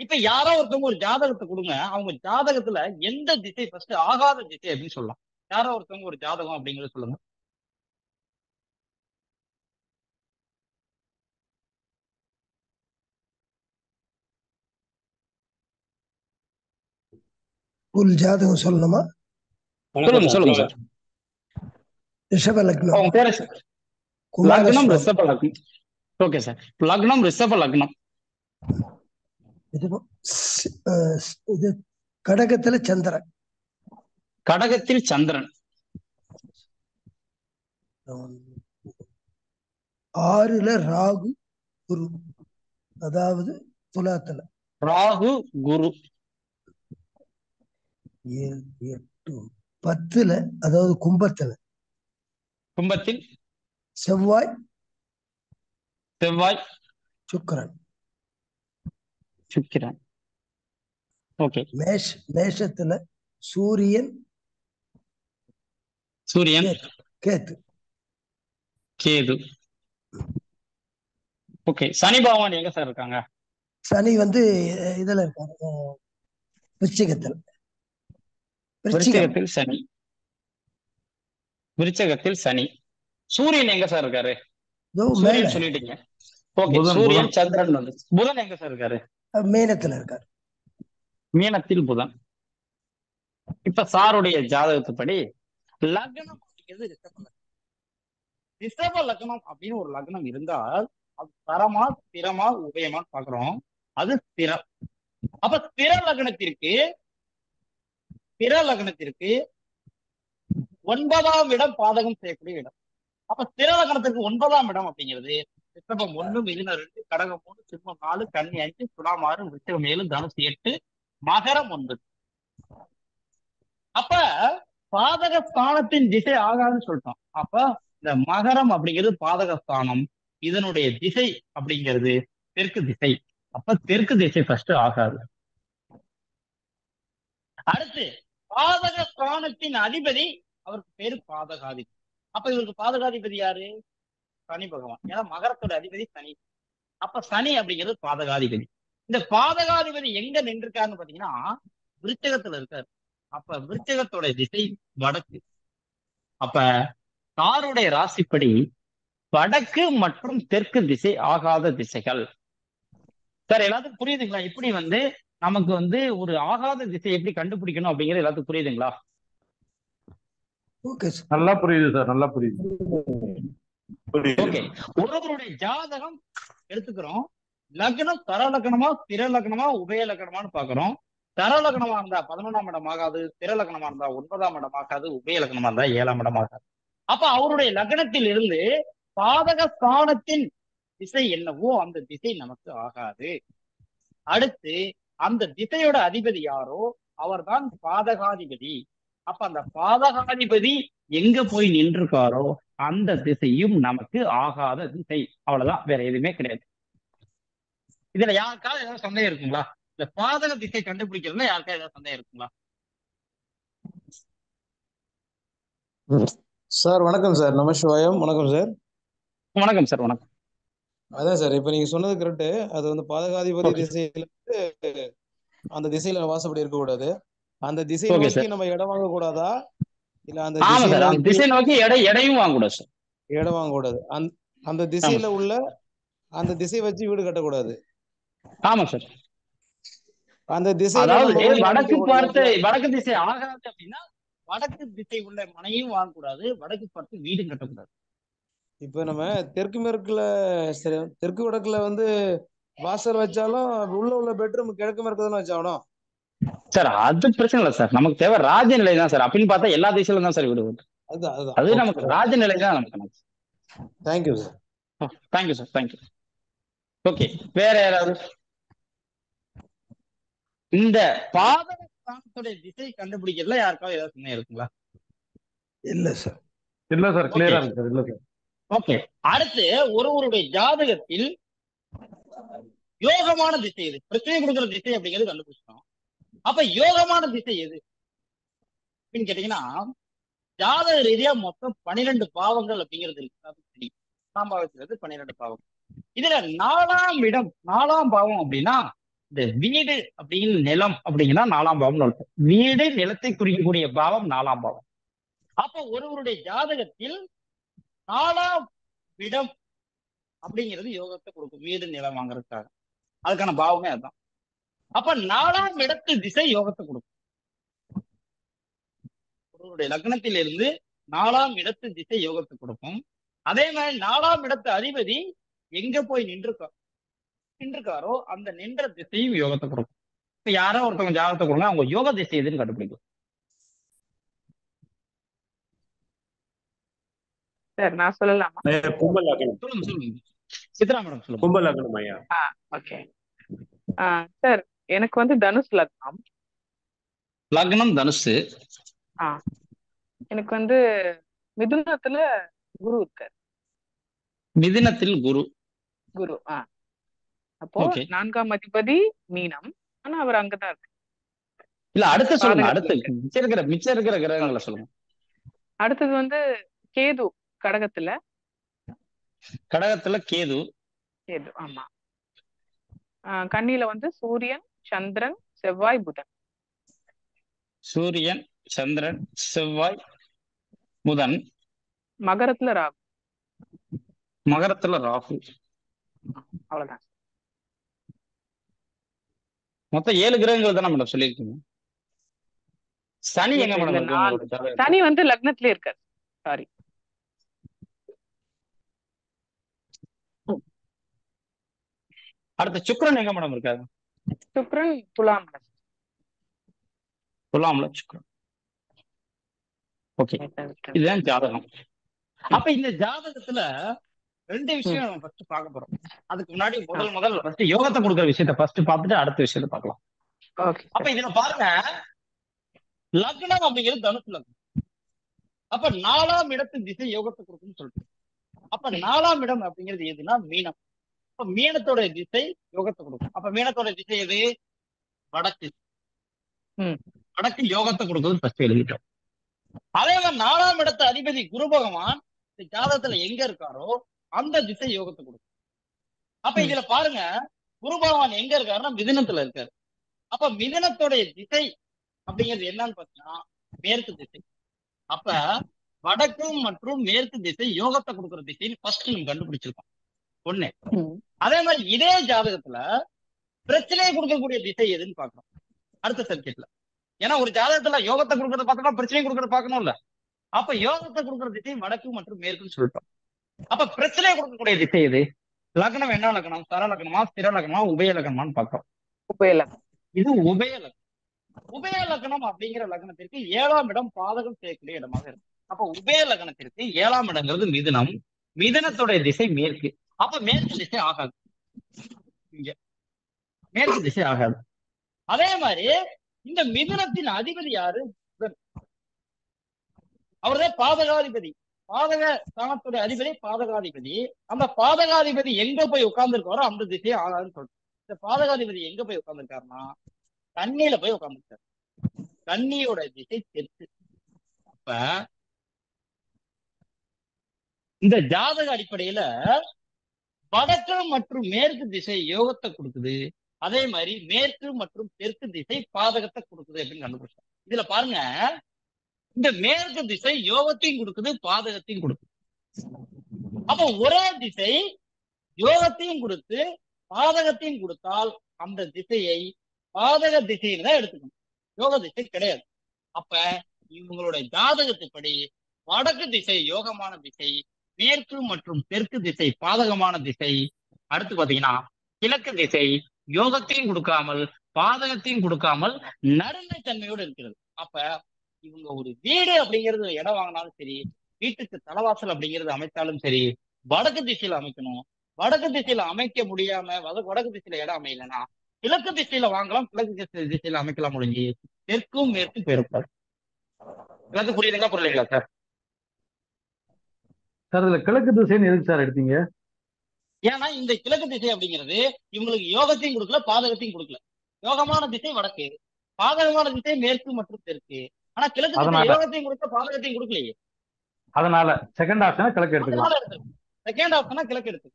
இப்ப யாரோ ஒருத்தவங்க ஒரு ஜாதகத்தை கொடுங்க, அவங்க ஜாதகத்துல எந்த திசை ஃபர்ஸ்ட் ஆகாத திசை அப்படின்னு சொல்லலாம். யாரோ ஒருத்தவங்க ஒரு ஜாதகம் அப்படிங்கறத சொல்லுங்க. ஒரு ஜாதகம் சொல்லணுமா? சொல்லுங்க சொல்லுங்க சார். ரிஷப லக்னம். உங்க பேரு சார்? லக்னம் ரிஷப லக்னம். Okay sir. லக்னம் ரிஷப லக்னம். இது கடகத்துல சந்திரன். கடகத்தில் சந்திரன். 6ல ராகு குரு, அதாவது துலாத்துல. ராகு குரு. 7, 8, 10ல அதாவது கும்பத்துல. கும்பத்தில் செவ்வாய் செவ்வாய் சுக்கிரன். சுக்கிரன். ஓகே. மேஷத்துல சூரியன் சூரியன் கேது. கேது. ஓகே. சனி பகவான் எங்க சார் இருக்காங்க? சனி வந்து இதுல இருக்காரு, விருச்சிகத்தில். விருச்சிகத்தில் சனி. விருச்சிகத்தில் சனி. சூரியன் எங்க சார் இருக்காரு? சூரியன் சொல்லிட்டீங்க. ஓகே. சூரியன் சந்திரன் வந்து. புதன் எங்க சார் இருக்காரு? மீனத்துல இருக்காரு. மீனத்தில் புதன். இப்ப சாருடைய ஜாதகத்துப்படி லக்னம் அப்படிங்கிறது ரிஷப லக்னம். ரிஷப லக்னம் அப்படின்னு ஒரு லக்னம் இருந்தால் அது தரமா ஸ்திரமா உபயமான்னு பாக்குறோம். அது ஸ்திரம். அப்ப ஸ்திர லக்னத்திற்கு 9ஆம் இடம் பாதகம் செய்யக்கூடிய இடம். அப்ப ஸ்திர லக்னத்திற்கு 9ஆம் இடம் அப்படிங்கிறது ரிஷபம் 1, மிதுனம் 2, கடகம் 3, சிம்மம் 4, கன்னி 5, துலாம் 6, விருச்சிகம் 7, தனுசு 8, மகரம் 9. அப்ப பாதக ஸ்தானத்தின் திசை ஆகாதுன்னு சொல்லிட்டோம். அப்ப இந்த மகரம் அப்படிங்கிறது பாதக ஸ்தானம், இதனுடைய திசை அப்படிங்கிறது தெற்கு திசை. அப்ப தெற்கு திசை ஃபர்ஸ்ட் ஆகாது. அடுத்து பாதக ஸ்தானத்தின் அதிபதி, அவருக்கு பேரு பாதகாதிபதி. அப்ப இவருக்கு பாதகாதிபதி யாரு? சனி பகவான். ஏன்னா மகரத்தோட அதிபதி சனி. அப்ப சனி அப்படிங்கிறது பாதகாதிபதி. இந்த பாதகாதிபதி எங்க நின்றுருக்காருன்னு பாத்தீங்கன்னா விருச்சகத்துல இருக்காரு. அப்ப விருச்சகத்தோட திசை வடக்கு. அப்ப சாருடைய ராசிப்படி வடக்கு மற்றும் தெற்கு திசை ஆகாத திசைகள். சார் எல்லாத்துக்கும் புரியுதுங்களா? இப்படி வந்து நமக்கு வந்து ஒரு ஆகாத திசை எப்படி கண்டுபிடிக்கணும் அப்படிங்கிறது எல்லாத்துக்கும் புரியுதுங்களா? நல்லா புரியுது சார், நல்லா புரியுது. ஓகே. ஒருவருடைய ஜாதகம் எடுத்துக்கிறோம். லக்னம் தர லக்னமா ஸ்திர லக்னமா உபய லக்னமான்னு பாக்குறோம். தர லக்னமா இருந்தா 11ஆம் இடம் ஆகாது, ஸ்திர லக்னமா இருந்தா 9ஆம் இடம் ஆகாது, உபய லக்னமா இருந்தா 7ஆம் இடம் ஆகாது. அப்ப அவருடைய லக்னத்தில் இருந்து பாதக ஸ்தானத்தின் திசை என்னவோ அந்த திசை நமக்கு ஆகாது. அடுத்து அந்த திசையோட அதிபதி யாரோ அவர்தான் பாதகாதிபதி. அப்ப அந்த பாதகாதிபதி எங்க போய் நின்றுக்காரோ அந்த திசையும் நமக்கு ஆகாத திசை. அவ்வளவுதான், வேற எதுவுமே கிடையாது. இதுல யாருக்காவது ஏதாவது சந்தேகம் இருக்குங்களா? இந்த பாதக திசை கண்டுபிடிக்கிறதுல யாருக்காவது ஏதாவது சந்தேகம் இருக்குங்களா? சார் வணக்கம் சார். நமசிவாயம். வணக்கம் சார். வணக்கம் சார். வணக்கம். அதான் சார், இப்ப நீங்க சொன்னது கரெக்ட். அது வந்து பாதகாதிபதி திசையில அந்த திசையில வாசப்படி இருக்க கூடாது. அந்த திசை நோக்கி நம்ம இடம் வாங்க கூடாதா? இல்ல அந்த திசை நோக்கி எடையும் வாங்க கூடாது சார். இடம் வாங்க கூடாது. அந்த திசையில உள்ள அந்த திசை வச்சு வீடு கட்டக்கூடாது. ஆமா சார். அந்த திசை வடக்கு பார்த்து வடக்கு திசை ஆகாது அப்படின்னா வடக்கு திசை உள்ள மனையும் வாங்கக்கூடாது, வடக்கு பார்த்து வீடும் கட்டக்கூடாது. இப்ப நம்ம தெற்கு மேற்குல சரி, தெற்கு வடக்குல வந்து வாசல் வச்சாலும் உள்ள பெட்ரூம் கிழக்கு மேற்கு தானே வச்சாகணும் சார். அது பிரச்சனை இல்லை சார். நமக்கு தேவை ராஜநிலை தான் சார். அப்படின்னு பார்த்தா எல்லா திசையிலும் தான் சார் வீடு வருது. அது நமக்கு ராஜநிலை தான் நமக்கு. Thank you sir. Thank you sir. Thank you. Okay. வேற யாராவது இந்த பாதக ஸ்தானத்துடைய திசை கண்டுபிடிக்கிறதுல யாருக்காவது ஏதாவது சந்தேகம் இருக்குங்களா? இல்ல சார். இல்ல சார், கிளியரா இருக்கு சார். இல்ல சார். ஓகே. அடுத்து ஒருவருடைய ஜாதகத்தில் யோகமான திசை எது? பிரச்சனை கொடுக்குற திசை அப்படிங்கிறது கண்டுபிடிச்சோம். அப்ப யோகமான திசை எது அப்படின்னு கேட்டீங்கன்னா ஜாதக ரீதியா மொத்தம் 12 பாவங்கள் அப்படிங்கிறது இருக்கு. சாம்பாவத்தில் 12 பாவங்கள். இதுல 4ஆம் இடம் 4ஆம் பாவம் அப்படின்னா இந்த வீடு அப்படின்னு நிலம் அப்படிங்கன்னா 4ஆம் பாவம்னு அர்த்தம். வீடு நிலத்தை குறிக்கக்கூடிய பாவம் 4ஆம் பாவம். அப்போ ஒருவருடைய ஜாதகத்தில் 4ஆம் இடம் அப்படிங்கிறது யோகத்தை கொடுக்கும் வீடு நிலம் வாங்குறதுக்காக. அதுக்கான பாவமே அதுதான். அப்ப 4ஆம் இடத்து திசை யோகத்தை கொடுக்கும். ஒருவருடைய லக்னத்தில் இருந்து 4ஆம் இடத்து திசை யோகத்தை கொடுக்கும். அதே மாதிரி 4ஆம் இடத்து அதிபதி எங்க போய் நின்றுக்காரோ அந்த நின்ற திசையும் யோகத்தை கொடுக்கும். இப்ப யாரோ ஒருத்தவங்க ஜாதகத்தை கொடுங்க, அவங்க யோக திசை எதுன்னு கண்டுபிடிக்கும். சார் நான் சொல்லலாமா? கும்பல் லக்னம். சொல்லுங்க சித்ரா மேடம் சொல்லுங்க. கும்பல் லக்னம் ஐயா. ஓகே சார், எனக்கு வந்து தனுஷ் லக்னம். லக்னம் தனுசு. எனக்கு வந்து மிதுனத்துல குரு இருக்காரு. மிதுனத்தில் குரு. அப்போ 4ஆம் அதிபதி மீனம். ஆனா அவர் அங்கதான் இருக்கு. இல்ல அடுத்து சொல்லுங்க. அடுத்து மிச்சம் இருக்கிற கிரகங்களை சொல்லுங்க. அடுத்தது வந்து கேது கடகத்துல. கேது. ஆமா. கன்னியில வந்து சூரியன், சந்திரன், செவ்வாய், புதன். சூரியன், சந்திரன், செவ்வாய், புதன். மகரத்துல ராகு. அவ்வளவுதான். மொத்தம் 7 கிரகங்கள் தானே மேடம் சொல்லியிருக்கீங்க. சனி எங்க மேடம்? சனி வந்து லக்னத்திலே இருக்காரு. சாரி. அடுத்த சுக்கிரன் எங்க மேடம் இருக்காரு? சுக்கிரன் துலாம்ல சுக்கிரன். ஓகே, இதுதான் ஜாதகம். அப்ப இந்த ஜாதகத்துல 2 விஷயம் நம்ம ஃபர்ஸ்ட் பார்க்க போறோம். அதுக்கு முன்னாடி முதல் ஃபர்ஸ்ட் யோகத்தை கொடுக்குற விஷயத்த ஃபர்ஸ்ட் பார்த்துட்டு அடுத்த விஷயத்த பார்க்கலாம். அப்ப இதுல பாருங்க, லக்னம் அப்படிங்கிறது தனுசு லக்னம். அப்ப 4ஆம் இடத்து திசை யோகத்தை கொடுக்குன்னு சொல்லிட்டு, அப்ப 4ஆம் இடம் அப்படிங்கிறது எதுனா மீனம். அப்ப மீனத்தோட திசை யோகத்தை கொடுக்கும். அப்ப மீனத்தோட திசை எது? வடக்கு. வடக்கு யோகத்தை கொடுக்குறது ஃபர்ஸ்ட் எழுதிட்டோம். அதே மாதிரி 4ஆம் இடத்து அதிபதி குரு பகவான் இந்த ஜாதகத்துல எங்க இருக்காரோ அந்த திசை யோகத்தை கொடுக்கும். அப்ப இதுல பாருங்க, குரு பகவான் எங்க இருக்காருன்னா மிதுனத்துல இருக்காரு. அப்ப மிதுனத்தோடைய திசை அப்படிங்கிறது என்னன்னு பாத்தீங்கன்னா மேற்கு திசை. அப்ப வடக்கு மற்றும் மேற்கு திசை யோகத்தை கொடுக்குற திசைன்னு ஃபர்ஸ்ட் நம்ம கண்டுபிடிச்சிருக்கோம். ஒண்ணு. அதே மாதிரி இதே ஜாதகத்துல பிரச்சனையை கொடுக்கக்கூடிய திசை எதுன்னு பாக்குறோம் அடுத்த சர்க்கியூட்ல. ஏன்னா ஒரு ஜாதகத்துல யோகத்தை கொடுக்கறத பார்த்தோம்னா பிரச்சனை கொடுக்கறத பார்க்கணும்ல. அப்ப யோகத்தை கொடுக்குற திசை வடக்கு மற்றும் மேற்குன்னு சொல்லிட்டோம். அப்ப பிரச்சனையை கொடுக்கக்கூடிய திசை எது? லக்னம் என்ன லக்னம்? சர லக்னமா, ஸ்திர லக்னமா, உபய லக்னமான்னு பார்க்கிறோம். இது உபய லக்னம். உபய லக்னம் அப்படிங்கிற லக்னத்திற்கு 7ஆம் இடம் பாதகம் செய்யக்கூடிய இடமாக இருக்கு. அப்ப உபய லக்னத்திற்கு 7ஆம் இடங்கிறது மிதுனம். மிதுனத்துடைய திசை மேற்கு. அப்ப மேற்கு திசை ஆகாது. இங்க மேற்கு திசை ஆகாது. அதே மாதிரி இந்த மிதுனத்தின் அதிபதி யாரு? அவர்தான் பாதகாதிபதி. பாதக ஸ்தானத்துடைய அதிபதி பாதகாதிபதி. அந்த பாதகாதிபதி எங்க போய் உட்கார்ந்து இருக்காரோ அந்த திசையை ஆகாதுன்னு சொல்றோம். இந்த பாதகாதிபதி எங்க போய் உட்கார்ந்துருக்காருன்னா கன்னியில போய் உட்கார்ந்துருக்காரு. கன்னியோட திசை தெற்கு. அப்ப இந்த ஜாதக அடிப்படையில வடக்கு மற்றும் மேற்கு திசை யோகத்தை கொடுக்குது. அதே மாதிரி மேற்கு மற்றும் தெற்கு திசை பாதகத்தை கொடுக்குது அப்படின்னு கண்டுபிடிச்சோம். இதுல பாருங்க, இந்த மேற்கு திசை யோகத்தையும் கொடுக்குது, பாதகத்தையும் கொடுக்குது. அப்ப ஒரே திசை யோகத்தையும் கொடுத்து பாதகத்தையும் கொடுத்தால் அந்த திசையை பாதக திசையில தான் எடுத்துக்கணும், யோக திசை கிடையாது. அப்ப இவங்களுடைய ஜாதகத்துப்படி வடக்கு திசை யோகமான திசை, மேற்கு மற்றும் தெற்கு திசை பாதகமான திசை. அடுத்து பாத்தீங்கன்னா கிழக்கு திசை யோகத்தையும் கொடுக்காமல் பாதகத்தையும் கொடுக்காமல் நடுநிலைத்தன்மையோடு இருக்கிறது. அப்ப இவங்க ஒரு வீடு அப்படிங்கிறது இடம் வாங்கினாலும் சரி, வீட்டுக்கு தலைவாசல் அப்படிங்கிறது அமைத்தாலும் சரி, வடக்கு திசையில அமைக்கணும். வடக்கு திசையில அமைக்க முடியாம வடக்கு திசையில இடம் அமையலன்னா கிழக்கு திசையில வாங்கலாம், கிழக்கு திசையில அமைக்கலாம். முடிஞ்சு தெற்கும் மேற்கும் போயிருப்பாரு. எல்லாத்துக்கும் புரியுதுங்களா? புரியலைங்களா சார்? சார் இதுல கிழக்கு திசைன்னு எதுக்கு சார் எடுத்தீங்க? ஏன்னா இந்த கிழக்கு திசை அப்படிங்கிறது இவங்களுக்கு யோகத்தையும் கொடுக்கல, பாதகத்தையும் கொடுக்கல. யோகமான திசை வடக்கு, பாதகமான திசை மேற்கு மற்றும் தெற்கு. ஆனா கிழக்கு திசை யோகத்தையும் கொடுக்க பாதகத்தையும் கொடுக்கலையே. அதனால செகண்ட் ஆப்ஷனா கிழக்கு எடுத்துக்கலாம். செகண்ட் ஆப்ஷனா கிழக்கு எடுத்து.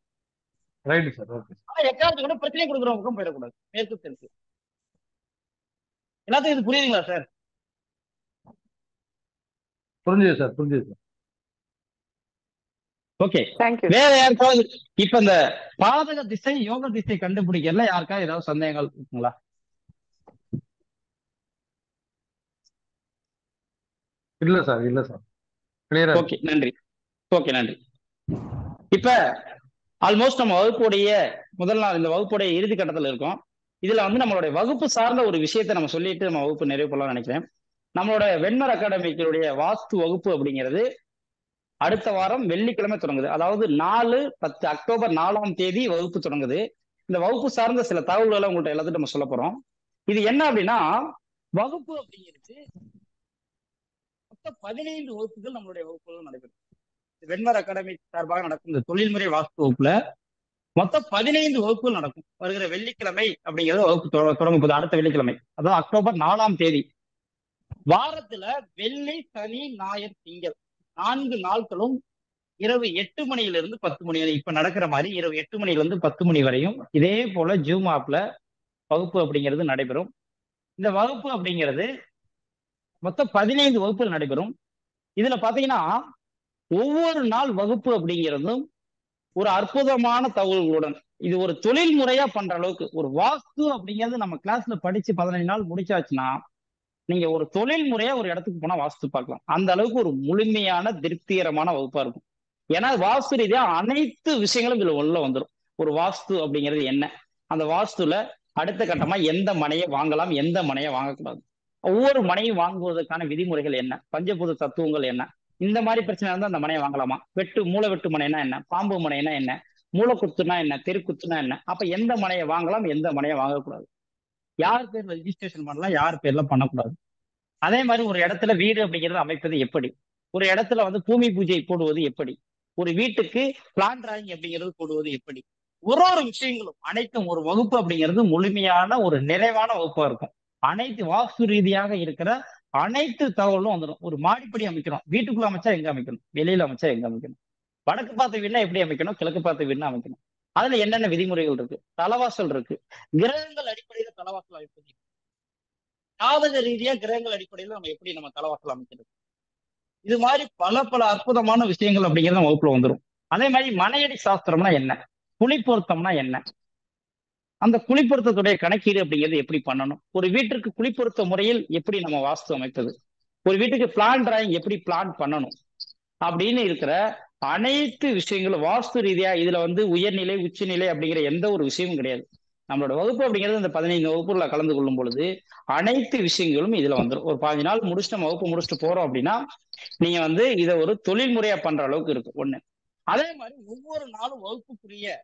Right sir. ஓகே. ஆனா எக்காரணத்துக்கு கூட பிரச்சனை கொடுக்குற பக்கம் போயிடக்கூடாது. மேற்கு தெற்கு எல்லாத்துக்கும் இது புரியுதுங்களா சார்? புரிஞ்சுது சார், புரிஞ்சுது சார். ஓகே. தேங்க்யூ. வேற யாருக்காவது இப்ப இந்த பாதக திசை யோக திசை கண்டுபிடிக்கிறதுல யாருக்காவது ஏதாவது சந்தேகங்கள் இருக்குங்களா? இல்ல சார், இல்ல சார், கிளியரா. ஓகே, நன்றி. ஓகே, நன்றி. இப்ப ஆல்மோஸ்ட் நம்ம வகுப்புடைய முதல் நாள், இந்த வகுப்புடைய இறுதி கட்டத்துல இருக்கோம். இதுல வந்து நம்மளுடைய வகுப்பு சார்ந்த ஒரு விஷயத்தை நம்ம சொல்லிட்டு நம்ம வகுப்பு நிறைவு பண்ணலாம்னு நினைக்கிறேன். நம்மளோட வெண்மர் அகாடமிகளுடைய வாஸ்து வகுப்பு அப்படிங்கிறது அடுத்த வாரம் வெள்ளிக்கிழமை தொடங்குது. அதாவது 4/10 அக்டோபர் 4ஆம் தேதி வகுப்பு தொடங்குது. இந்த வகுப்பு சார்ந்த சில தகவல்களை உங்கள்கிட்ட எல்லாத்தையும் நம்ம சொல்ல போறோம். இது என்ன அப்படின்னா, வகுப்பு அப்படிங்கிறது மொத்தம் 15 வகுப்புகள் நம்மளுடைய வகுப்புகள் நடைபெறும். வெண்மர் அகாடமி சார்பாக நடக்கும் இந்த தொழில்முறை வாஸ்து வகுப்புல மொத்தம் 15 வகுப்புகள் நடக்கும். வருகிற வெள்ளிக்கிழமை அப்படிங்கிறது வகுப்பு தொடங்கும் போது அடுத்த வெள்ளிக்கிழமை, அதாவது அக்டோபர் 4ஆம் தேதி. வாரத்துல வெள்ளி, சனி, ஞாயிறு, திங்கள் 4 நாட்களும் இரவு 8 மணியிலிருந்து 10 மணி வரை, இப்ப நடக்கிற மாதிரி இரவு 8 மணிலிருந்து 10 மணி வரையும் இதே போல ஜூம் ஆப்ல வகுப்பு அப்படிங்கிறது நடைபெறும். இந்த வகுப்பு அப்படிங்கிறது மொத்தம் 15 வகுப்புகள் நடைபெறும். இதுல பாத்தீங்கன்னா ஒவ்வொரு நாள் வகுப்பு அப்படிங்கிறதும் ஒரு அற்புதமான தகவல்களுடன், இது ஒரு தொழில் முறையா பண்ற அளவுக்கு, ஒரு வாஸ்து அப்படிங்கிறது நம்ம கிளாஸ்ல படிச்சு 15 நாள் முடிச்சாச்சுன்னா நீங்க ஒரு தொழில் முறையா ஒரு இடத்துக்கு போனா வாஸ்து பார்க்கலாம். அந்த அளவுக்கு ஒரு முழுமையான திருப்திகரமான வகுப்பா இருக்கும். ஏன்னா வாஸ்து ரீதியா அனைத்து விஷயங்களும் இதுல உள்ள வந்துடும். ஒரு வாஸ்து அப்படிங்கிறது என்ன, அந்த வாஸ்துல அடுத்த கட்டமா எந்த மனையை வாங்கலாம், எந்த மனையை வாங்கக்கூடாது, ஒவ்வொரு மனையும் வாங்குவதற்கான விதிமுறைகள் என்ன, பஞ்சபூத தத்துவங்கள் என்ன, இந்த மாதிரி பிரச்சனை இருந்தா அந்த மனையை வாங்கலாமா, மூளை வெட்டு மனைனா என்ன, பாம்பு மனைனா என்ன, மூளைக்குத்துனா என்ன, தெருக்குத்துனா என்ன, அப்ப எந்த மனையை வாங்கலாம், எந்த மனையை வாங்கக்கூடாது, யார் பேர்ல ரெஜிஸ்ட்ரேஷன் பண்ணலாம், யார் பேர்ல பண்ணக்கூடாது. அதே மாதிரி ஒரு இடத்துல வீடு அப்படிங்கிறது அமைப்பது எப்படி, ஒரு இடத்துல வந்து பூமி பூஜை போடுவது எப்படி, ஒரு வீட்டுக்கு பிளான் டிராயிங் அப்படிங்கிறது போடுவது எப்படி, ஒரு ஒரு விஷயங்களும் அனைத்தும் ஒரு வகுப்பு அப்படிங்கிறது முழுமையான ஒரு நிறைவான வகுப்பா இருக்கும். அனைத்து வாஸ்து ரீதியாக இருக்கிற அனைத்து தகவலும் வந்துடும். ஒரு மாடிப்படி அமைக்கணும், வீட்டுக்குள்ள அமைச்சா எங்க அமைக்கணும், வெளியில அமைச்சா எங்க அமைக்கணும், வடக்கு பார்த்த வீடுனா எப்படி அமைக்கணும், கிழக்கு பார்த்த வீடுனா அமைக்கணும், அதுல என்னென்ன விதிமுறைகள் இருக்கு, தலவாசல் இருக்கு, கிரகங்கள் அடிப்படையில தலவாசல் அமைப்பது, ஜாதக ரீதியா கிரகங்கள் அடிப்படையில நம்ம எப்படி நம்ம தலவாசல் அமைக்கிறது, இது மாதிரி பல பல அற்புதமான விஷயங்கள் அப்படிங்கிறது நம்ம வகுப்புல வந்துடும். அதே மாதிரி மனையடி சாஸ்திரம்னா என்ன, குழி பொருத்தம்னா என்ன, அந்த குழி பொருத்தத்துடைய கணக்கீடு அப்படிங்கிறது எப்படி பண்ணணும், ஒரு வீட்டிற்கு குழி பொருத்த முறையில் எப்படி நம்ம வாஸ்து அமைப்பது, ஒரு வீட்டுக்கு பிளான் டிராயிங் எப்படி பிளான் பண்ணணும் அப்படின்னு இருக்கிற அனைத்து விஷயங்களும் வாஸ்து ரீதியா இதுல வந்து உயர்நிலை உச்சநிலை அப்படிங்கிற எந்த ஒரு விஷயமும் கிடையாது. நம்மளோட வகுப்பு அப்படிங்கிறது இந்த 15 வகுப்புல கலந்து கொள்ளும் பொழுது அனைத்து விஷயங்களும் இதுல வந்துடும். ஒரு 15 நாள் முடிச்சுட்டு நம்ம வகுப்பு முடிச்சுட்டு போறோம் அப்படின்னா நீங்க வந்து இதை ஒரு தொழில் முறையா பண்ற அளவுக்கு இருக்கு ஒண்ணு. அதே மாதிரி ஒவ்வொரு நாளும் வகுப்புக்குரிய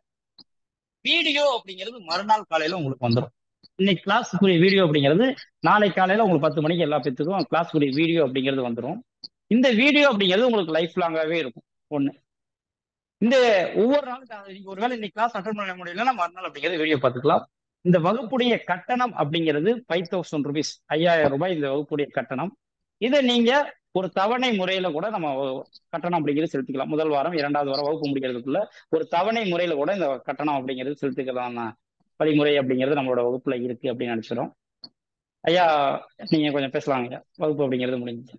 வீடியோ அப்படிங்கிறது மறுநாள் காலையில உங்களுக்கு வந்துடும். இன்னைக்கு கிளாஸுக்குரிய வீடியோ அப்படிங்கிறது நாளை காலையில உங்களுக்கு 10 மணிக்கு எல்லா பேத்துக்கும் கிளாஸுக்குரிய வீடியோ அப்படிங்கிறது வந்துடும். இந்த வீடியோ அப்படிங்கிறது உங்களுக்கு லைஃப் லாங்காவே இருக்கும் ஒண்ணு. இந்த ஒவ்வொரு நாளும் நீங்க ஒருவேளை இன்னைக்கு கிளாஸ் அட்டன் பண்ண முடியலன்னா மறுநாள் அப்படிங்கிறது வீடியோ பார்த்துக்கலாம். இந்த வகுப்புடைய கட்டணம் அப்படிங்கிறது 5000 rupees, 5000 ரூபாய் இந்த வகுப்புடைய கட்டணம். இதை நீங்க ஒரு தவணை முறையில கூட நம்ம கட்டணம் அப்படிங்கிறது செலுத்திக்கலாம். முதல் வாரம் 2வது வாரம் வகுப்பு முடிக்கிறதுக்குள்ள ஒரு தவணை முறையில கூட இந்த கட்டணம் அப்படிங்கிறது செலுத்திக்கலாம் வழிமுறை அப்படிங்கிறது நம்மளோட வகுப்புல இருக்கு அப்படின்னு நினைச்சிடும். ஐயா நீங்க கொஞ்சம் பேசலாங்க ஐயா, வகுப்பு அப்படிங்கிறது முடிஞ்சு.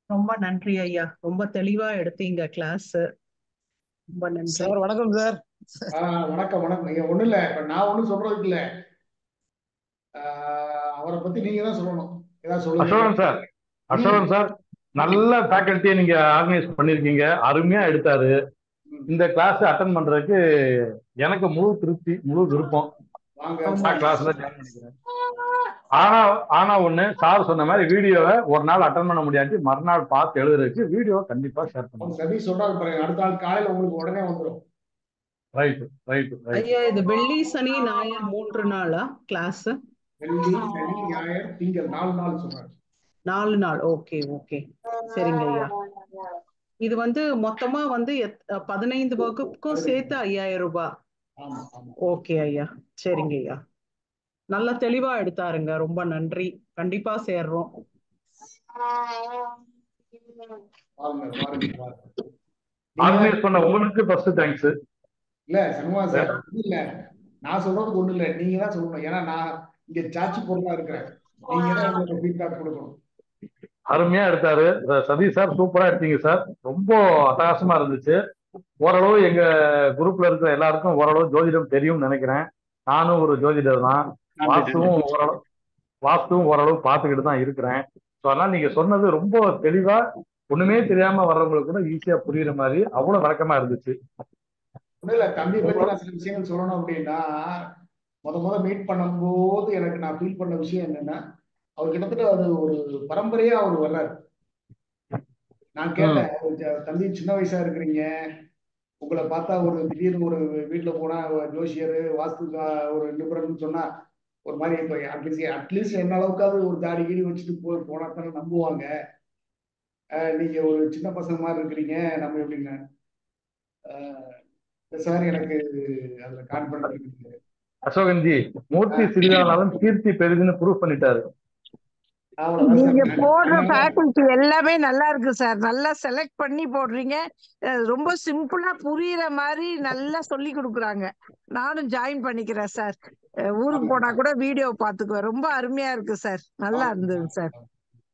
ரொம்ப நன்றி ஐயா, ரொம்ப தெளிவா எடுத்தீங்க கிளாஸ். ரொம்ப நன்றி சார். வணக்கம் சார். வணக்கம் வணக்கம். நீங்க ஒண்ணும் இல்ல, இப்ப நான் ஒண்ணும் சொல்றதுக்கு இல்ல, அவரை பத்தி நீங்க தான் சொல்லணும். ஏதாவது சொல்லுங்க. அசோகன் சார், அசோகன் சார், நல்ல ஃபேக்கல்ட்டியை நீங்க ஆர்கனைஸ் பண்ணிருக்கீங்க, அருமையா எடுத்தாரு. இந்த கிளாஸ் அட்டன் பண்றதுக்கு எனக்கு முழு திருப்தி, முழு விருப்பம். கிளாஸ்ல ஜாயின் பண்ணிக்கிறேன். ஆனா ஒண்ணு, சார் சொன்ன மாதிரி வீடியோவை ஒரு நாள் அட்டன் பண்ண முடியாது, மறுநாள் பார்த்து எழுதுறதுக்கு வீடியோ கண்டிப்பா ஷேர் பண்ணுங்க. சதீஷ் சொல்றாரு பாருங்க, அடுத்த நாள் காலையில உங்களுக்கு உடனே வந்துடும். Right right right. ஐயா இது வெள்ளி சனி ஞாயிறு 3 நாளா கிளாஸ்? வெள்ளி சனி ஞாயிறு திங்கள் 4 நாள் சொல்றாரு. 4 நாள். ஓகே ஓகே, சரிங்க ஐயா. இது வந்து மொத்தமா வந்து 15 வகுப்புக்கும் சேர்த்து 5000 ரூபாய். ஓகே ஐயா, சரிங்க ஐயா, நல்ல தெளிவா எடுத்தாருங்க, ரொம்ப நன்றி. கண்டிப்பா சேர்றோம். பாருங்க பாருங்க பாருங்க. ஆர்கனைஸ் பண்ண உங்களுக்கு ஃபர்ஸ்ட் தேங்க்ஸ். இல்ல சண்முகம் சார், ஒண்ணும் இல்ல, நான் சொல்றதுக்கு ஒண்ணும் இல்ல, நீங்க தான் சொல்லணும். ஏன்னா நான் இங்க சாட்சி பொருளா இருக்கிறேன். நீங்க தான் உங்களுக்கு ஃபீட்பேக் கொடுக்கணும். அருமையா எடுத்தாரு சதீஷ் சார், சூப்பரா எடுத்தீங்க சார், ரொம்ப அட்டகாசமா இருந்துச்சு. ஓரளவு எங்க குரூப்ல இருக்கிற எல்லாருக்கும் ஓரளவு ஜோதிடம் தெரியும்னு நினைக்கிறேன். நானும் ஒரு ஜோதிடர் தான், வாஸ்துவும் ஓரளவு பார்த்துக்கிட்டு தான் இருக்கிறேன். ஸோ அதனால நீங்க சொன்னது ரொம்ப தெளிவா, ஒண்ணுமே தெரியாம வர்றவங்களுக்கு கூட ஈஸியா புரியுற மாதிரி அவ்வளவு விளக்கமா இருந்துச்சு. ஒண்ணும் இல்ல, தம்பி பத்தி நான் சில விஷயங்கள் சொல்லணும் அப்படின்னா, முத மீட் பண்ணும்போது எனக்கு நான் ஃபீல் பண்ண விஷயம் என்னன்னா, அவர் கிட்டத்தட்ட அது ஒரு பரம்பரையா அவர் வர்றாரு. நான் கேட்டேன், தம்பி சின்ன வயசா இருக்கிறீங்க, உங்களை பார்த்தா ஒரு திடீர்னு ஒரு வீட்டுல போனா ஜோசியர் வாஸ்து ஒரு நிபுணர்னு சொன்னா ஒரு மாதிரி இப்போ அட்லீஸ்ட் என்ன அளவுக்காவது ஒரு தாடி கீடி வச்சுட்டு போனா தானே நம்புவாங்க. நீங்க ஒரு சின்ன பசங்க மாதிரி இருக்கிறீங்க, நம்ம எப்படிங்க சார், எனக்கு அதுல கான்பிடன்ஸ் இருக்கு. அசோகன்ஜி, மூர்த்தி சிறிதானாலும் கீர்த்தி பெரிதுன்னு ப்ரூவ் பண்ணிட்டாரு. நீங்க போடுற ஃபேக்கல்டி எல்லாமே நல்லா இருக்கு சார், நல்லா செலக்ட் பண்ணி போடுறீங்க, ரொம்ப சிம்பிளா புரியுற மாதிரி நல்லா சொல்லி கொடுக்குறாங்க. நானும் ஜாயின் பண்ணிக்கிறேன் சார், ஊருக்கு போனா கூட வீடியோ பாத்துக்குவேன். ரொம்ப அருமையா இருக்கு சார், நல்லா இருந்தது சார்,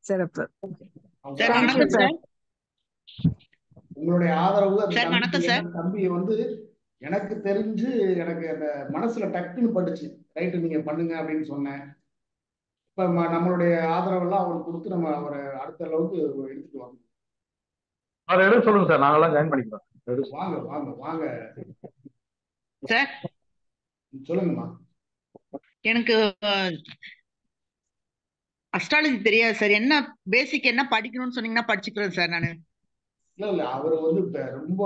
சிறப்பு. Thank you sir. உங்களுடைய ஆதரவு தம்பி வந்து எனக்கு தெரிஞ்சு எனக்கு அந்த மனசுல டக்குன்னு பட்டுச்சு, ரைட்டு நீங்க பண்ணுங்க அப்படின்னு சொன்னேன். இப்ப நம்மளுடைய ஆதரவெல்லாம் அவருக்கு கொடுத்து நம்ம அவரை அடுத்த அளவுக்கு எடுத்துட்டு வாங்க. அதை எடுத்து சொல்லுங்க சார், நாங்கெல்லாம் ஜாயின் பண்ணிக்கிறோம். வாங்க வாங்க வாங்க சார். சொல்லுங்கம்மா. எனக்கு அஸ்ட்ராலஜி தெரியாது சார், என்ன பேசிக் என்ன படிக்கணும்னு சொன்னீங்கன்னா படிச்சுக்கிறேன் சார் நானு. இல்ல அவர் வந்து ரொம்ப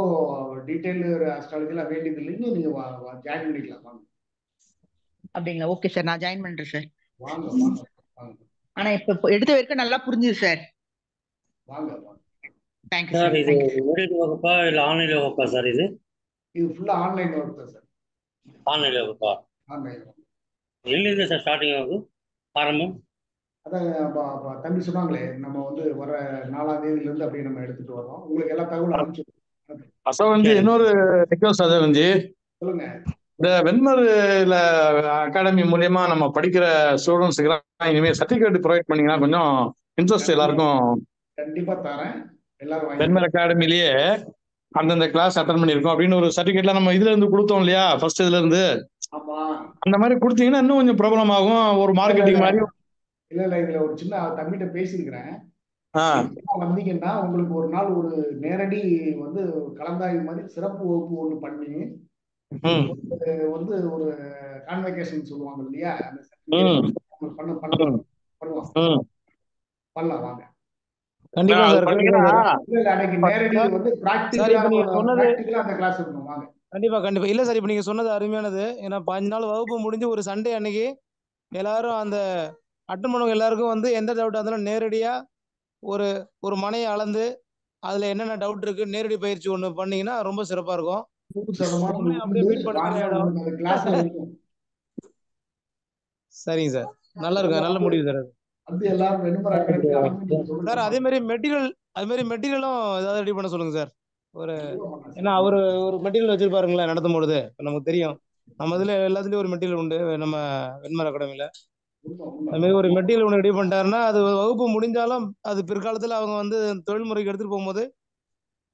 டீடைல் அஸ்ட்ராலஜிலாம் வேண்டியது இல்லைங்க, நீங்க ஜாயின் பண்ணிக்கலாம் வாங்க. அப்படிங்களா? ஓகே சார், நான் ஜாயின் பண்றேன் சார். வாங்க வாங்க வாங்க. ஆனா இப்ப எடுத்த வரைக்கும் நல்லா புரிஞ்சுது சார். வாங்க வாங்க. Thank you sir. சார். இது நேரடி வகுப்பா இல்ல ஆன்லைன் வகுப்பா சார்? இது ஃபுல்லா ஆன்லைன் வகுப்பு தான் சார். ஆன்லைன் வகுப்பா? ஆன்லைன் வகுப்பு. எங்கிருந்து சார் ஸ்டார்டிங் ஆகும், ஆரம்பம்? அதான் தம்பி சொன்னாங்களே, நம்ம வந்து வர 4ஆம் தேதியில இருந்து அப்படியே நம்ம எடுத்துட்டு வரோம். உங்களுக்கு எல்லா தகவலும் அனுப்பிச்சு. அசோகன்ஜி, இன்னொரு ரிக்வெஸ்ட் அசோகன்ஜி, சொல்லுங்க. இந்த வெண்மருல அகாடமி மூலியமா நம்ம படிக்கிற ஸ்டூடெண்ட்ஸுக்கு இனிமேல் சர்டிபிகேட் ப்ரொவைட் பண்ணீங்கன்னா கொஞ்சம் இன்ட்ரெஸ்ட் எல்லாருக்கும். கண்டிப்பா தரேன், எல்லாரும் வெண்மர் அகாடமிலேயே அந்தந்த கிளாஸ் அட்டன் பண்ணிருக்கோம் அப்படின்னு ஒரு சர்டிபிகேட்லாம் நம்ம இதுல இருந்து கொடுத்தோம் இல்லையா, ஃபர்ஸ்ட் இதுல இருந்து. அந்த மாதிரி கொடுத்தீங்கன்னா இன்னும் கொஞ்சம் ப்ராப்ளம் ஆகும், ஒரு மார்க்கெட்டிங் மாதிரி. இல்ல இதுல ஒரு சின்ன தம்பிகிட்ட பேசியிருக்கிறேன். வந்தீங்கன்னா உங்களுக்கு ஒரு நாள் ஒரு நேரடி வந்து கலந்தாய்வு மாதிரி சிறப்பு வகுப்பு ஒண்ணு பண்ணி வந்து ஒரு கான்வெகேஷன் சொல்லுவாங்க இல்லையா, பண்ணலாம் வாங்க. கண்டிப்பா சார். அன்னைக்கு நேரடி வந்து பிராக்டிகலா அந்த கிளாஸ் இருக்கணும், வாங்க. கண்டிப்பா கண்டிப்பா. இல்ல சார், இப்ப நீங்க சொன்னது அருமையானது. ஏன்னா 5 நாள் வகுப்பு முடிஞ்சு ஒரு சண்டே அன்னைக்கு எல்லாரும் அந்த அட்டன் பண்ணவங்க எல்லாருக்கும் வந்து எந்த டவுட்டா இருந்தாலும் நேரடியா ஒரு மனையை அளந்து அதுல என்னென்ன டவுட் இருக்கு நேரடி பயிற்சி ஒண்ணு பண்ணீங்கன்னா ரொம்ப சிறப்பா இருக்கும். அப்படியே மீட் பண்ணுற இடம். சரிங்க சார், நல்லா இருக்கும், நல்ல முடிவு சார். சார் அதே மாதிரி மெட்டீரியலும் ஏதாவது ரெடி பண்ண சொல்லுங்க சார். ஏன்னா அவரு ஒரு மெட்டீரியல் வச்சிருப்பாருங்களா நடத்தும் பொழுது, நமக்கு தெரியும் நம்ம இதுல எல்லாத்துலயும் ஒரு மெட்டீரியல் உண்டு நம்ம வெண்மர் அகாடமியில. அது மாதிரி ஒரு மெட்டீரியல் ஒன்று ரெடி பண்ணிட்டாருன்னா அது வகுப்பு முடிஞ்சாலும் அது பிற்காலத்துல அவங்க வந்து தொழில்முறைக்கு எடுத்துட்டு போகும்போது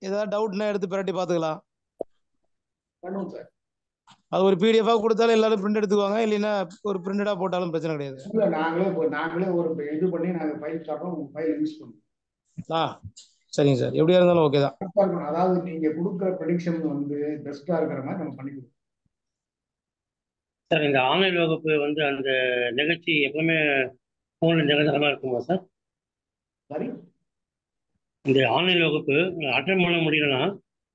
ஏதாவது டவுட்னா எடுத்து பிரட்டி பாத்துக்கலாம். அது ஒரு பிடிஎஃபா கொடுத்தாலும் எல்லாரும் பிரிண்ட் எடுத்துக்குவாங்க, இல்லைன்னா ஒரு பிரிண்டடா போட்டாலும் பிரச்சனை கிடையாது. நாங்களே ஒரு இது பண்ணி நாங்க ஃபைல் தரோம், உங்க ஃபைல் யூஸ் பண்ணுவோம். சரிங்க சார், எப்படியா இருந்தாலும் ஓகே தான். அதாவது நீங்க கொடுக்குற ப்ரெடிக்ஷன் வந்து பெஸ்டா இருக்கிற மாதிரி நம்ம பண்ணி கொடுப்போம் சார். இந்த ஆன்லைன் வகுப்பு வந்து அந்த நிகழ்ச்சி எப்பவுமே போன்ல நிரந்தரமா இருக்குமா சார்? சரி, இந்த ஆன்லைன் வகுப்பு அட்டன் பண்ண முடியலன்னா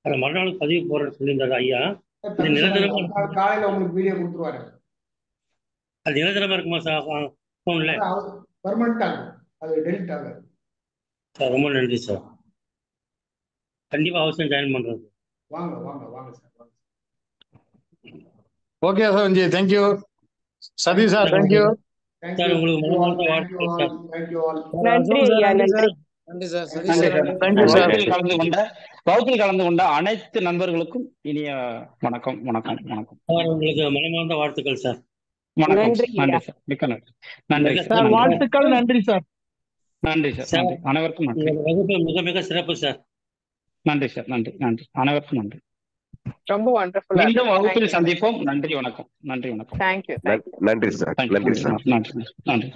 அதை மறுநாள் பதிவு போறேன்னு சொல்லியிருந்தாரு ஐயா. இது நிரந்தரமா காலையில உங்களுக்கு வீடியோ கொடுத்துருவாரு. அது நிரந்தரமா இருக்குமா சார் போன்ல? பெர்மனன்ட் ஆகும், அது டெலிட் ஆகாது சார். ரொம்ப நன்றி சார், கண்டிப்பா அவசியம் ஜாயின் பண்றேன். வாங்க வாங்க வாங்க சார், வாங்க. Okay Ashokanji, thank you. Satish sir, thank you. Sir உங்களுக்கு மனமார்ந்த வாழ்த்துக்கள் சார். Thank you all. நன்றி ஐயா, நன்றி. நன்றி சார். வகுப்பில் கலந்து கொண்ட அனைத்து நண்பர்களுக்கும் இனிய வணக்கம் வணக்கம் வணக்கம். சார் உங்களுக்கு மனமார்ந்த வாழ்த்துக்கள் சார். வணக்கம். நன்றி சார். மிக்க நன்றி. நன்றி சார். வாழ்த்துக்கள். நன்றி சார். நன்றி சார். நன்றி அனைவருக்கும் நன்றி. வகுப்பு மிக மிக சிறப்பு சார். நன்றி சார். நன்றி நன்றி அனைவருக்கும் நன்றி. ரொம்ப வண்டர்ஃபுல்லா. மீண்டும் வகுப்பில் சந்திப்போம். நன்றி வணக்கம். நன்றி வணக்கம். தேங்க்யூ. நன்றி சார். நன்றி சார். நன்றி நன்றி.